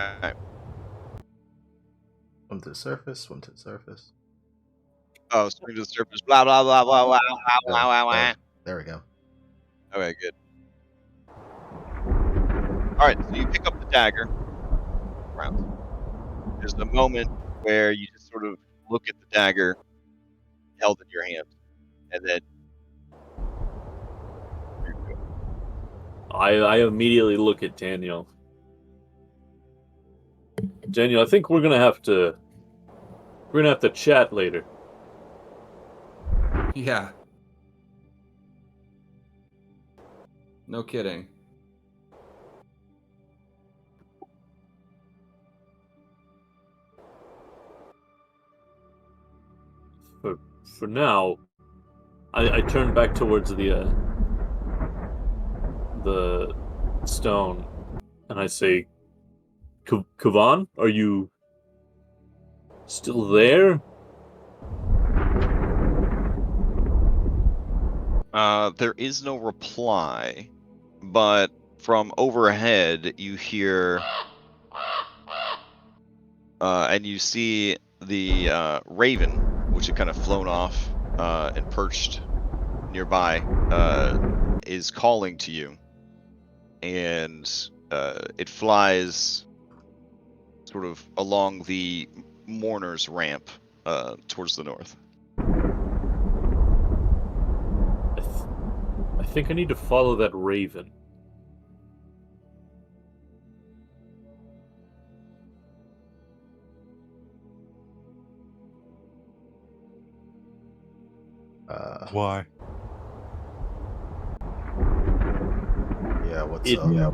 [SPEAKER 1] Alright.
[SPEAKER 4] Swim to the surface, swim to the surface.
[SPEAKER 1] Oh, swing to the surface. Blah blah blah blah blah blah blah blah blah.
[SPEAKER 4] There we go.
[SPEAKER 1] Okay, good. Alright, so you pick up the dagger. Round. There's a moment where you just sort of look at the dagger held in your hand, and then
[SPEAKER 3] I immediately look at Daniel. Daniel, I think we're gonna have to chat later.
[SPEAKER 5] Yeah. No kidding.
[SPEAKER 3] For now, I turn back towards the stone, and I say, Kavan, are you still there?
[SPEAKER 1] there is no reply, but from overhead you hear, and you see the raven, which had kind of flown off and perched nearby, is calling to you, and it flies sort of along the mourner's ramp towards the north.
[SPEAKER 3] I think I need to follow that raven.
[SPEAKER 6] Why?
[SPEAKER 4] Yeah, what's
[SPEAKER 3] It-
[SPEAKER 4] up?
[SPEAKER 3] Yeah.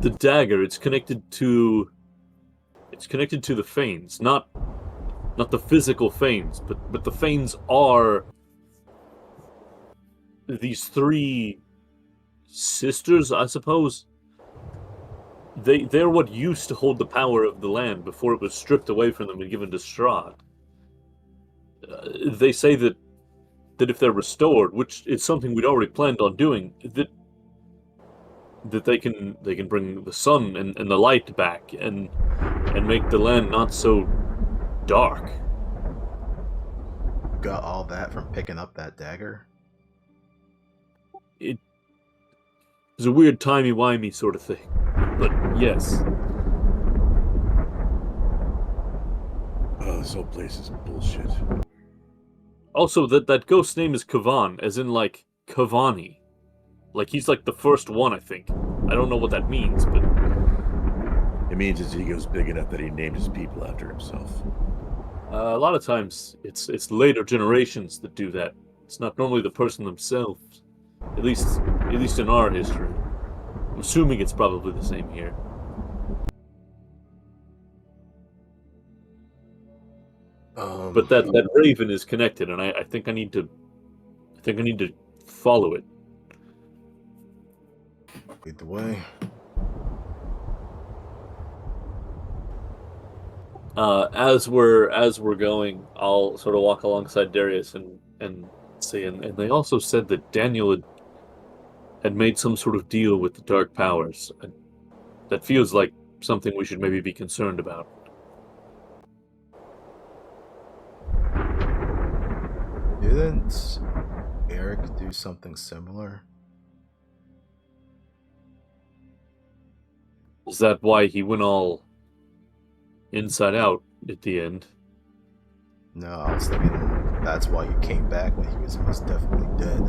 [SPEAKER 3] The dagger, it's connected to the fanes, not the physical fanes, but the fanes are these three sisters, I suppose. They're what used to hold the power of the land before it was stripped away from them and given to Strahd. They say that if they're restored, which is something we'd already planned on doing, that they can bring the sun and the light back and make the land not so dark.
[SPEAKER 4] Got all that from picking up that dagger?
[SPEAKER 3] It was a weird timey-wimey sort of thing, but yes.
[SPEAKER 2] Oh, this whole place is bullshit.
[SPEAKER 3] Also, that ghost's name is Kavan, as in like Kavani. Like he's like the first one, I think. I don't know what that means, but
[SPEAKER 2] It means his ego's big enough that he named his people after himself.
[SPEAKER 3] a lot of times it's later generations that do that. It's not normally the person themselves. At least in our history. I'm assuming it's probably the same here. But that raven is connected, and I think I need to follow it.
[SPEAKER 4] Lead the way.
[SPEAKER 3] As we're going, I'll sort of walk alongside Darius and say, and they also said that Daniel had made some sort of deal with the dark powers. And that feels like something we should maybe be concerned about.
[SPEAKER 4] Didn't Eric do something similar?
[SPEAKER 3] Is that why he went all inside out at the end?
[SPEAKER 4] No, I was thinking that's why you came back when he was most definitely dead.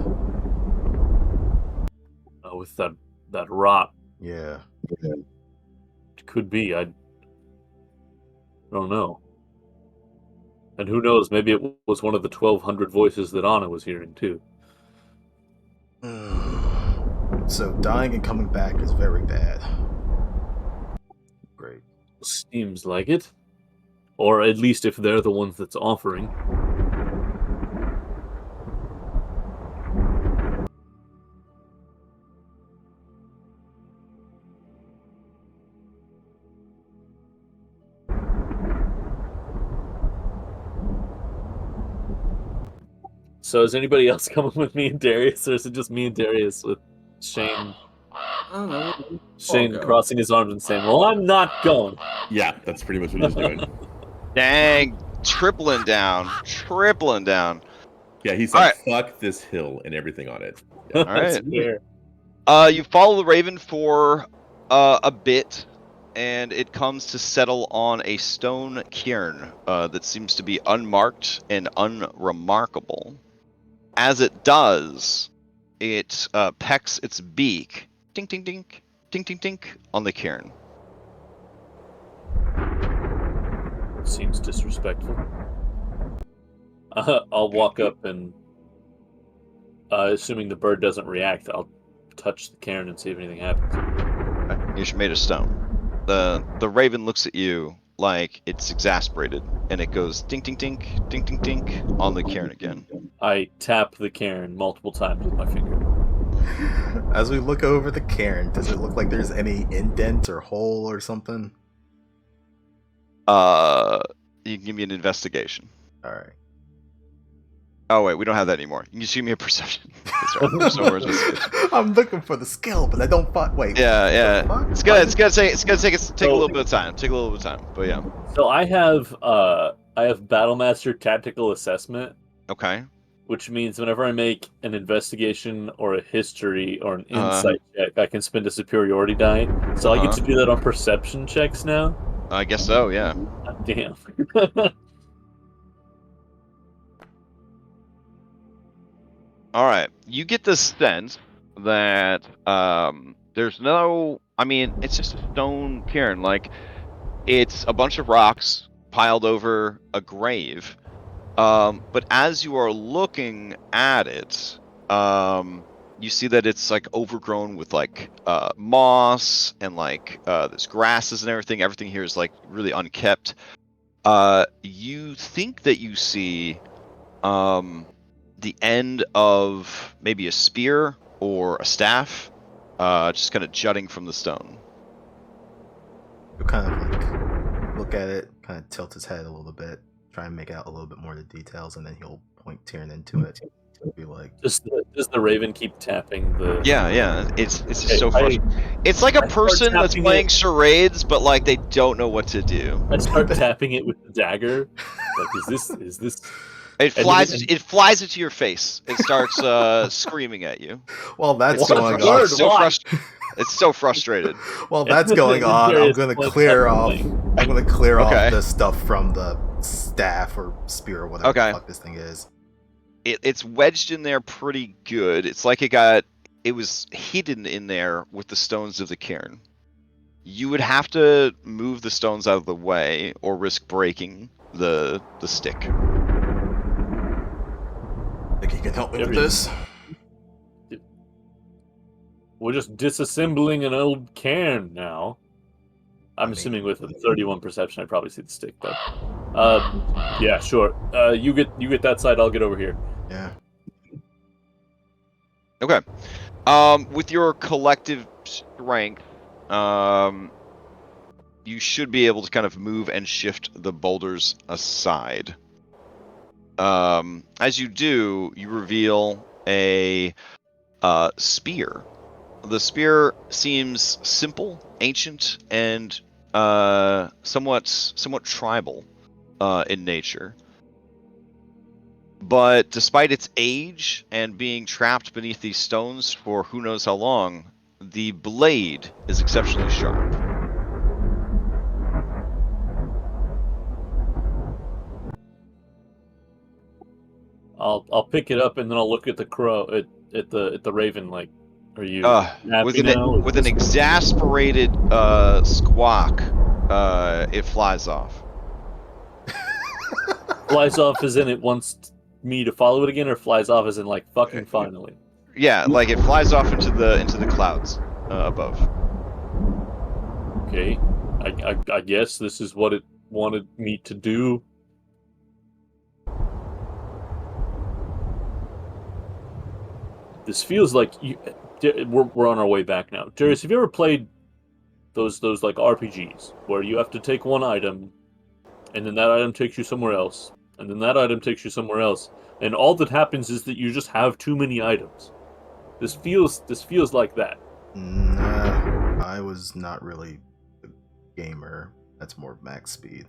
[SPEAKER 3] With that rot.
[SPEAKER 4] Yeah.
[SPEAKER 3] It could be. I don't know. And who knows, maybe it was one of the 1,200 voices that Anna was hearing, too.
[SPEAKER 4] So dying and coming back is very bad. Great.
[SPEAKER 3] Seems like it. Or at least if they're the ones that's offering. So is anybody else coming with me and Darius, or is it just me and Darius with Shane
[SPEAKER 5] I don't know.
[SPEAKER 3] Shane
[SPEAKER 5] go.
[SPEAKER 3] crossing his arms and saying, "Well, I'm not going."
[SPEAKER 2] Yeah, that's pretty much what he's doing.
[SPEAKER 1] Dang, tripling down.
[SPEAKER 2] Yeah, he's
[SPEAKER 1] All
[SPEAKER 2] like, fuck this hill and everything on it. Yeah.
[SPEAKER 3] That's
[SPEAKER 1] right.
[SPEAKER 3] fair.
[SPEAKER 1] You follow the Raven for a bit, and it comes to settle on a stone cairn that seems to be unmarked and unremarkable. As it does, it pecks its beak, dink, dink, dink, dink, dink, dink, on the cairn.
[SPEAKER 3] Seems disrespectful. I'll walk up and, assuming the bird doesn't react, I'll touch the cairn and see if anything happens.
[SPEAKER 1] You're made of stone. The Raven looks at you like it's exasperated, and it goes dink, dink, dink, dink, dink, dink on the cairn again.
[SPEAKER 3] I tap the cairn multiple times with my finger.
[SPEAKER 4] As we look over the cairn, does it look like there's any indent or hole or something?
[SPEAKER 1] You can give me an investigation.
[SPEAKER 4] All right.
[SPEAKER 1] Oh wait, we don't have that anymore. You can just give me a perception.
[SPEAKER 4] I'm looking for the skill, but I don't find. Wait.
[SPEAKER 1] Yeah.
[SPEAKER 4] Fuck?
[SPEAKER 1] It's gonna take a little bit of time. But yeah.
[SPEAKER 3] So I have Battlemaster Tactical Assessment,
[SPEAKER 1] Okay.
[SPEAKER 3] which means whenever I make an investigation or a history or an insight check, I can spend a superiority die. So I get to do that on perception checks now.
[SPEAKER 1] I guess so. Yeah.
[SPEAKER 3] Damn.
[SPEAKER 1] All right. You get the sense that there's no. I mean, it's just a stone cairn. Like, it's a bunch of rocks piled over a grave. But as you are looking at it, you see that it's like overgrown with like moss and like there's grasses and everything. Everything here is like really unkept. You think that you see the end of maybe a spear or a staff, just kind of jutting from the stone.
[SPEAKER 4] He'll kind of like look at it, kind of tilt his head a little bit, try and make out a little bit more of the details, and then he'll point Tyrion into it. He'll be like,
[SPEAKER 3] Does the Raven keep tapping the?
[SPEAKER 1] Yeah. It's just so frustrating. It's like a person that's playing charades, but like they don't know what to do.
[SPEAKER 3] I start tapping it with the dagger. Like, is this?
[SPEAKER 1] It flies into your face. It starts screaming at you.
[SPEAKER 4] "Well, that's
[SPEAKER 1] It's
[SPEAKER 4] going
[SPEAKER 1] so
[SPEAKER 4] on."
[SPEAKER 1] It's so frustrated.
[SPEAKER 4] Well, that's going on. I'm gonna clear off. I'm gonna clear off the stuff from the staff or spear or whatever the fuck this thing is.
[SPEAKER 1] It's wedged in there pretty good. It's like it was hidden in there with the stones of the cairn. You would have to move the stones out of the way or risk breaking the stick.
[SPEAKER 4] Think you can help me with this?
[SPEAKER 3] We're just disassembling an old cairn now. I'm assuming with a 31 perception, I probably see the stick though. Yeah, sure. You get that side. I'll get over here.
[SPEAKER 4] Yeah.
[SPEAKER 1] Okay. With your collective strength, you should be able to kind of move and shift the boulders aside. As you do, you reveal a spear. The spear seems simple, ancient, and somewhat tribal in nature. But despite its age and being trapped beneath these stones for who knows how long, the blade is exceptionally sharp.
[SPEAKER 3] I'll pick it up and then I'll look at the crow at the raven. Like, are you
[SPEAKER 1] with an exasperated squawk? It flies off.
[SPEAKER 3] Flies off as in it wants me to follow it again, or flies off as in like fucking finally?
[SPEAKER 1] Yeah, like it flies off into the clouds above.
[SPEAKER 3] Okay, I guess this is what it wanted me to do. This feels like we're on our way back now. Darius, have you ever played those like RPGs where you have to take one item, and then that item takes you somewhere else, and then that item takes you somewhere else, and all that happens is that you just have too many items? This feels like that.
[SPEAKER 4] No, I was not really a gamer. That's more max speed.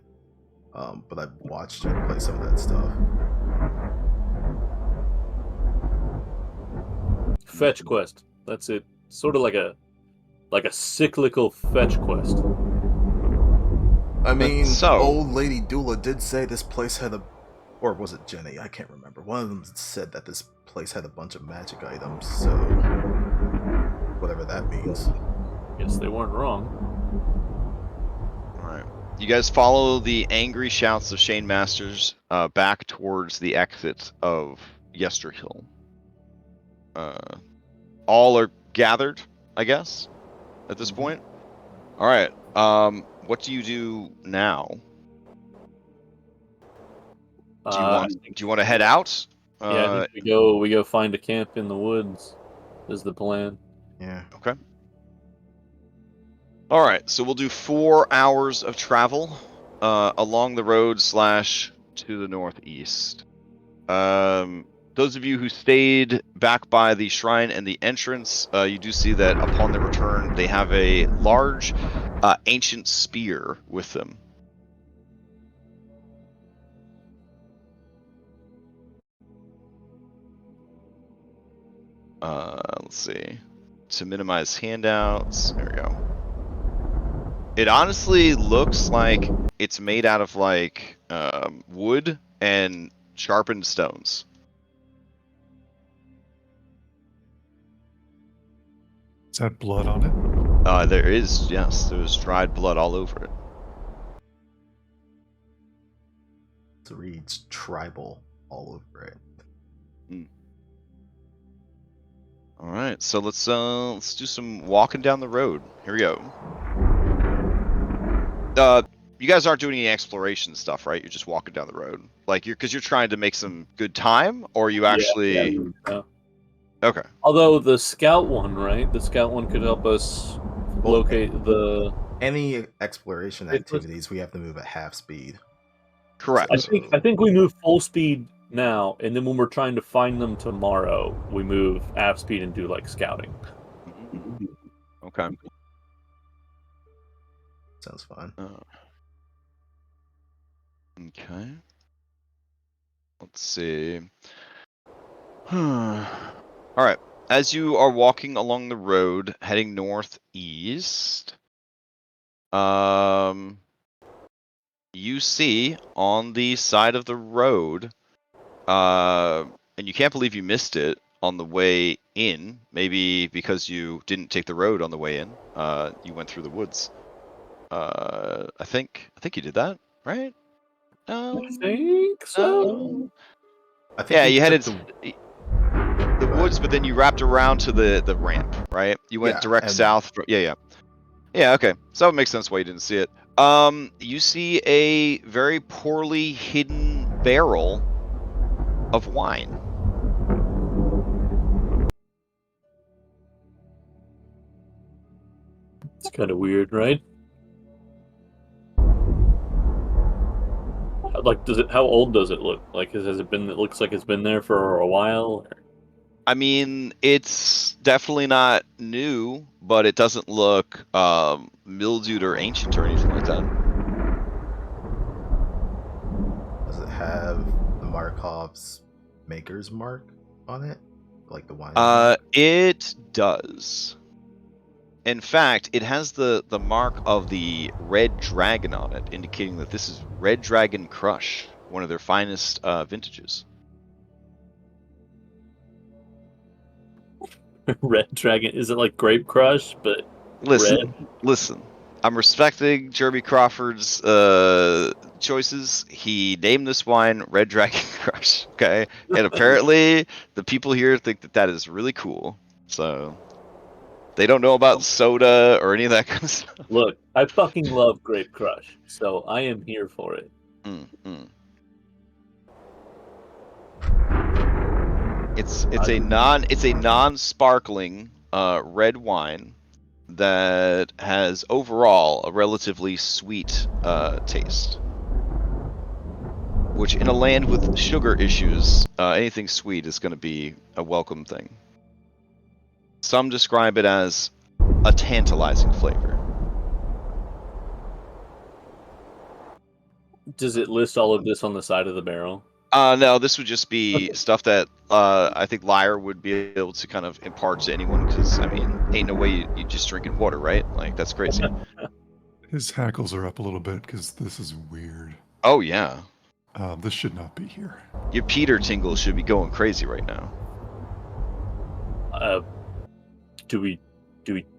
[SPEAKER 4] But I've watched you play some of that stuff.
[SPEAKER 3] Fetch quest. That's it. Sort of like a cyclical fetch quest.
[SPEAKER 4] I mean,
[SPEAKER 1] So-
[SPEAKER 4] old lady Dula did say this place had a, or was it Jenny? I can't remember. One of them said that this place had a bunch of magic items. So whatever that means.
[SPEAKER 3] Guess they weren't wrong.
[SPEAKER 1] Alright. You guys follow the angry shouts of Shane Masters back towards the exit of Yesterhill. All are gathered, I guess, at this point. Alright. What do you do now? Do you want to head out?
[SPEAKER 3] Yeah, I think we go find a camp in the woods. Is the plan.
[SPEAKER 4] Yeah.
[SPEAKER 1] Okay. All right, so we'll do 4 hours of travel along the road / to the northeast. Those of you who stayed back by the shrine and the entrance, you do see that upon their return, they have a large ancient spear with them. Let's see. To minimize handouts, there we go. It honestly looks like it's made out of like wood and sharpened stones.
[SPEAKER 6] Is that blood on it?
[SPEAKER 1] There is, yes, there's dried blood all over it.
[SPEAKER 4] It reads tribal all over it.
[SPEAKER 1] All right, so let's do some walking down the road. Here we go. You guys aren't doing any exploration stuff, right? You're just walking down the road, like because you're trying to make some good time, or you actually.
[SPEAKER 3] Yeah.
[SPEAKER 1] Okay.
[SPEAKER 3] Although the scout one, right? The scout one could help us locate the.
[SPEAKER 4] Any exploration
[SPEAKER 3] It's-
[SPEAKER 4] activities, we have to move at half speed.
[SPEAKER 1] Correct.
[SPEAKER 3] I think we move full speed now, and then when we're trying to find them tomorrow, we move half speed and do like scouting.
[SPEAKER 1] Okay.
[SPEAKER 4] Sounds fun.
[SPEAKER 1] Okay. Let's see. All right. As you are walking along the road heading northeast, you see on the side of the road, and you can't believe you missed it on the way in, maybe because you didn't take the road on the way in. You went through the woods. I think you did that, right?
[SPEAKER 3] I think so.
[SPEAKER 4] I think
[SPEAKER 1] Yeah,
[SPEAKER 4] we
[SPEAKER 1] you headed
[SPEAKER 4] took
[SPEAKER 1] the woods, but then you wrapped around to the ramp, right? You went
[SPEAKER 4] Yeah,
[SPEAKER 1] direct
[SPEAKER 4] and-
[SPEAKER 1] south. Yeah. Okay, so it makes sense why you didn't see it. You see a very poorly hidden barrel of wine.
[SPEAKER 3] It's kind of weird, right? Like, how old does it look? Like, has it been? It looks like it's been there for a while.
[SPEAKER 1] I mean, it's definitely not new, but it doesn't look mildewed or ancient or anything like that.
[SPEAKER 4] Does it have the Markov's maker's mark on it? Like the wine?
[SPEAKER 1] It does. In fact, it has the mark of the red dragon on it, indicating that this is Red Dragon Crush, one of their finest vintages.
[SPEAKER 3] Red Dragon, is it like Grape Crush, but red?
[SPEAKER 1] Listen. I'm respecting Jeremy Crawford's choices. He named this wine Red Dragon Crush, okay? And apparently, the people here think that is really cool. So, they don't know about soda or any of that kind of stuff.
[SPEAKER 3] Look, I fucking love Grape Crush, so I am here for it.
[SPEAKER 1] It's a non-sparkling red wine that has overall a relatively sweet taste. Which, in a land with sugar issues, anything sweet is going to be a welcome thing. Some describe it as a tantalizing flavor.
[SPEAKER 3] Does it list all of this on the side of the barrel?
[SPEAKER 1] No, this would just be stuff that I think Lyre would be able to kind of impart to anyone, because, I mean, ain't no way you just drinking water, right? Like, that's crazy.
[SPEAKER 6] His hackles are up a little bit because this is weird.
[SPEAKER 1] Oh, yeah.
[SPEAKER 6] This should not be here.
[SPEAKER 1] Your Peter tingle should be going crazy right now.
[SPEAKER 3] Do we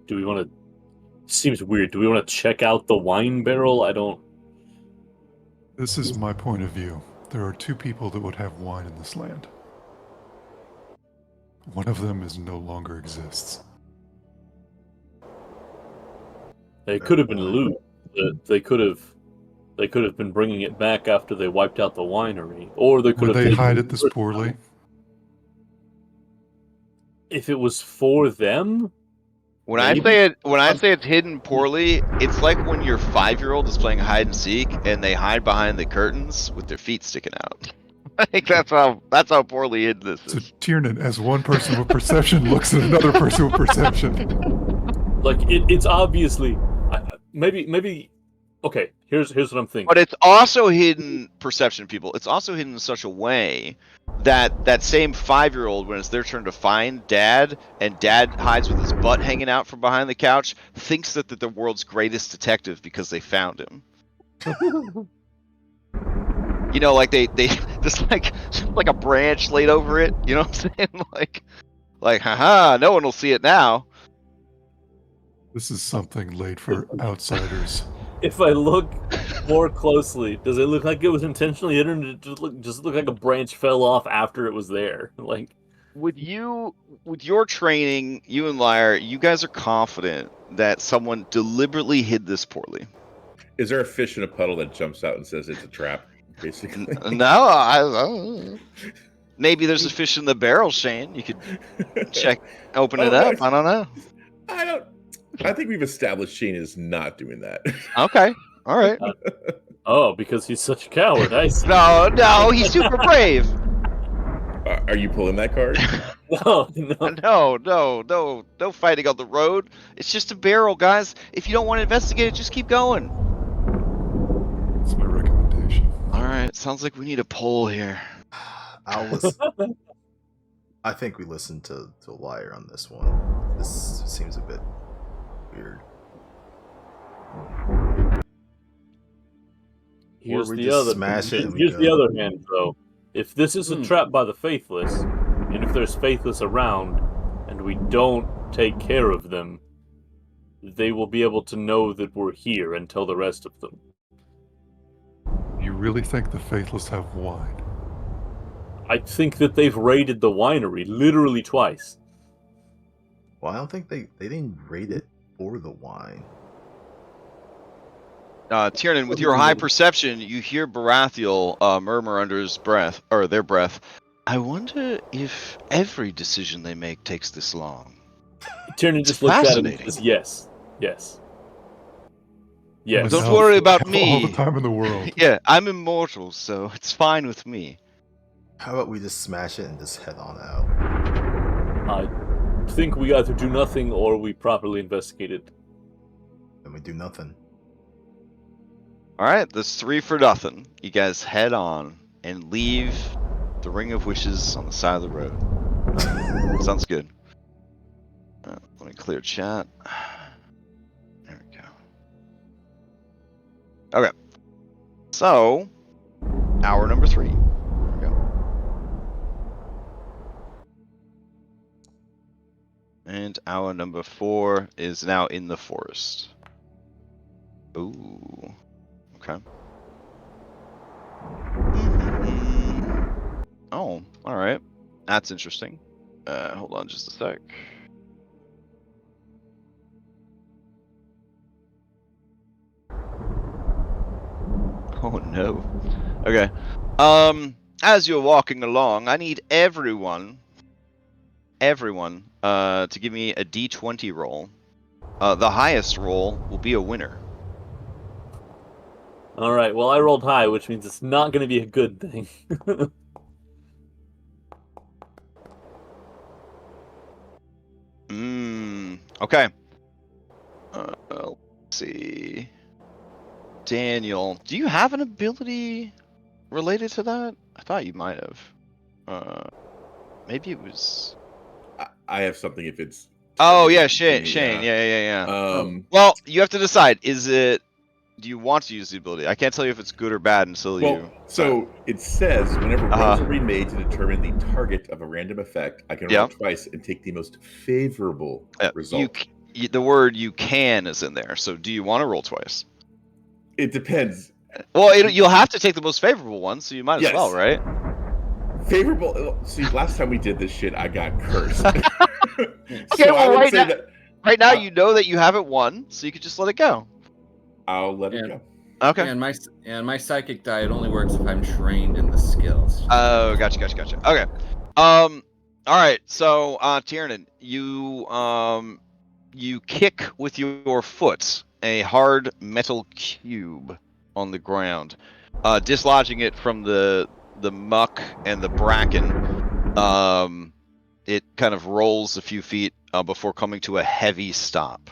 [SPEAKER 3] want to? Seems weird. Do we want to check out the wine barrel? I don't.
[SPEAKER 6] This is my point of view. There are two people that would have wine in this land. One of them no longer exists.
[SPEAKER 3] They could have been loot. They could have been bringing it back after they wiped out the winery, or they could
[SPEAKER 6] Would
[SPEAKER 3] have.
[SPEAKER 6] they hide it this poorly?
[SPEAKER 3] If it was for them,
[SPEAKER 1] When I say it's hidden poorly, it's like when your 5-year-old is playing hide and seek and they hide behind the curtains with their feet sticking out. Like that's how poorly hidden this
[SPEAKER 6] So
[SPEAKER 1] is.
[SPEAKER 6] Tiernan, as one person with perception, looks at another person with perception.
[SPEAKER 3] like it's obviously maybe. Okay, here's what I'm thinking.
[SPEAKER 1] But it's also hidden perception, people. It's also hidden in such a way that that same 5-year-old, when it's their turn to find Dad, and Dad hides with his butt hanging out from behind the couch, thinks that they're the world's greatest detective because they found him. You know, like they just like a branch laid over it. You know what I'm saying? Like, haha, no one will see it now.
[SPEAKER 6] This is something laid for outsiders.
[SPEAKER 3] If I look more closely, does it look like it was intentionally hidden? Or did it just look like a branch fell off after it was there? Like,
[SPEAKER 1] With your training, you and Lyre, you guys are confident that someone deliberately hid this poorly.
[SPEAKER 2] Is there a fish in a puddle that jumps out and says it's a trap? Basically,
[SPEAKER 1] No, maybe there's a fish in the barrel, Shane. You could open it up. I don't know.
[SPEAKER 2] I think we've established Shane is not doing that.
[SPEAKER 1] Okay, all right.
[SPEAKER 3] oh, because he's such a coward. I see.
[SPEAKER 1] No, he's super brave.
[SPEAKER 2] Are you pulling that card?
[SPEAKER 1] No fighting on the road. It's just a barrel, guys. If you don't want to investigate it, just keep going.
[SPEAKER 6] That's my recommendation.
[SPEAKER 1] All right, sounds like we need a poll here.
[SPEAKER 4] I think we listened to Lyre on this one. This seems a bit weird.
[SPEAKER 3] Here's
[SPEAKER 4] Or we
[SPEAKER 3] the
[SPEAKER 4] just
[SPEAKER 3] other.
[SPEAKER 4] smash it and we
[SPEAKER 3] Here's the
[SPEAKER 4] go.
[SPEAKER 3] other hand, though. If this is a trap by the faithless, and if there's faithless around, and we don't take care of them, they will be able to know that we're here and tell the rest of them.
[SPEAKER 6] You really think the faithless have wine?
[SPEAKER 3] I think that they've raided the winery literally twice.
[SPEAKER 4] Well, I don't think they didn't rate it for the wine.
[SPEAKER 1] Tiernan, with your high perception, you hear Baratheon murmur under his breath, or their breath. I wonder if every decision they make takes this long.
[SPEAKER 3] Tiernan just looks at him and says, yes. Yes.
[SPEAKER 1] Don't worry about
[SPEAKER 6] Have
[SPEAKER 1] me.
[SPEAKER 6] all the time in the world.
[SPEAKER 1] Yeah, I'm immortal, so it's fine with me.
[SPEAKER 4] How about we just smash it and just head on out?
[SPEAKER 3] I think we either do nothing or we properly investigate it.
[SPEAKER 4] And we do nothing.
[SPEAKER 1] All right, that's 3 for nothing. You guys head on and leave the Ring of Wishes on the side of the road. Sounds good. Let me clear chat. There we go. Okay. So, hour number 3. There we go. And hour number 4 is now in the forest. Ooh. Okay. Oh, all right. That's interesting. Hold on just a sec. Oh no. Okay. As you're walking along, I need everyone to give me a D20 roll. The highest roll will be a winner.
[SPEAKER 3] All right, well, I rolled high, which means it's not going to be a good thing.
[SPEAKER 1] Okay. Let's see. Daniel, do you have an ability related to that? I thought you might have. Maybe it was.
[SPEAKER 2] I have something if it's.
[SPEAKER 1] Oh
[SPEAKER 2] if
[SPEAKER 1] yeah,
[SPEAKER 2] it's
[SPEAKER 1] Shane.
[SPEAKER 2] me,
[SPEAKER 1] Shane. Yeah.
[SPEAKER 2] Oh.
[SPEAKER 1] Well, you have to decide. Is it? Do you want to use the ability? I can't tell you if it's good or bad until you.
[SPEAKER 2] Well, so it says whenever
[SPEAKER 1] Uh-huh.
[SPEAKER 2] rolls are remade to determine the target of a random effect, I can roll
[SPEAKER 1] Yeah.
[SPEAKER 2] twice and take the most favorable result.
[SPEAKER 1] The word "you can" is in there. So, do you want to roll twice?
[SPEAKER 2] It depends.
[SPEAKER 1] Well, you'll have to take the most favorable one, so you might as well, right?
[SPEAKER 2] Favorable. See, last time we did this shit, I got cursed.
[SPEAKER 1] Okay,
[SPEAKER 2] So I
[SPEAKER 1] well,
[SPEAKER 2] would say that
[SPEAKER 1] right now you know that you haven't won, so you could just let it go.
[SPEAKER 2] I'll let it go.
[SPEAKER 1] Okay.
[SPEAKER 5] And my psychic die, it only works if I'm trained in the skills.
[SPEAKER 1] Oh, gotcha. Okay. All right. So, Tiernan, you kick with your foot a hard metal cube on the ground, dislodging it from the muck and the bracken. It kind of rolls a few feet before coming to a heavy stop.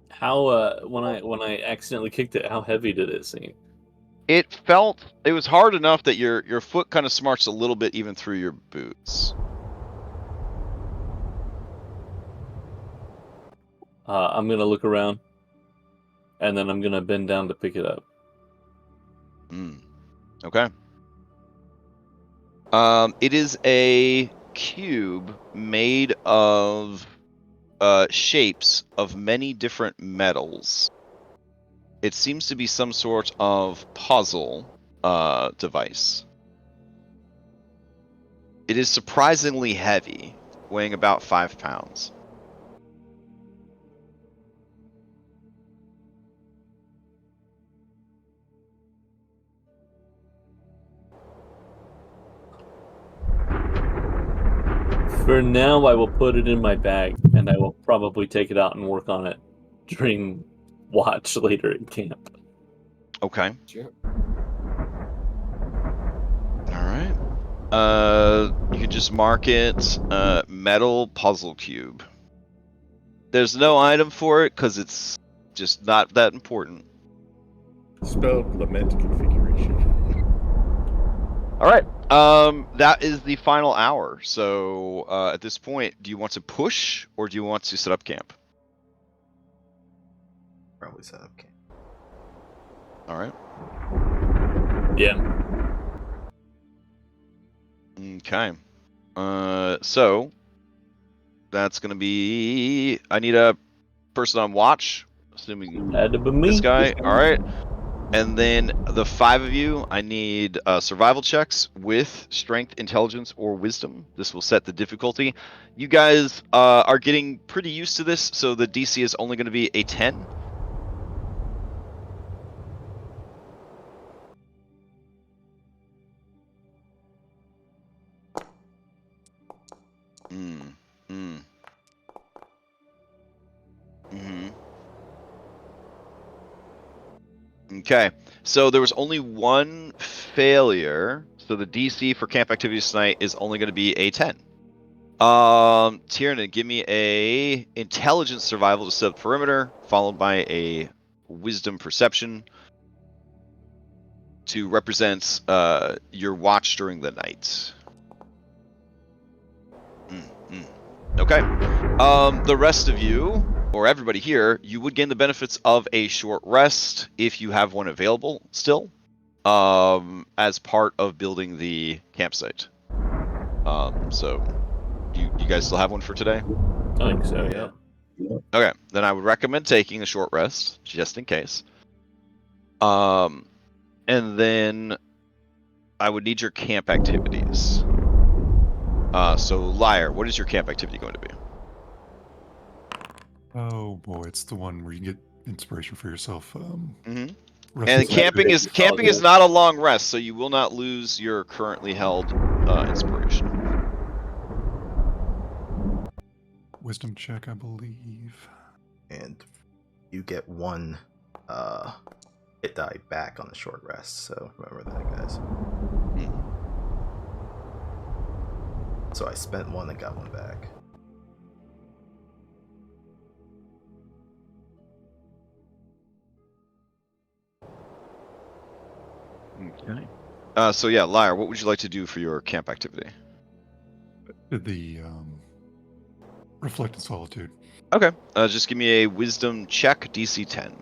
[SPEAKER 3] How when I accidentally kicked it, how heavy did it seem?
[SPEAKER 1] It was hard enough that your foot kind of smarts a little bit even through your boots.
[SPEAKER 3] I'm gonna look around, and then I'm gonna bend down to pick it up.
[SPEAKER 1] Okay. It is a cube made of shapes of many different metals. It seems to be some sort of puzzle device. It is surprisingly heavy, weighing about 5 pounds.
[SPEAKER 3] For now, I will put it in my bag, and I will probably take it out and work on it during watch later at camp.
[SPEAKER 1] Okay.
[SPEAKER 5] Sure.
[SPEAKER 1] All right. You could just mark it metal puzzle cube. There's no item for it because it's just not that important.
[SPEAKER 2] Spelled lament configuration.
[SPEAKER 1] All right. That is the final hour. So at this point, do you want to push or do you want to set up camp?
[SPEAKER 4] Probably set up camp.
[SPEAKER 1] All right.
[SPEAKER 3] Yeah.
[SPEAKER 1] Okay. So that's gonna be. I need a person on watch. Assuming
[SPEAKER 3] That'd be me.
[SPEAKER 1] this guy. All right. And then the 5 of you, I need survival checks with strength, intelligence, or wisdom. This will set the difficulty. You guys are getting pretty used to this, so the DC is only going to be a 10. Okay, so there was only one failure, so the DC for camp activities tonight is only going to be a 10. Tiernan, give me a intelligence survival to set up perimeter, followed by a wisdom perception to represent your watch during the night. Okay. The rest of you, or everybody here, you would gain the benefits of a short rest if you have one available still, as part of building the campsite. So, you guys still have one for today?
[SPEAKER 3] I think so, yeah.
[SPEAKER 1] Okay, then I would recommend taking a short rest, just in case. And then I would need your camp activities. So, Liar, what is your camp activity going to be?
[SPEAKER 6] Oh boy, it's the one where you get inspiration for yourself.
[SPEAKER 1] And
[SPEAKER 6] Rest
[SPEAKER 1] camping is not a long rest, so you will not lose your currently held inspiration.
[SPEAKER 6] Wisdom check, I believe.
[SPEAKER 4] And you get one hit die back on the short rest, so remember that, guys. So I spent one and got one back.
[SPEAKER 1] Okay. So yeah, Lyre, what would you like to do for your camp activity?
[SPEAKER 6] The reflected solitude.
[SPEAKER 1] Okay. Just give me a wisdom check, DC 10.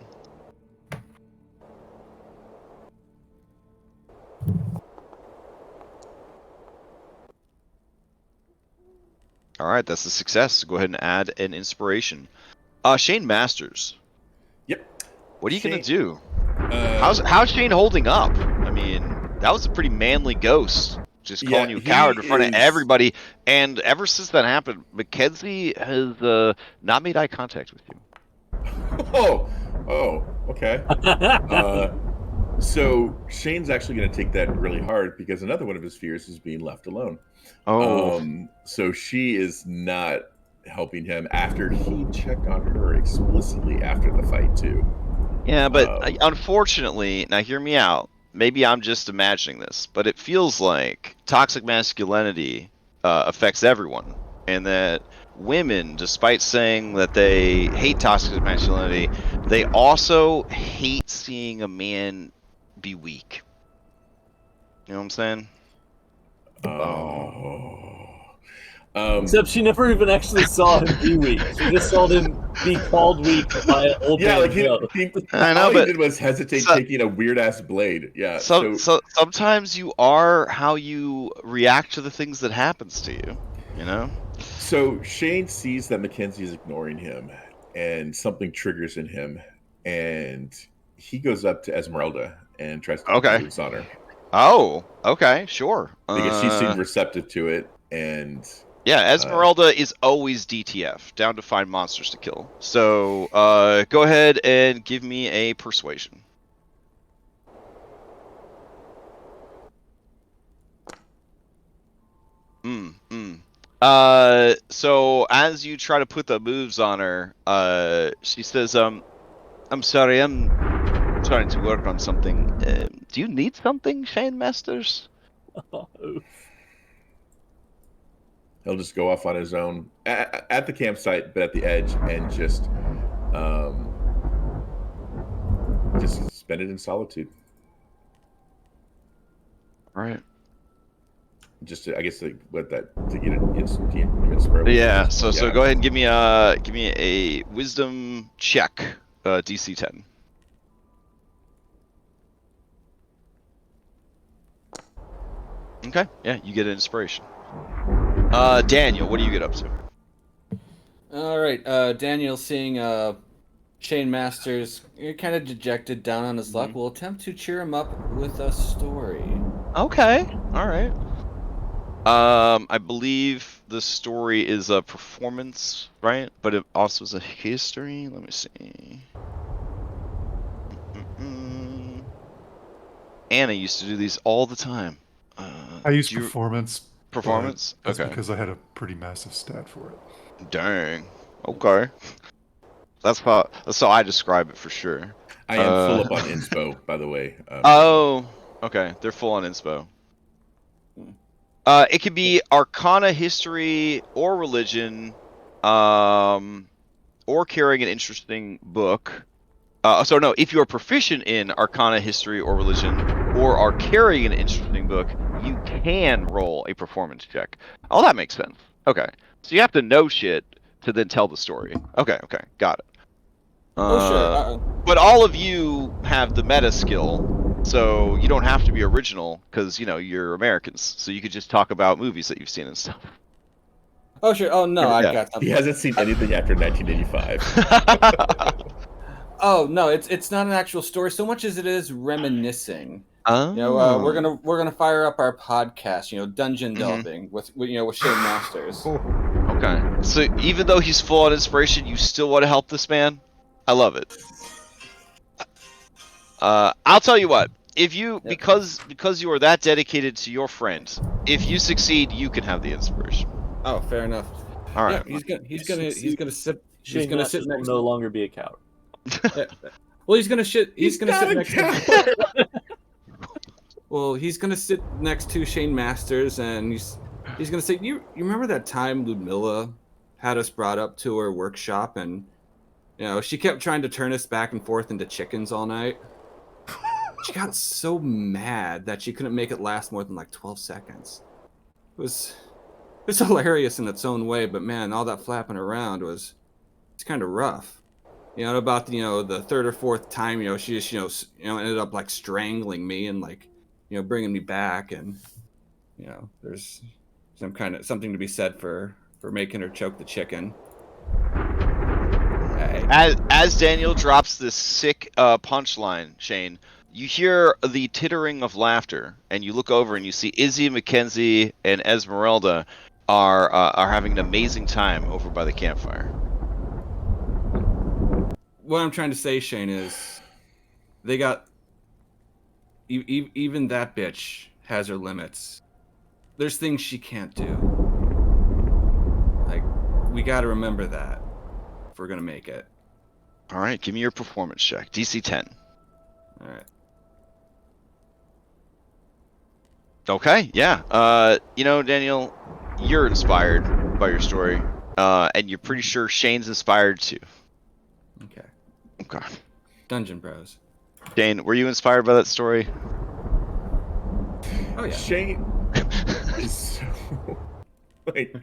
[SPEAKER 1] All right, that's a success. Go ahead and add an inspiration. Shane Masters,
[SPEAKER 2] Yep.
[SPEAKER 1] what are you gonna
[SPEAKER 2] Shane-
[SPEAKER 1] do? How's Shane holding up? I mean, that was a pretty manly ghost, just calling you a coward in front of everybody. And ever since that happened, Mackenzie has not made eye contact with you.
[SPEAKER 2] Okay. So Shane's actually going to take that really hard because another one of his fears is being left alone. So she is not helping him after he checked on her explicitly after the fight too.
[SPEAKER 1] Yeah, but unfortunately, now hear me out. Maybe I'm just imagining this, but it feels like toxic masculinity affects everyone, and that women, despite saying that they hate toxic masculinity, they also hate seeing a man be weak. You know what I'm saying?
[SPEAKER 3] Except she never even actually saw him be weak. She just saw him be called weak by an old man.
[SPEAKER 1] I know,
[SPEAKER 2] all
[SPEAKER 1] but
[SPEAKER 2] he did was hesitate taking a weird ass blade. Yeah.
[SPEAKER 1] So sometimes you are how you react to the things that happens to you. You know.
[SPEAKER 2] So Shane sees that Mackenzie is ignoring him, and something triggers in him, and he goes up to Esmeralda and tries to put the moves on her.
[SPEAKER 1] Oh, okay, sure.
[SPEAKER 2] Because she seemed receptive to it, and
[SPEAKER 1] yeah, Esmeralda is always DTF, down to find monsters to kill. So go ahead and give me a persuasion. So as you try to put the moves on her, she says, I'm sorry, I'm trying to work on something. Do you need something, Shane Masters?
[SPEAKER 2] He'll just go off on his own at the campsite, but at the edge, and just spend it in solitude.
[SPEAKER 1] All right.
[SPEAKER 2] Just to, I guess, to get an inspiration.
[SPEAKER 1] Yeah. So go ahead and give me a wisdom check, DC 10. Okay. Yeah, you get an inspiration. Daniel, what do you get up to?
[SPEAKER 5] All right. Daniel, seeing Shane Masters kind of dejected, down on his luck, will attempt to cheer him up with a story.
[SPEAKER 1] Okay. All right. I believe the story is a performance, right? But it also is a history. Let me see. Anna used to do these all the time.
[SPEAKER 6] I use performance.
[SPEAKER 1] Performance?
[SPEAKER 6] That's because I had a pretty massive stat for it.
[SPEAKER 1] Dang. Okay. That's how I describe it for sure.
[SPEAKER 2] I am full up on inspo, by the way.
[SPEAKER 1] Okay. They're full on inspo. It could be Arcana, History, or Religion, or carrying an interesting book. So no, if you are proficient in Arcana, History, or Religion, or are carrying an interesting book, you can roll a performance check. Oh, that makes sense. Okay, so you have to know shit to then tell the story. Okay, got it.
[SPEAKER 5] Sure.
[SPEAKER 1] But all of you have the meta skill, so you don't have to be original because you're Americans, so you could just talk about movies that you've seen and stuff.
[SPEAKER 5] Oh sure. Oh no, I got something.
[SPEAKER 2] He hasn't seen anything after 1985.
[SPEAKER 5] Oh no, it's not an actual story so much as it is reminiscing.
[SPEAKER 1] Oh.
[SPEAKER 5] We're gonna fire up our podcast. Dungeon delving with Shane Masters.
[SPEAKER 1] Okay. So even though he's full on inspiration, you still want to help this man? I love it. I'll tell you what. If you because you are that dedicated to your friend, if you succeed, you can have the inspiration.
[SPEAKER 5] Oh, fair enough.
[SPEAKER 1] All right.
[SPEAKER 5] Yeah, he's gonna sit.
[SPEAKER 3] He's gonna sit next. Will no longer be a coward.
[SPEAKER 5] Well, he's gonna sit next to. Well, he's gonna sit next to Shane Masters, and He's gonna say, you remember that time Ludmilla had us brought up to her workshop, and she kept trying to turn us back and forth into chickens all night. She got so mad that she couldn't make it last more than like 12 seconds. It's hilarious in its own way, but man, all that flapping around it's kind of rough. About the third or fourth time, she just ended up like strangling me and like bringing me back, and there's something to be said for making her choke the chicken. Hey.
[SPEAKER 1] As Daniel drops this sick punchline, Shane, you hear the tittering of laughter, and you look over and you see Izzy, Mackenzie, and Esmeralda are having an amazing time over by the campfire.
[SPEAKER 5] What I'm trying to say, Shane, is they got even that bitch has her limits. There's things she can't do. Like, we got to remember that if we're gonna make it.
[SPEAKER 1] All right, give me your performance check. DC 10.
[SPEAKER 5] All right.
[SPEAKER 1] Okay, yeah. Daniel, you're inspired by your story, and you're pretty sure Shane's inspired too.
[SPEAKER 5] Okay.
[SPEAKER 1] Okay.
[SPEAKER 5] Dungeon Bros.
[SPEAKER 1] Shane, were you inspired by that story?
[SPEAKER 5] Oh yeah.
[SPEAKER 2] Shane is so like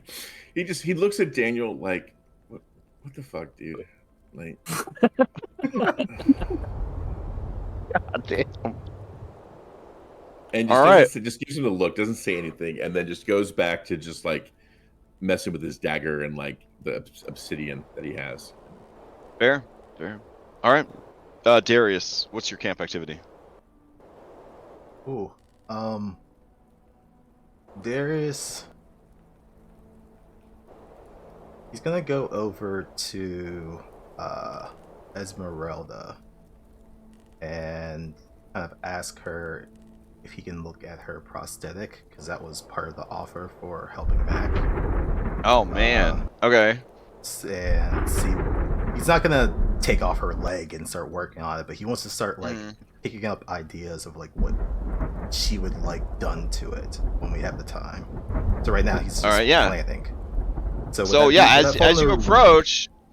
[SPEAKER 2] he looks at Daniel like what the fuck, dude? Like
[SPEAKER 1] God damn.
[SPEAKER 2] and
[SPEAKER 1] All right.
[SPEAKER 2] just gives him a look, doesn't say anything, and then just goes back to just like messing with his dagger and like the obsidian that he has.
[SPEAKER 1] Fair. All right. Darius, what's your camp activity?
[SPEAKER 4] Ooh. Darius. He's gonna go over to Esmeralda and kind of ask her if he can look at her prosthetic, because that was part of the offer for helping Mac.
[SPEAKER 1] Oh man. Okay.
[SPEAKER 4] And see, he's not gonna take off her leg and start working on it, but he wants to start like picking up ideas of like what she would like done to it when we have the time. So right now he's just planning.
[SPEAKER 1] So yeah,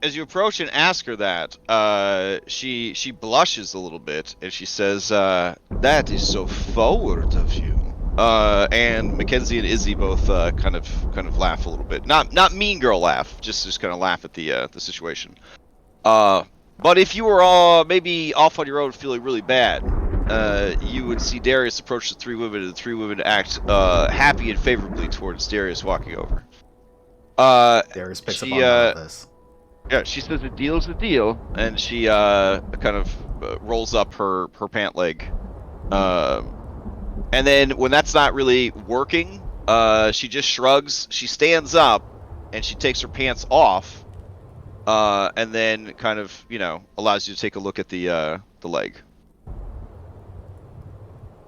[SPEAKER 1] as you approach and ask her that, she blushes a little bit and she says, "That is so forward of you." And Mackenzie and Izzy both kind of laugh a little bit. Not mean girl laugh, just kind of laugh at the situation. But if you were all maybe off on your own feeling really bad, you would see Darius approach the three women, and the three women act happy and favorably towards Darius walking over.
[SPEAKER 4] Darius picks up on all this.
[SPEAKER 1] Yeah, she says a deal is a deal, and she kind of rolls up her pant leg. And then when that's not really working, she just shrugs. She stands up, and she takes her pants off, and then kind of allows you to take a look at the leg.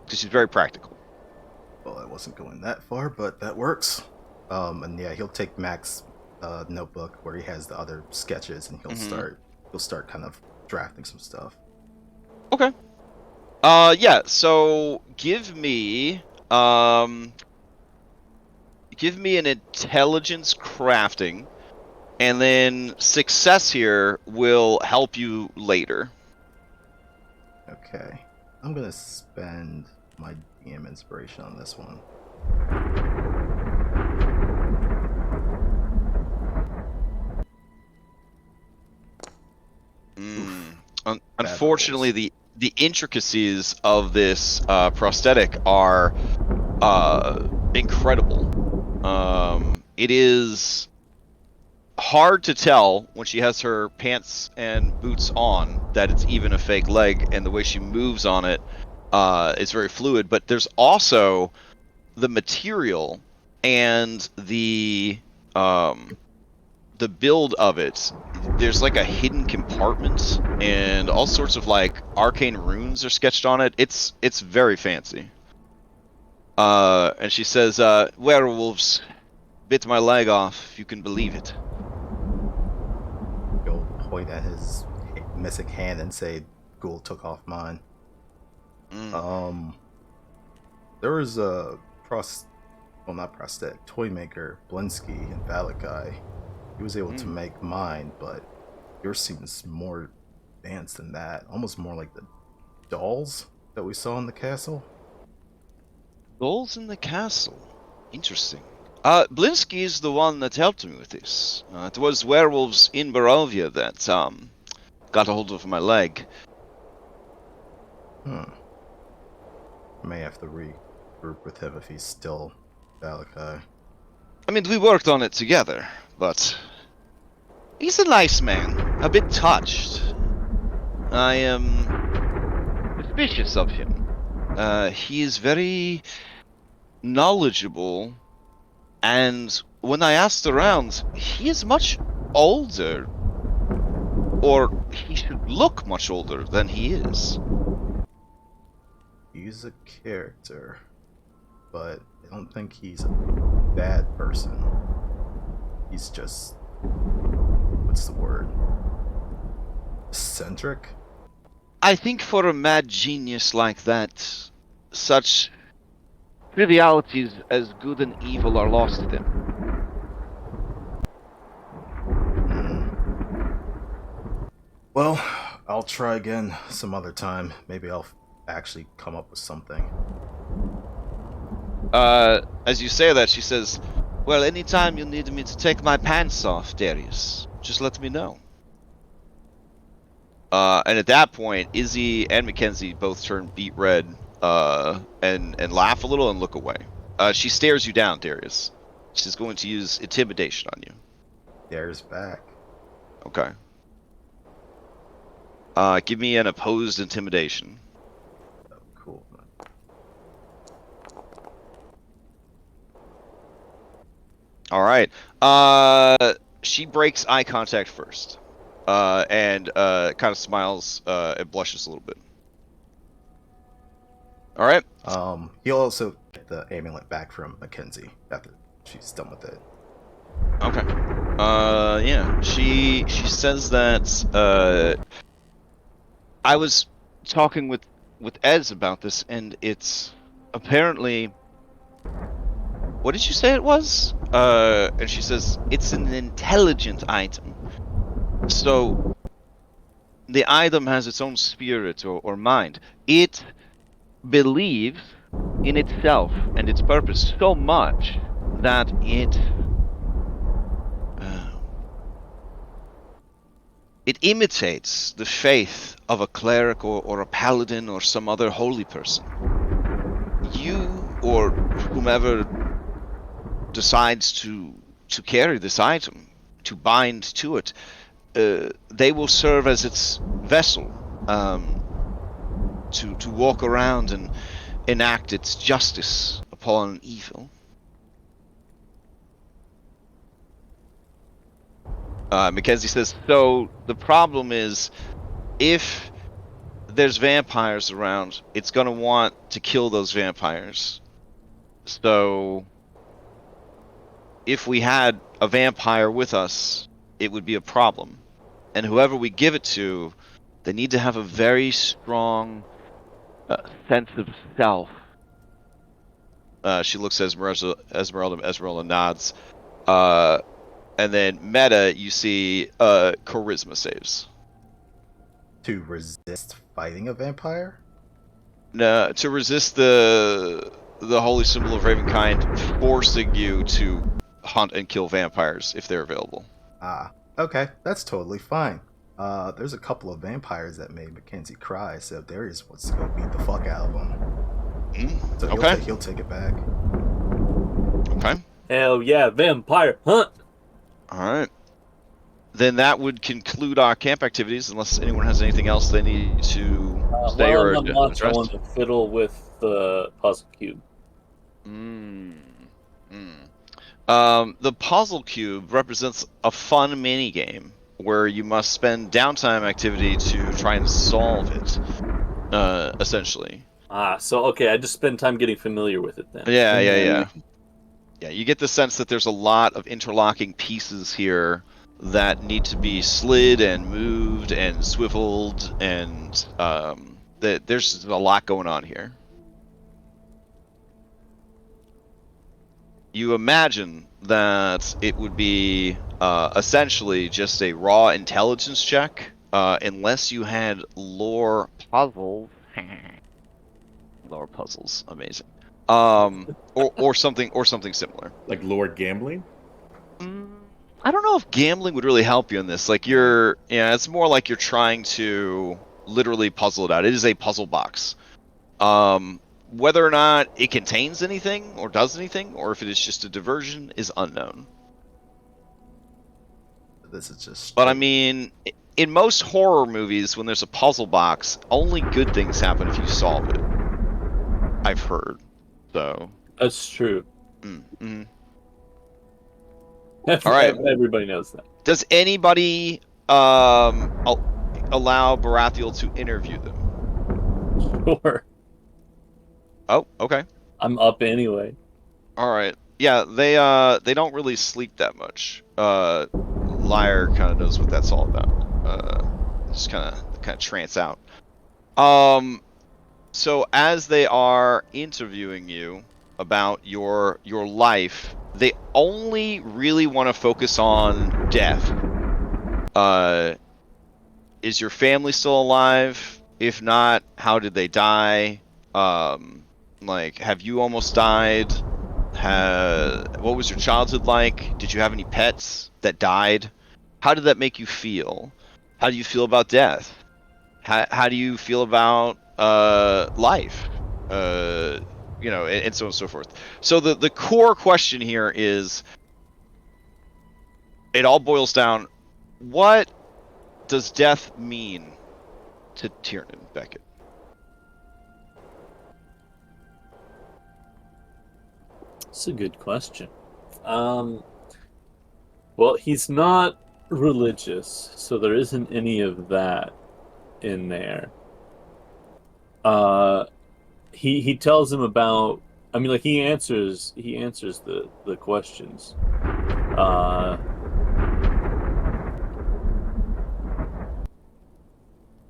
[SPEAKER 1] Because she's very practical.
[SPEAKER 4] Well, I wasn't going that far, but that works. And yeah, he'll take Mac's notebook where he has the other sketches, and he'll start kind of drafting some stuff.
[SPEAKER 1] Okay. Yeah. So give me an intelligence crafting, and then success here will help you later.
[SPEAKER 4] Okay. I'm gonna spend my DM inspiration on this one.
[SPEAKER 1] Unfortunately, the intricacies of this prosthetic are incredible. It is hard to tell when she has her pants and boots on that it's even a fake leg, and the way she moves on it is very fluid. But there's also the material and the build of it. There's like a hidden compartment, and all sorts of like arcane runes are sketched on it. It's very fancy. And she says, werewolves bit my leg off, if you can believe it.
[SPEAKER 4] He'll point at his missing hand and say, Ghoul took off mine. There was a well, not prosthetic, toy maker Blinsky in Valakai. He was able to make mine, but yours seems more advanced than that. Almost more like the dolls that we saw in the castle.
[SPEAKER 1] Dolls in the castle. Interesting. Blinsky is the one that helped me with this. It was werewolves in Barovia that got a hold of my leg.
[SPEAKER 4] May have to regroup with him if he's still Valakai.
[SPEAKER 1] I mean, we worked on it together, but he's a nice man. A bit touched. I am suspicious of him. He is very knowledgeable, and when I asked around, he is much older, or he should look much older than he is.
[SPEAKER 4] He's a character, but I don't think he's a bad person. He's just, what's the word? Eccentric?
[SPEAKER 1] I think for a mad genius like that, such trivialities as good and evil are lost to them.
[SPEAKER 4] Well, I'll try again some other time. Maybe I'll actually come up with something.
[SPEAKER 1] As you say that, she says, well, anytime you need me to take my pants off, Darius, just let me know. And at that point, Izzy and Mackenzie both turn beet red, and laugh a little and look away. She stares you down, Darius. She's going to use intimidation on you.
[SPEAKER 4] There's back.
[SPEAKER 1] Okay. Give me an opposed intimidation.
[SPEAKER 4] Oh, cool.
[SPEAKER 1] All right. She breaks eye contact first, and kind of smiles and blushes a little bit. All right.
[SPEAKER 4] He'll also get the amulet back from Mackenzie after she's done with it.
[SPEAKER 1] Okay. Yeah. She says that I was talking with Ez about this, and it's apparently. What did you say it was? And she says it's an intelligent item. So the item has its own spirit or mind. It believes in itself and its purpose so much that it imitates the faith of a cleric or a paladin or some other holy person. You or whomever decides to carry this item, to bind to it, they will serve as its vessel, to walk around and enact its justice upon evil. Mackenzie says, so the problem is, if there's vampires around, it's going to want to kill those vampires. So if we had a vampire with us, it would be a problem. And whoever we give it to, they need to have a very strong sense of self. She looks at Esmeralda nods. And then Meta, you see charisma saves.
[SPEAKER 4] To resist fighting a vampire?
[SPEAKER 1] No, to resist the holy symbol of Ravenkind forcing you to hunt and kill vampires if they're available.
[SPEAKER 4] Ah, okay, that's totally fine. There's a couple of vampires that made Mackenzie cry, so Darius wants to go beat the fuck out of them. So
[SPEAKER 1] Okay.
[SPEAKER 4] he'll take it back.
[SPEAKER 1] Okay.
[SPEAKER 3] Hell yeah, vampire hunt!
[SPEAKER 1] Alright. Then that would conclude our camp activities, unless anyone has anything else they need to say
[SPEAKER 3] While
[SPEAKER 1] or
[SPEAKER 3] I'm not
[SPEAKER 1] address.
[SPEAKER 3] I want to fiddle with the puzzle cube.
[SPEAKER 1] The puzzle cube represents a fun minigame where you must spend downtime activity to try and solve it, essentially.
[SPEAKER 3] So okay, I just spend time getting familiar with it then.
[SPEAKER 1] Yeah, you get the sense that there's a lot of interlocking pieces here that need to be slid and moved and swiveled, and that there's a lot going on here. you imagine that it would be essentially just a raw intelligence check, unless you had lore puzzles. Lore puzzles, amazing. Or something similar.
[SPEAKER 2] Like Lord Gambling?
[SPEAKER 1] I don't know if gambling would really help you in this. Like it's more like you're trying to literally puzzle it out. It is a puzzle box. Whether or not it contains anything or does anything, or if it is just a diversion, is unknown.
[SPEAKER 4] This is just.
[SPEAKER 1] But I
[SPEAKER 4] straight-
[SPEAKER 1] mean, in most horror movies, when there's a puzzle box, only good things happen if you solve it. I've heard. So.
[SPEAKER 3] That's true.
[SPEAKER 1] Mm-hmm. All right.
[SPEAKER 3] Everybody knows that.
[SPEAKER 1] Does anybody allow Baratheon to interview them?
[SPEAKER 3] Sure.
[SPEAKER 1] Oh, okay.
[SPEAKER 3] I'm up anyway.
[SPEAKER 1] All right. Yeah, they don't really sleep that much. Liar kind of knows what that's all about. Just kind of trance out. So as they are interviewing you about your life, they only really want to focus on death. Is your family still alive? If not, how did they die? Like, have you almost died? What was your childhood like? Did you have any pets that died? How did that make you feel? How do you feel about death? How do you feel about life? And so on and so forth. So the core question here is, it all boils down, what does death mean to Tiernan Beckett?
[SPEAKER 3] That's a good question. Well, he's not religious, so there isn't any of that in there. He tells him about. I mean, like he answers the questions.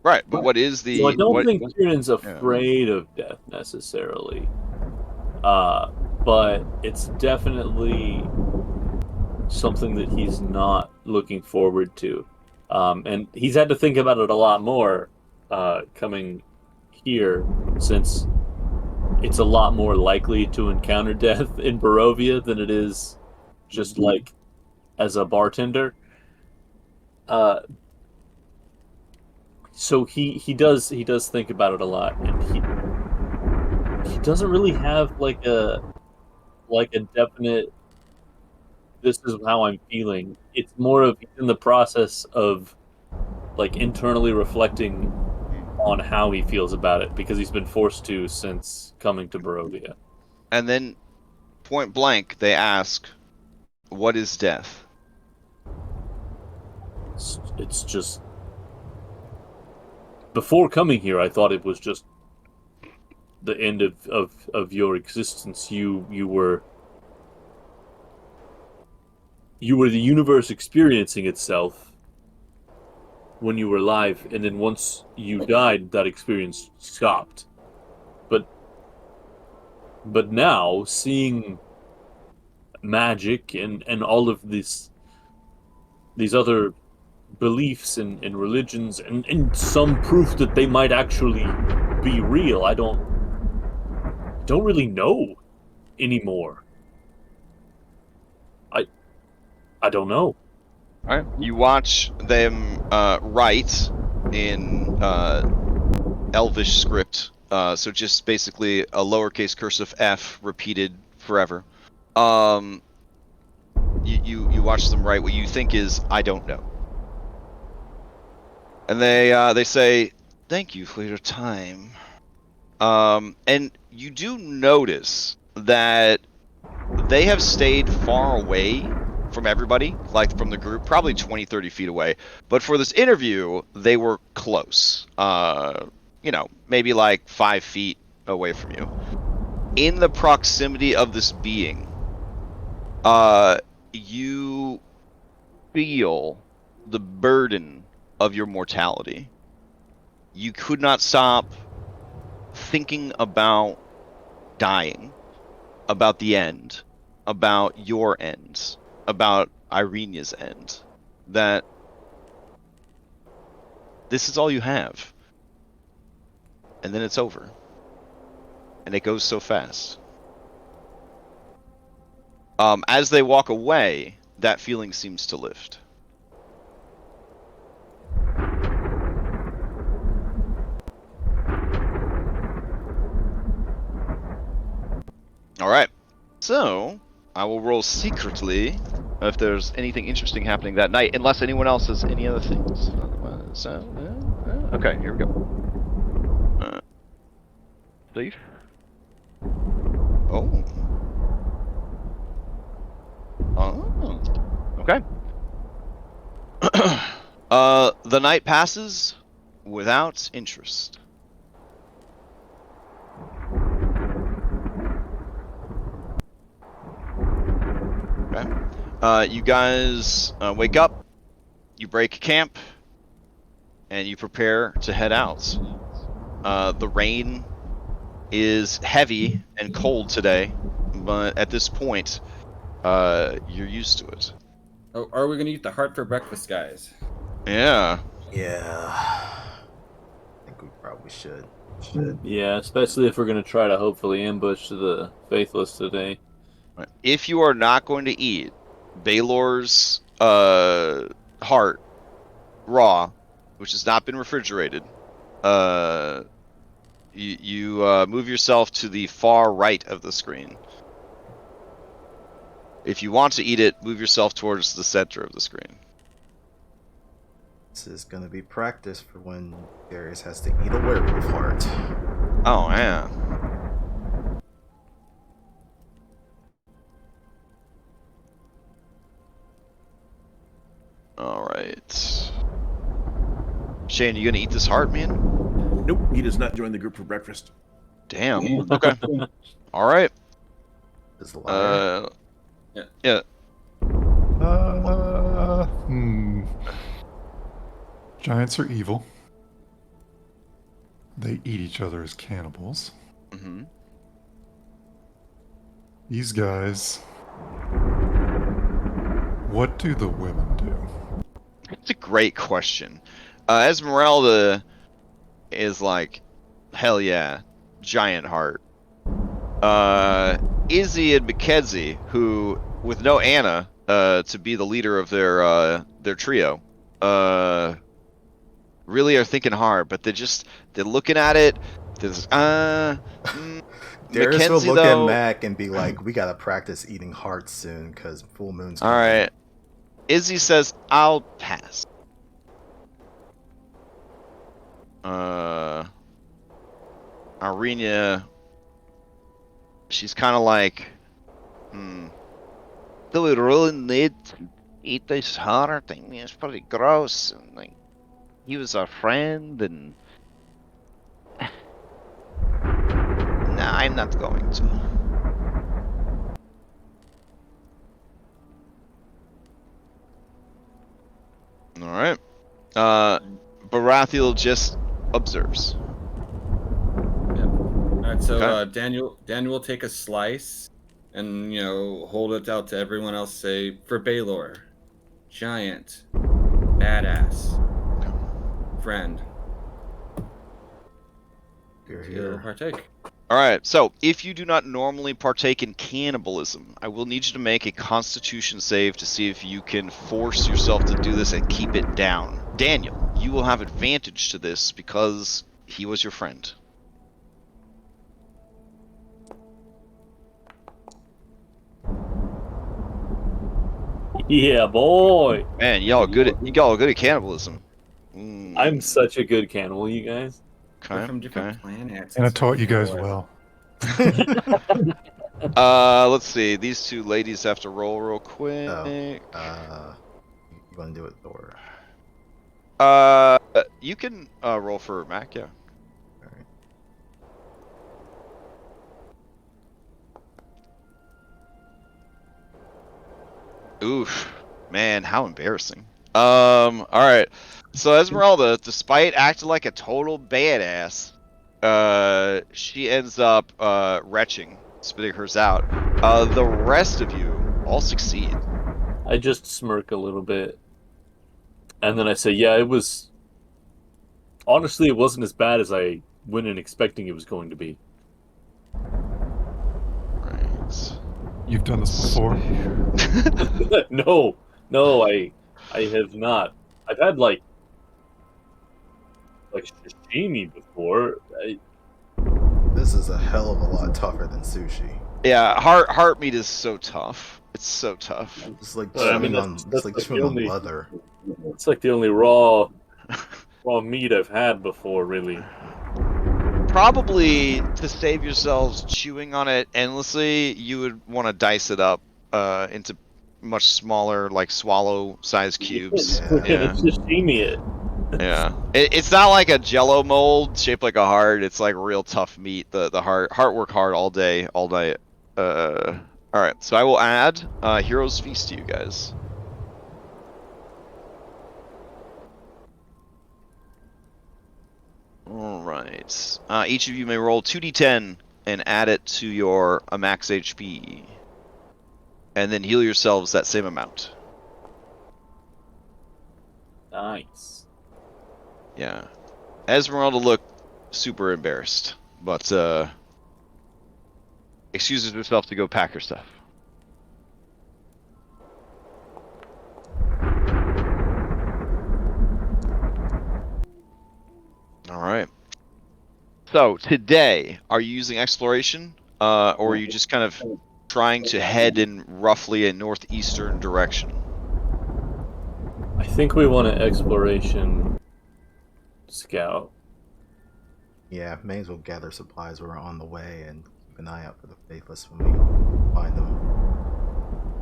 [SPEAKER 1] Right, but what is the?
[SPEAKER 3] So I don't think
[SPEAKER 1] what,
[SPEAKER 3] Tiernan's afraid of death necessarily. But it's definitely something that he's not looking forward to. And he's had to think about it a lot more coming here, since it's a lot more likely to encounter death in Barovia than it is just like as a bartender. So he does think about it a lot, and he doesn't really have like a definite, this is how I'm feeling. It's more of he's in the process of like internally reflecting on how he feels about it, because he's been forced to since coming to Barovia.
[SPEAKER 1] And then, point blank, they ask, "What is death?"
[SPEAKER 3] It's just, before coming here, I thought it was just the end of your existence. You were the universe experiencing itself when you were alive, and then once you died, that experience stopped. But now, seeing magic and all of these other beliefs and religions and some proof that they might actually be real, I don't really know anymore. I don't know.
[SPEAKER 1] All right. You watch them write in Elvish script, so just basically a lowercase cursive F repeated forever. You watch them write what you think is "I don't know," and they say, "Thank you for your time." And you do notice that they have stayed far away from everybody, like from the group, probably 20, 30 feet away. But for this interview, they were close. Maybe like 5 feet away from you. In the proximity of this being, you feel the burden of your mortality. You could not stop thinking about dying, about the end. about your end, about Irenia's end, that this is all you have. And then it's over. And it goes so fast. As they walk away, that feeling seems to lift. All right. So, I will roll secretly if there's anything interesting happening that night, unless anyone else has any other things. Otherwise, okay, here we go. Steve? Oh. Oh. Okay. The night passes without interest. Okay. You guys wake up, you break camp, and you prepare to head out. The rain is heavy and cold today, but at this point, you're used to it.
[SPEAKER 5] Oh, are we gonna eat the heart for breakfast, guys?
[SPEAKER 1] Yeah.
[SPEAKER 4] Yeah. I think we probably should.
[SPEAKER 3] Yeah, especially if we're gonna try to hopefully ambush the faithless today.
[SPEAKER 1] If you are not going to eat Baylor's heart raw, which has not been refrigerated, you move yourself to the far right of the screen. If you want to eat it, move yourself towards the center of the screen.
[SPEAKER 4] This is gonna be practice for when Darius has to eat a werewolf heart.
[SPEAKER 1] Oh, yeah. All right. Shane, you gonna eat this heart, man?
[SPEAKER 2] Nope, he does not join the group for breakfast.
[SPEAKER 1] Damn. Okay. All right.
[SPEAKER 4] Is the liar.
[SPEAKER 1] Yeah.
[SPEAKER 6] Giants are evil. They eat each other as cannibals.
[SPEAKER 1] Mm-hmm.
[SPEAKER 6] These guys. What do the women do?
[SPEAKER 1] It's a great question. Esmeralda is like, hell yeah, giant heart. Izzy and Mackenzie, who, with no Anna, to be the leader of their trio, really are thinking hard, but they're looking at it. There's
[SPEAKER 4] Darius
[SPEAKER 1] Mackenzie,
[SPEAKER 4] will look
[SPEAKER 1] though,
[SPEAKER 4] at Mac and be like, "We gotta practice eating hearts soon, cause full moon's
[SPEAKER 1] all
[SPEAKER 4] coming."
[SPEAKER 1] right. Izzy says, "I'll pass." Irenia, she's kind of like, do we really need to eat this heart? I mean, it's pretty gross. And, like, he was our friend, and nah, I'm not going to. All right. Baratheon just observes.
[SPEAKER 5] All right, so
[SPEAKER 1] Okay.
[SPEAKER 5] Daniel will take a slice, and hold it out to everyone else. Say, for Baylor, giant, badass, friend.
[SPEAKER 4] You're
[SPEAKER 5] He'll
[SPEAKER 4] here.
[SPEAKER 5] partake.
[SPEAKER 1] All right. So, if you do not normally partake in cannibalism, I will need you to make a Constitution save to see if you can force yourself to do this and keep it down. Daniel, you will have advantage to this because he was your friend.
[SPEAKER 3] Yeah, boy.
[SPEAKER 1] Man, y'all good at cannibalism.
[SPEAKER 3] I'm such a good cannibal, you guys.
[SPEAKER 5] We're
[SPEAKER 1] Okay.
[SPEAKER 5] from different planets.
[SPEAKER 6] And I
[SPEAKER 5] and so
[SPEAKER 6] taught you guys
[SPEAKER 5] forth.
[SPEAKER 6] well.
[SPEAKER 1] Let's see. These two ladies have to roll real quick.
[SPEAKER 4] You wanna do it, Thor?
[SPEAKER 1] You can roll for Mac, yeah.
[SPEAKER 4] Alright.
[SPEAKER 1] Oof, man, how embarrassing. All right. So Esmeralda, despite acting like a total badass, she ends up retching spitting hers out. The rest of you all succeed.
[SPEAKER 3] I just smirk a little bit, and then I say, "Yeah, it was. Honestly, it wasn't as bad as I went in expecting it was going to be."
[SPEAKER 1] Right.
[SPEAKER 6] You've done this before.
[SPEAKER 3] No, I have not. I've had like sashimi before.
[SPEAKER 4] This is a hell of a lot tougher than sushi.
[SPEAKER 1] Yeah, heart meat is so tough. It's so tough.
[SPEAKER 4] It's like
[SPEAKER 3] Well, I
[SPEAKER 4] chewing
[SPEAKER 3] mean,
[SPEAKER 4] on
[SPEAKER 3] that's like
[SPEAKER 4] chewing
[SPEAKER 3] the
[SPEAKER 4] on
[SPEAKER 3] only-
[SPEAKER 4] leather.
[SPEAKER 3] It's like the only raw meat I've had before, really.
[SPEAKER 1] Probably to save yourselves chewing on it endlessly, you would want to dice it up into much smaller, like swallow-sized cubes.
[SPEAKER 4] Yeah.
[SPEAKER 1] Yeah.
[SPEAKER 3] Sashimi it.
[SPEAKER 1] Yeah, it's not like a Jello mold shaped like a heart. It's like real tough meat. The heart work hard all day, all night. All right. So I will add Hero's Feast to you guys. All right. Each of you may roll 2d10 and add it to your max HP, and then heal yourselves that same amount.
[SPEAKER 3] Nice.
[SPEAKER 1] Yeah. Esmeralda looked super embarrassed, but excuses herself to go pack her stuff. All right. So today, are you using exploration, or are you just kind of trying to head in roughly a northeastern direction?
[SPEAKER 3] I think we want an exploration scout.
[SPEAKER 4] Yeah, may as well gather supplies while we're on the way and keep an eye out for the faithless when we find them.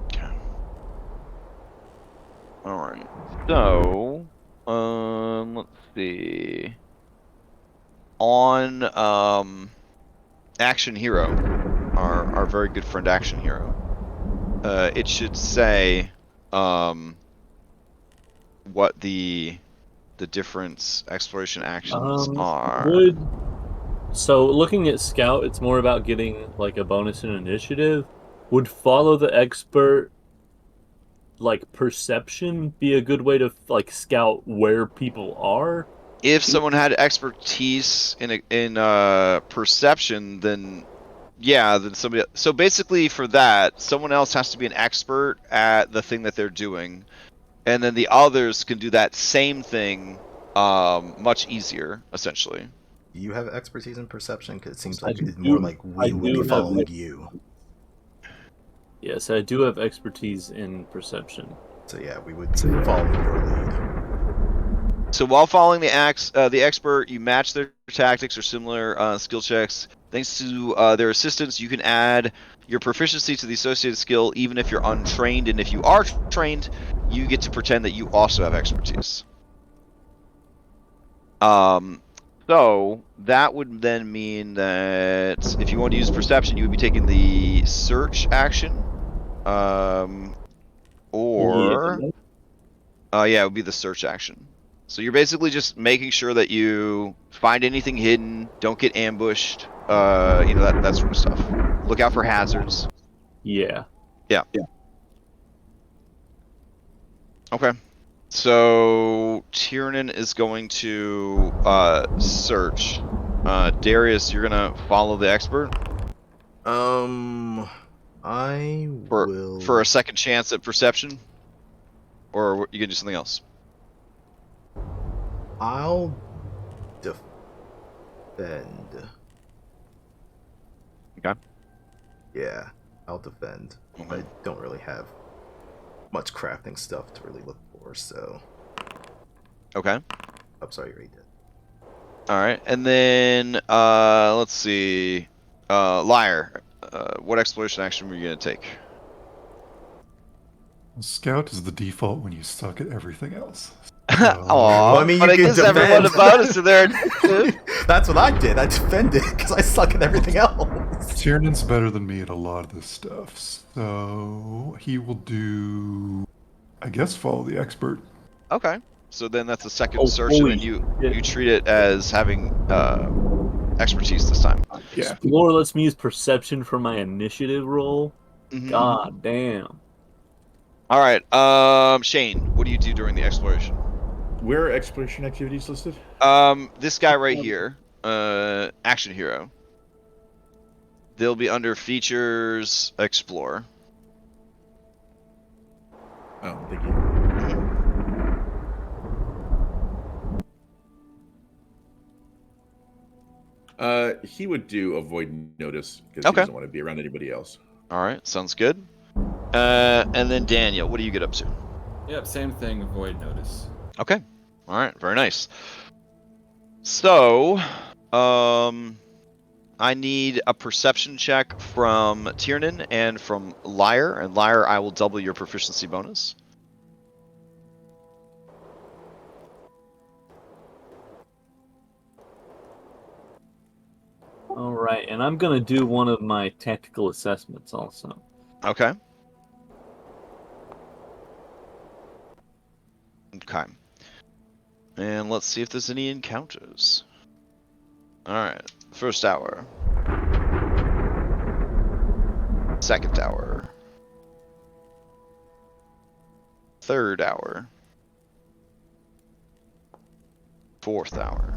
[SPEAKER 1] Okay. All right. So, let's see. On Action Hero, our very good friend Action Hero, it should say what the different exploration actions are.
[SPEAKER 3] So looking at scout, it's more about getting like a bonus in initiative. Would follow the expert like perception be a good way to like scout where people are?
[SPEAKER 1] If someone had expertise in perception, then yeah, then somebody. So basically, for that, someone else has to be an expert at the thing that they're doing, and then the others can do that same thing much easier, essentially.
[SPEAKER 4] Do you have expertise in perception? Because it seems
[SPEAKER 3] I
[SPEAKER 4] like it's
[SPEAKER 3] do-
[SPEAKER 4] more like
[SPEAKER 3] I
[SPEAKER 4] we would
[SPEAKER 3] do
[SPEAKER 4] be
[SPEAKER 3] have
[SPEAKER 4] following
[SPEAKER 3] ex-
[SPEAKER 4] you.
[SPEAKER 3] Yes, I do have expertise in perception.
[SPEAKER 4] So yeah, we would say following your lead.
[SPEAKER 1] So while following the expert, you match their tactics or similar skill checks. Thanks to their assistance, you can add your proficiency to the associated skill, even if you're untrained. And if you are trained, you get to pretend that you also have expertise. So that would then mean that if you want to use perception, you would be taking the search action, or yeah, it would be the search action. So you're basically just making sure that you find anything hidden, don't get ambushed, that sort of stuff. Look out for hazards.
[SPEAKER 3] Yeah.
[SPEAKER 1] Okay. So Tiernan is going to search. Darius, you're gonna follow the expert
[SPEAKER 4] I
[SPEAKER 1] for
[SPEAKER 4] will
[SPEAKER 1] a second chance at perception, or you can do something else.
[SPEAKER 4] I'll defend.
[SPEAKER 1] Okay.
[SPEAKER 4] Yeah, I'll defend. I don't really have much crafting stuff to really look for, so.
[SPEAKER 1] Okay.
[SPEAKER 4] I'm sorry, you already did.
[SPEAKER 1] All right, and then let's see, Liar. What exploration action were you gonna take?
[SPEAKER 6] Scout is the default when you suck at everything else.
[SPEAKER 1] Aw,
[SPEAKER 4] Well, I mean,
[SPEAKER 1] but
[SPEAKER 4] you
[SPEAKER 1] it
[SPEAKER 4] can
[SPEAKER 1] gives everyone a
[SPEAKER 4] defend.
[SPEAKER 1] bonus to their initiative.
[SPEAKER 4] That's what I did. I defended because I suck at everything else.
[SPEAKER 6] Tiernan's better than me at a lot of this stuff, so he will do, I guess, follow the expert.
[SPEAKER 1] Okay, so then that's a second
[SPEAKER 3] Oh,
[SPEAKER 1] assertion,
[SPEAKER 3] holy
[SPEAKER 1] and you
[SPEAKER 3] shit.
[SPEAKER 1] treat it as having expertise this time.
[SPEAKER 2] Yeah.
[SPEAKER 3] Explore lets me use perception for my initiative roll.
[SPEAKER 1] Mhm.
[SPEAKER 3] God damn.
[SPEAKER 1] All right, Shane, what do you do during the exploration?
[SPEAKER 2] Where are exploration activities listed?
[SPEAKER 1] This guy right here, action hero. They'll be under features, explore.
[SPEAKER 2] Oh, thank you. He would do avoid notice because he
[SPEAKER 1] Okay.
[SPEAKER 2] doesn't want to be around anybody else.
[SPEAKER 1] All right, sounds good. And then Daniel, what do you get up to?
[SPEAKER 5] Yep, same thing. Avoid notice.
[SPEAKER 1] Okay. All right, very nice. So, I need a perception check from Tiernan and from Lyre. And Lyre, I will double your proficiency bonus.
[SPEAKER 3] All right, and I'm gonna do one of my tactical assessments also.
[SPEAKER 1] Okay. Okay. And let's see if there's any encounters. Alright. First hour. Second hour. Third hour. Fourth hour.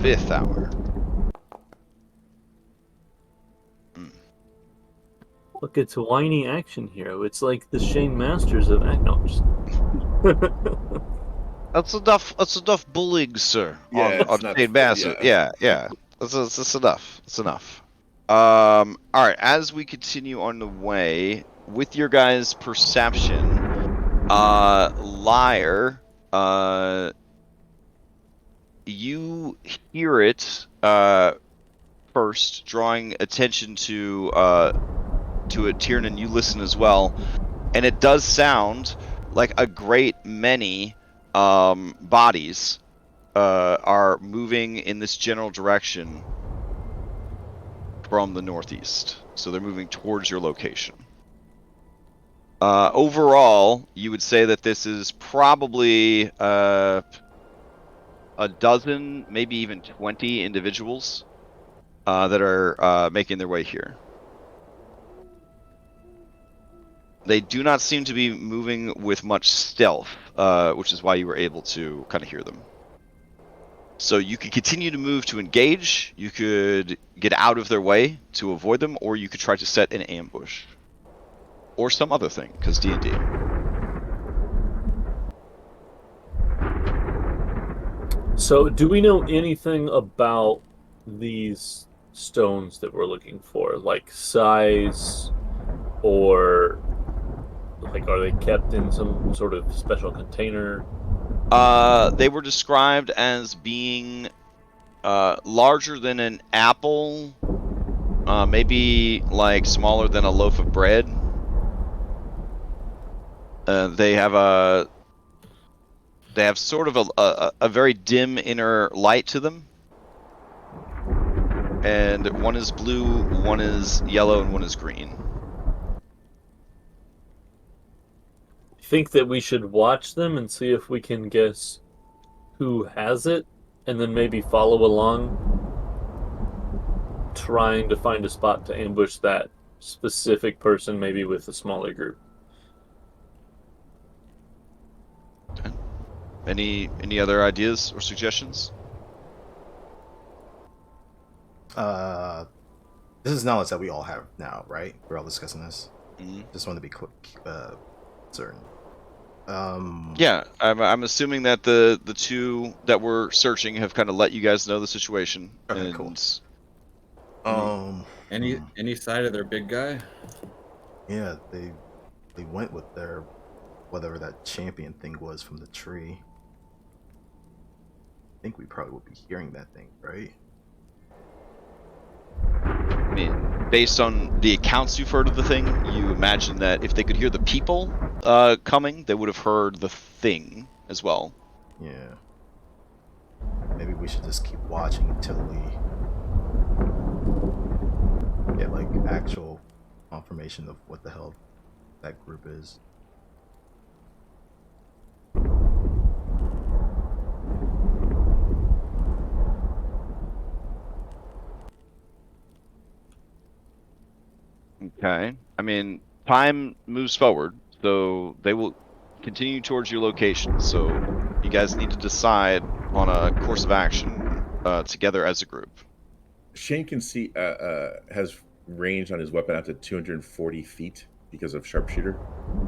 [SPEAKER 1] Fifth hour.
[SPEAKER 3] Look, it's a whiny action hero. It's like the Shane Masters of Agnos.
[SPEAKER 1] That's enough bullying, sir.
[SPEAKER 2] Yeah, it's
[SPEAKER 1] on
[SPEAKER 2] not-
[SPEAKER 1] Shane Bassett. Yeah. That's enough. That's enough. Alright, as we continue on the way, with your guys' perception, Lyre, you hear it, first, drawing attention to it, Tiernan, you listen as well, and it does sound like a great many bodies are moving in this general direction from the northeast. So they're moving towards your location. Overall, you would say that this is probably a dozen, maybe even 20 individuals that are making their way here. They do not seem to be moving with much stealth, which is why you were able to kind of hear them. So you could continue to move to engage, you could get out of their way to avoid them, or you could try to set an ambush. Or some other thing, because D&D.
[SPEAKER 3] So, do we know anything about these stones that we're looking for? Like size, or like are they kept in some sort of special container?
[SPEAKER 1] They were described as being larger than an apple, maybe like smaller than a loaf of bread. They have sort of a very dim inner light to them. And one is blue, one is yellow, and one is green.
[SPEAKER 3] Think that we should watch them and see if we can guess who has it, and then maybe follow along, trying to find a spot to ambush that specific person, maybe with a smaller group.
[SPEAKER 1] Any other ideas or suggestions?
[SPEAKER 4] This is knowledge that we all have now, right? We're all discussing this.
[SPEAKER 1] Mm-hmm.
[SPEAKER 4] Just want to be quick, certain.
[SPEAKER 1] Yeah, I'm assuming that the two that were searching have kind of let you guys know the situation.
[SPEAKER 4] Okay,
[SPEAKER 1] and
[SPEAKER 4] cool.
[SPEAKER 5] Any side of their big guy?
[SPEAKER 4] Yeah, they went with their whatever that champion thing was from the tree. I think we probably would be hearing that thing, right?
[SPEAKER 1] I mean, based on the accounts you've heard of the thing, you imagine that if they could hear the people coming, they would have heard the thing as well.
[SPEAKER 4] Yeah. Maybe we should just keep watching until we get like actual confirmation of what the hell that group is.
[SPEAKER 1] Okay. I mean, time moves forward, so they will continue towards your location. So you guys need to decide on a course of action together as a group.
[SPEAKER 2] Shane can see has range on his weapon out to 240 feet because of sharpshooter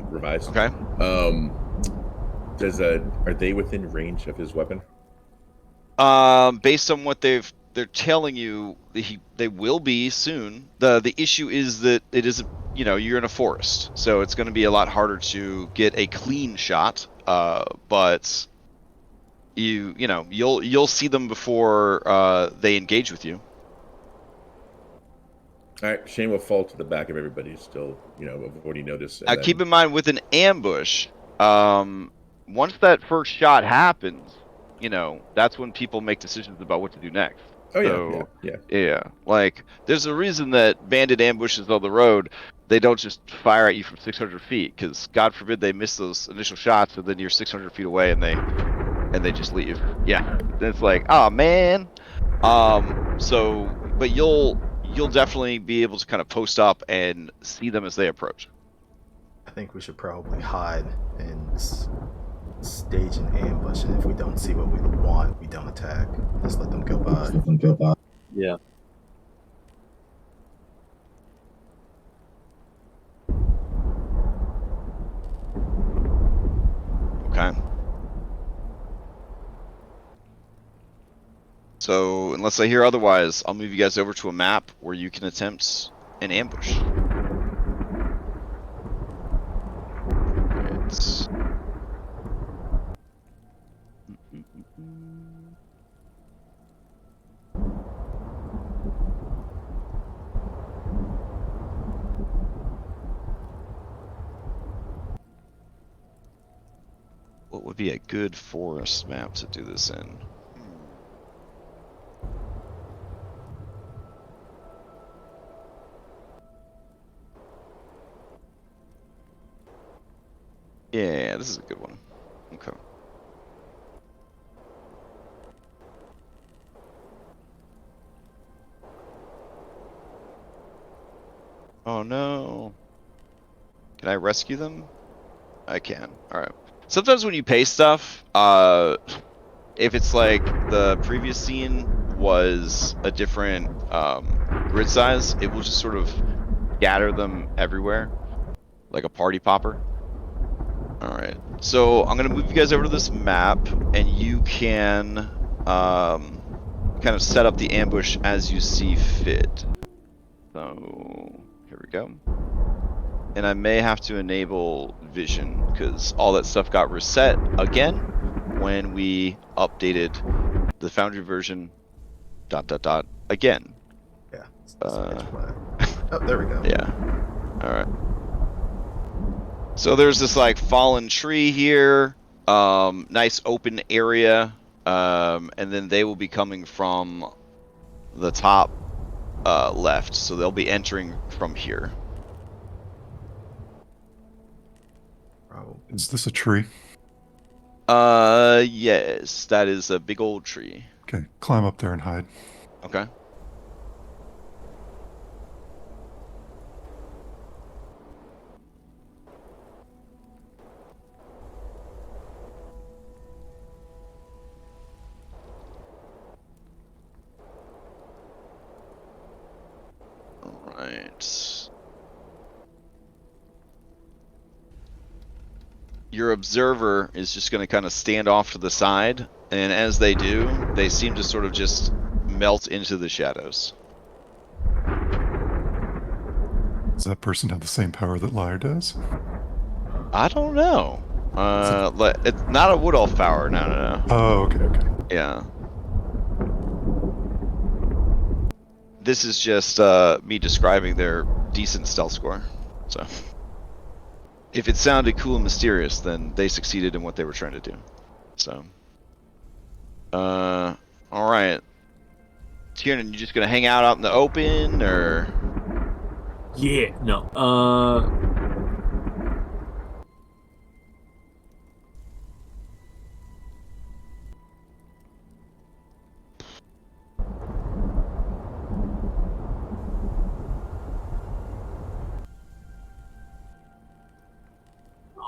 [SPEAKER 2] revised.
[SPEAKER 1] Okay.
[SPEAKER 2] Are they within range of his weapon?
[SPEAKER 1] Based on what they're telling you, they will be soon. The issue is that it isn't. You're in a forest, so it's going to be a lot harder to get a clean shot. But you'll see them before they engage with you.
[SPEAKER 2] All right, Shane will fall to the back of everybody, still, avoiding notice.
[SPEAKER 1] Now, keep in mind, with an ambush, once that first shot happens, that's when people make decisions about what to do next.
[SPEAKER 2] Oh yeah,
[SPEAKER 1] So,
[SPEAKER 2] yeah.
[SPEAKER 1] like, there's a reason that bandit ambushes on the road, they don't just fire at you from 600 feet, because God forbid they miss those initial shots, and then you're 600 feet away, and they just leave. Yeah, it's like, oh man. But you'll definitely be able to kind of post up and see them as they approach.
[SPEAKER 4] I think we should probably hide and stage an ambush, and if we don't see what we want, we don't attack. Just let them go by.
[SPEAKER 3] Yeah.
[SPEAKER 1] Okay. So, unless I hear otherwise, I'll move you guys over to a map where you can attempt an ambush. Right. What would be a good forest map to do this in? Yeah, this is a good one. Okay. Oh no. Can I rescue them? I can. Alright. Sometimes when you paste stuff, if it's like the previous scene was a different grid size, it will just sort of scatter them everywhere, like a party popper. Alright, so I'm going to move you guys over to this map, and you can kind of set up the ambush as you see fit. So, here we go. And I may have to enable vision, because all that stuff got reset again when we updated the Foundry version ... again.
[SPEAKER 4] Yeah. Oh, there we go.
[SPEAKER 1] Yeah. All right. So there's this like fallen tree here, nice open area, and then they will be coming from the top left, so they'll be entering from here.
[SPEAKER 6] Is this a tree?
[SPEAKER 1] Yes, that is a big old tree.
[SPEAKER 6] Okay, climb up there and hide.
[SPEAKER 1] Okay. All right. Your observer is just going to kind of stand off to the side, and as they do, they seem to sort of just melt into the shadows.
[SPEAKER 6] Does that person have the same power that Lyre does?
[SPEAKER 1] I don't know. It's not a wood elf power. No.
[SPEAKER 6] Oh, okay.
[SPEAKER 1] Yeah. This is just me describing their decent stealth score. So, if it sounded cool and mysterious, then they succeeded in what they were trying to do. So, all right. Tiernan, you just gonna hang out in the open, or?
[SPEAKER 3] Yeah. No.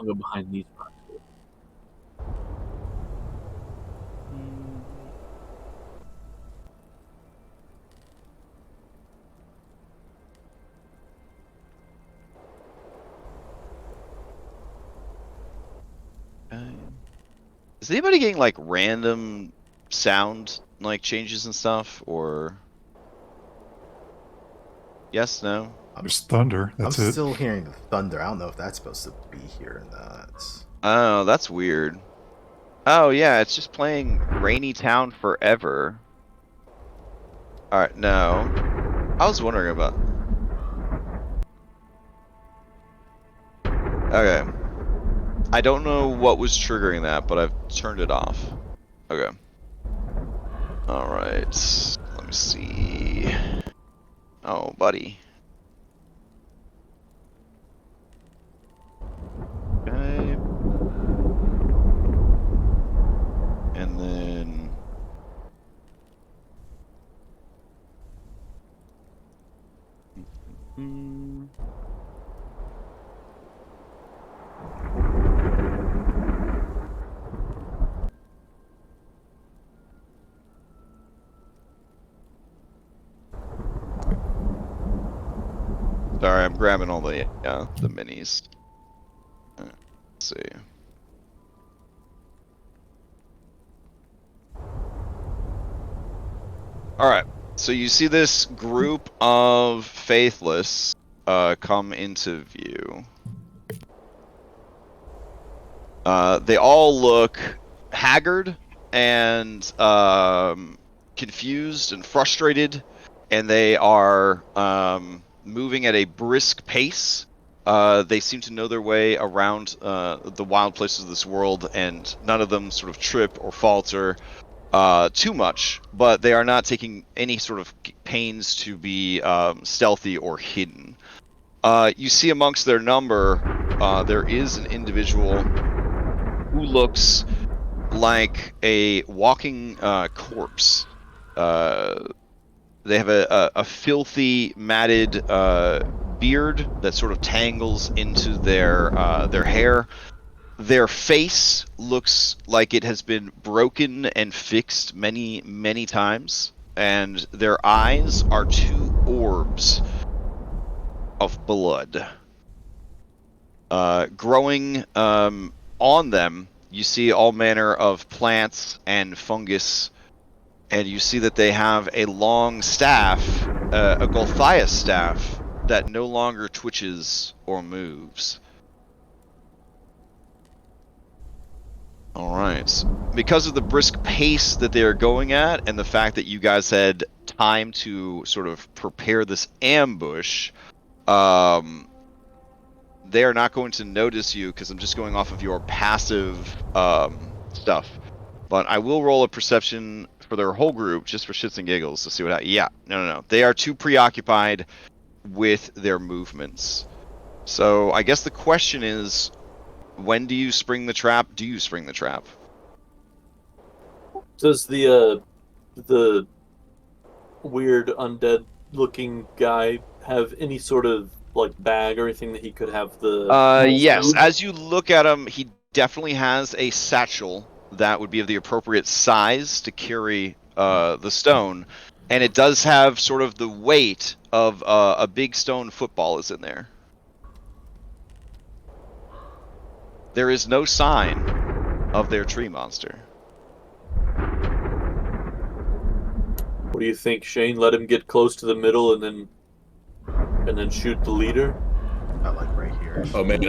[SPEAKER 3] I'll go behind these rocks.
[SPEAKER 1] Is anybody getting like random sound like changes and stuff, or yes, no?
[SPEAKER 6] There's thunder. That's
[SPEAKER 4] I'm
[SPEAKER 6] it.
[SPEAKER 4] still hearing the thunder. I don't know if that's supposed to be here or not.
[SPEAKER 1] Oh, that's weird. Oh yeah, it's just playing Rainy Town Forever. All right, no. I was wondering about. Okay. I don't know what was triggering that, but I've turned it off. Okay. All right. Let me see. Oh, buddy. Okay. And then. Sorry, I'm grabbing all the minis. Let's see. All right. So you see this group of faithless come into view. They all look haggard and confused and frustrated, and they are moving at a brisk pace. They seem to know their way around the wild places of this world, and none of them sort of trip or falter too much, but they are not taking any sort of pains to be stealthy or hidden. You see amongst their number, there is an individual who looks like a walking corpse. They have a filthy, matted beard that sort of tangles into their hair. Their face looks like it has been broken and fixed many, many times, and their eyes are two orbs of blood. Growing on them, you see all manner of plants and fungus, and you see that they have a long staff, a Gulthais staff, that no longer twitches or moves. All right. Because of the brisk pace that they are going at, and the fact that you guys had time to sort of prepare this ambush, they are not going to notice you because I'm just going off of your passive stuff. But I will roll a perception for their whole group just for shits and giggles to see what. Yeah, no. They are too preoccupied with their movements. So I guess the question is, when do you spring the trap? Do you spring the trap?
[SPEAKER 3] Does the weird undead looking guy have any sort of like bag or anything that he could have the
[SPEAKER 1] Yes.
[SPEAKER 3] food?
[SPEAKER 1] As you look at him, he definitely has a satchel that would be of the appropriate size to carry the stone, and it does have sort of the weight of a big stone football is in there. There is no sign of their tree monster.
[SPEAKER 3] What do you think, Shane? Let him get close to the middle and then shoot the leader?
[SPEAKER 4] Not like right here.
[SPEAKER 2] Oh man,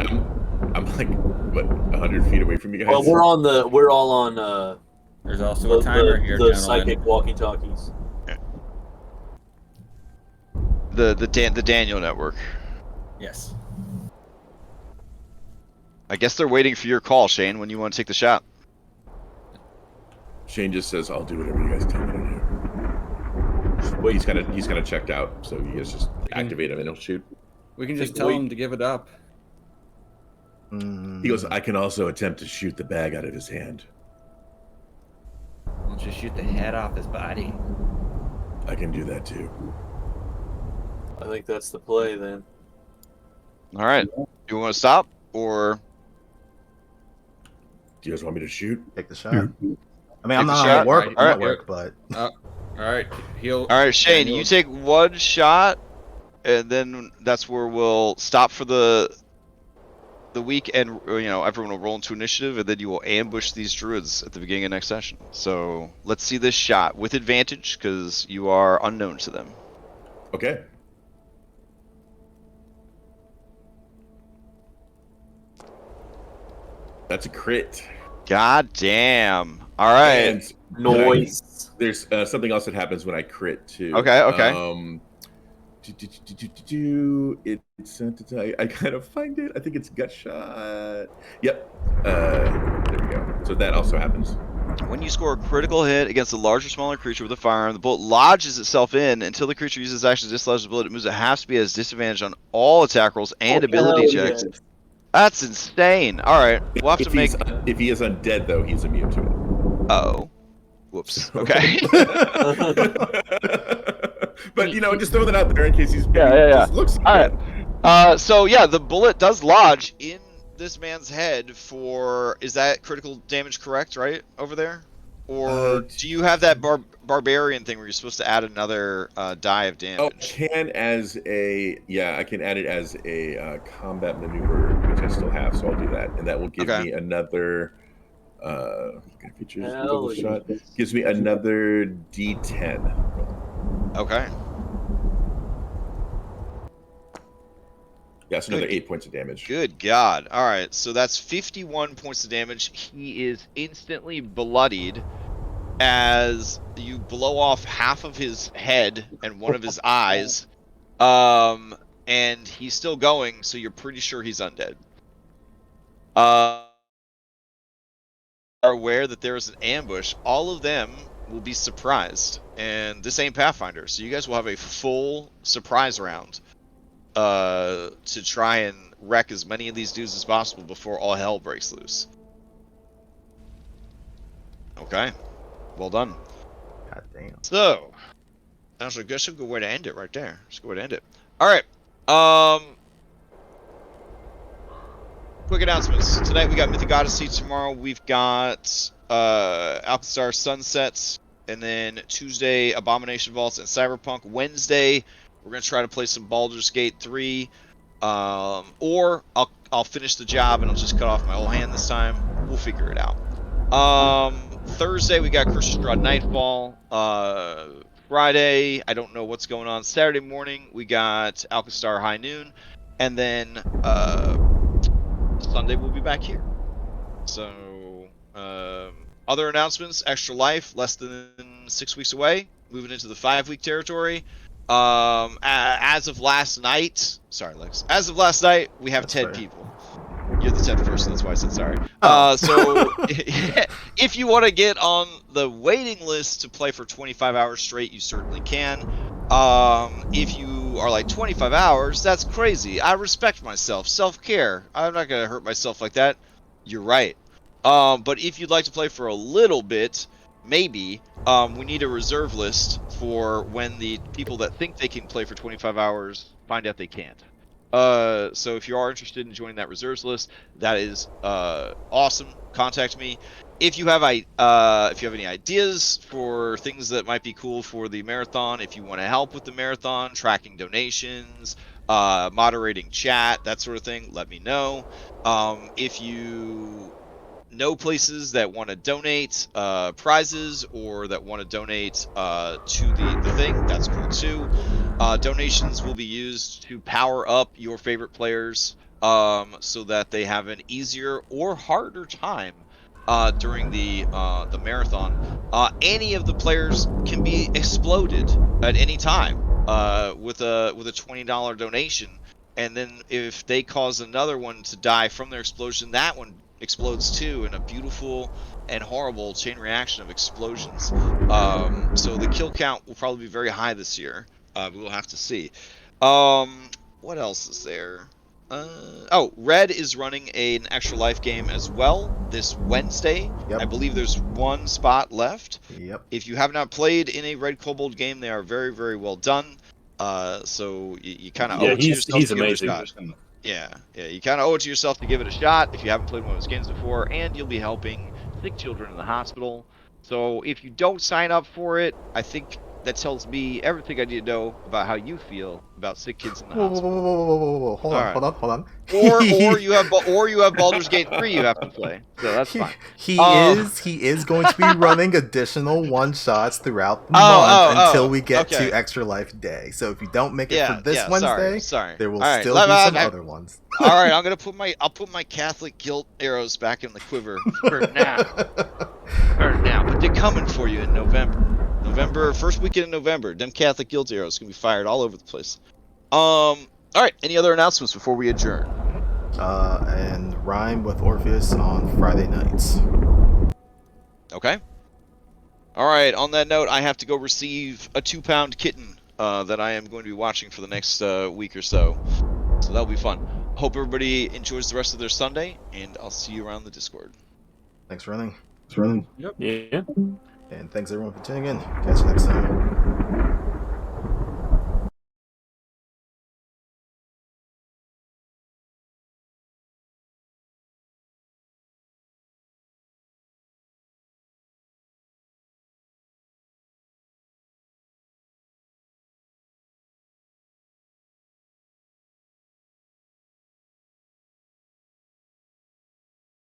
[SPEAKER 2] I'm like what 100 feet away from you guys.
[SPEAKER 3] Well, we're all on
[SPEAKER 7] There's also a timer here,
[SPEAKER 3] the
[SPEAKER 7] gentlemen.
[SPEAKER 3] psychic walkie-talkies.
[SPEAKER 1] The Daniel network.
[SPEAKER 7] Yes.
[SPEAKER 1] I guess they're waiting for your call, Shane, when you want to take the shot.
[SPEAKER 2] Shane just says, "I'll do whatever you guys tell me to do."
[SPEAKER 3] Wait.
[SPEAKER 2] He's kind of checked out, so you guys just activate him and he'll shoot.
[SPEAKER 5] We can just tell him to give it up.
[SPEAKER 2] He goes, "I can also attempt to shoot the bag out of his hand.
[SPEAKER 7] Why don't you shoot the head off his body?
[SPEAKER 2] I can do that too."
[SPEAKER 3] I think that's the play then.
[SPEAKER 1] All right. Do you want to stop or?
[SPEAKER 2] Do you guys want me to shoot?
[SPEAKER 4] Take the shot.
[SPEAKER 6] Shoot.
[SPEAKER 4] I mean, I'm
[SPEAKER 1] Take the
[SPEAKER 4] not
[SPEAKER 1] shot?
[SPEAKER 4] at work.
[SPEAKER 1] Alright,
[SPEAKER 4] I'm
[SPEAKER 1] alright.
[SPEAKER 4] at work, but
[SPEAKER 5] All right, he'll.
[SPEAKER 1] All right, Shane,
[SPEAKER 5] Daniel-
[SPEAKER 1] you take one shot, and then that's where we'll stop for the week, and everyone will roll into initiative, and then you will ambush these druids at the beginning of next session. So let's see this shot with advantage because you are unknown to them.
[SPEAKER 2] Okay. That's a crit.
[SPEAKER 1] God damn! All right.
[SPEAKER 2] And
[SPEAKER 8] Noise.
[SPEAKER 2] there's something else that happens when I crit too.
[SPEAKER 1] Okay.
[SPEAKER 2] It's I kind of find it. I think it's gut shot. Yep. There we go. So that also happens.
[SPEAKER 1] When you score a critical hit against a larger or smaller creature with a firearm, the bullet lodges itself in until the creature uses action to dislodge the bullet. It moves at half speed, has disadvantage on all attack rolls and ability checks.
[SPEAKER 8] Yes.
[SPEAKER 1] That's insane. All right, we'll have to make.
[SPEAKER 2] If he is undead, though, he's immune to it.
[SPEAKER 1] Oh, whoops. Okay.
[SPEAKER 2] But just throw that out there in case he's
[SPEAKER 3] Yeah.
[SPEAKER 2] just looks
[SPEAKER 3] All right.
[SPEAKER 2] bad.
[SPEAKER 1] So yeah, the bullet does lodge in this man's head for. Is that critical damage correct? Right over there, or do you have that barbarian thing where you're supposed to add another die of damage?
[SPEAKER 2] Oh, I can add it as a combat maneuver, which I still have, so I'll do that, and that will give me another. Features
[SPEAKER 8] Hell
[SPEAKER 2] double shot
[SPEAKER 8] yes.
[SPEAKER 2] gives me another D10.
[SPEAKER 1] Okay.
[SPEAKER 2] Yeah, it's another 8 points of damage.
[SPEAKER 1] Good God. All right, so that's 51 points of damage. He is instantly bloodied as you blow off half of his head and one of his eyes. And he's still going, so you're pretty sure he's undead. Are aware that there is an ambush. All of them will be surprised. And this ain't Pathfinder, so you guys will have a full surprise round to try and wreck as many of these dudes as possible before all hell breaks loose. Okay, well done.
[SPEAKER 4] God damn.
[SPEAKER 1] So, that's a good way to end it right there. That's a good way to end it. All right. Quick announcements. Tonight we got Mythic Odyssey. Tomorrow we've got Alcazar Sunsets, and then Tuesday Abomination Vaults and Cyberpunk. Wednesday we're gonna try to play some Baldur's Gate 3, or I'll finish the job and I'll just cut off my whole hand this time. We'll figure it out. Thursday we got Curse of Strahd Nightfall. Friday I don't know what's going on. Saturday morning we got Alcazar High Noon, and then Sunday we'll be back here. So other announcements: Extra Life, less than 6 weeks away, moving into the 5-week territory. As of last night, sorry Lex, as of last night we have
[SPEAKER 4] That's
[SPEAKER 1] 10
[SPEAKER 4] fair.
[SPEAKER 1] people. You're the 10th person, that's why I said sorry.
[SPEAKER 4] Oh.
[SPEAKER 1] So if you want to get on the waiting list to play for 25 hours straight, you certainly can. If you are like 25 hours, that's crazy. I respect myself. Self-care. I'm not going to hurt myself like that. You're right. But if you'd like to play for a little bit, maybe, we need a reserve list for when the people that think they can play for 25 hours find out they can't. So if you are interested in joining that reserves list, that is awesome. Contact me. If you have any ideas for things that might be cool for the marathon, if you want to help with the marathon, tracking donations, moderating chat, that sort of thing, let me know. If you know places that want to donate prizes or that want to donate to the thing, that's cool too. Donations will be used to power up your favorite players so that they have an easier or harder time during the marathon. Any of the players can be exploded at any time with a $20 donation, and then if they cause another one to die from their explosion, that one explodes too in a beautiful and horrible chain reaction of explosions. So the kill count will probably be very high this year. We'll have to see. What else is there? Red is running an Extra Life game as well this Wednesday.
[SPEAKER 4] Yep.
[SPEAKER 1] I believe there's one spot left.
[SPEAKER 4] Yep.
[SPEAKER 1] If you have not played in a Red Kobold game, they are very, very well done. So you kind of owe it to yourself
[SPEAKER 3] he's
[SPEAKER 1] to give it a
[SPEAKER 3] amazing.
[SPEAKER 1] shot. Yeah, you kind of owe it to yourself to give it a shot if you haven't played one of those games before, and you'll be helping sick children in the hospital. So if you don't sign up for it, I think that tells me everything I need to know about how you feel about sick kids in the
[SPEAKER 4] Whoa, whoa, whoa,
[SPEAKER 1] hospital.
[SPEAKER 4] whoa, whoa, whoa, whoa, hold
[SPEAKER 1] All
[SPEAKER 4] on,
[SPEAKER 1] right.
[SPEAKER 4] hold on.
[SPEAKER 1] Or you have Baldur's Gate 3 you have to play, so that's fine.
[SPEAKER 4] He is going to be running additional one shots throughout the
[SPEAKER 1] Oh,
[SPEAKER 4] month until we get
[SPEAKER 1] okay.
[SPEAKER 4] to Extra Life Day. So if you don't make it
[SPEAKER 1] Yeah,
[SPEAKER 4] for this
[SPEAKER 1] yeah,
[SPEAKER 4] Wednesday,
[SPEAKER 1] sorry.
[SPEAKER 4] there will
[SPEAKER 1] All right,
[SPEAKER 4] still be some other ones.
[SPEAKER 1] All right, I'll put my Catholic guilt arrows back in the quiver for now. But they're coming for you in November, first weekend in November. Them Catholic guilt arrows can be fired all over the place. All right, any other announcements before we adjourn?
[SPEAKER 4] And Rhyme with Orpheus on Friday nights.
[SPEAKER 1] Okay. All right, on that note, I have to go receive a 2-pound kitten that I am going to be watching for the next week or so. So that'll be fun. Hope everybody enjoys the rest of their Sunday, and I'll see you around the Discord.
[SPEAKER 4] Thanks for running.
[SPEAKER 3] Yep. Yeah.
[SPEAKER 4] And thanks everyone for tuning in. Catch you next time.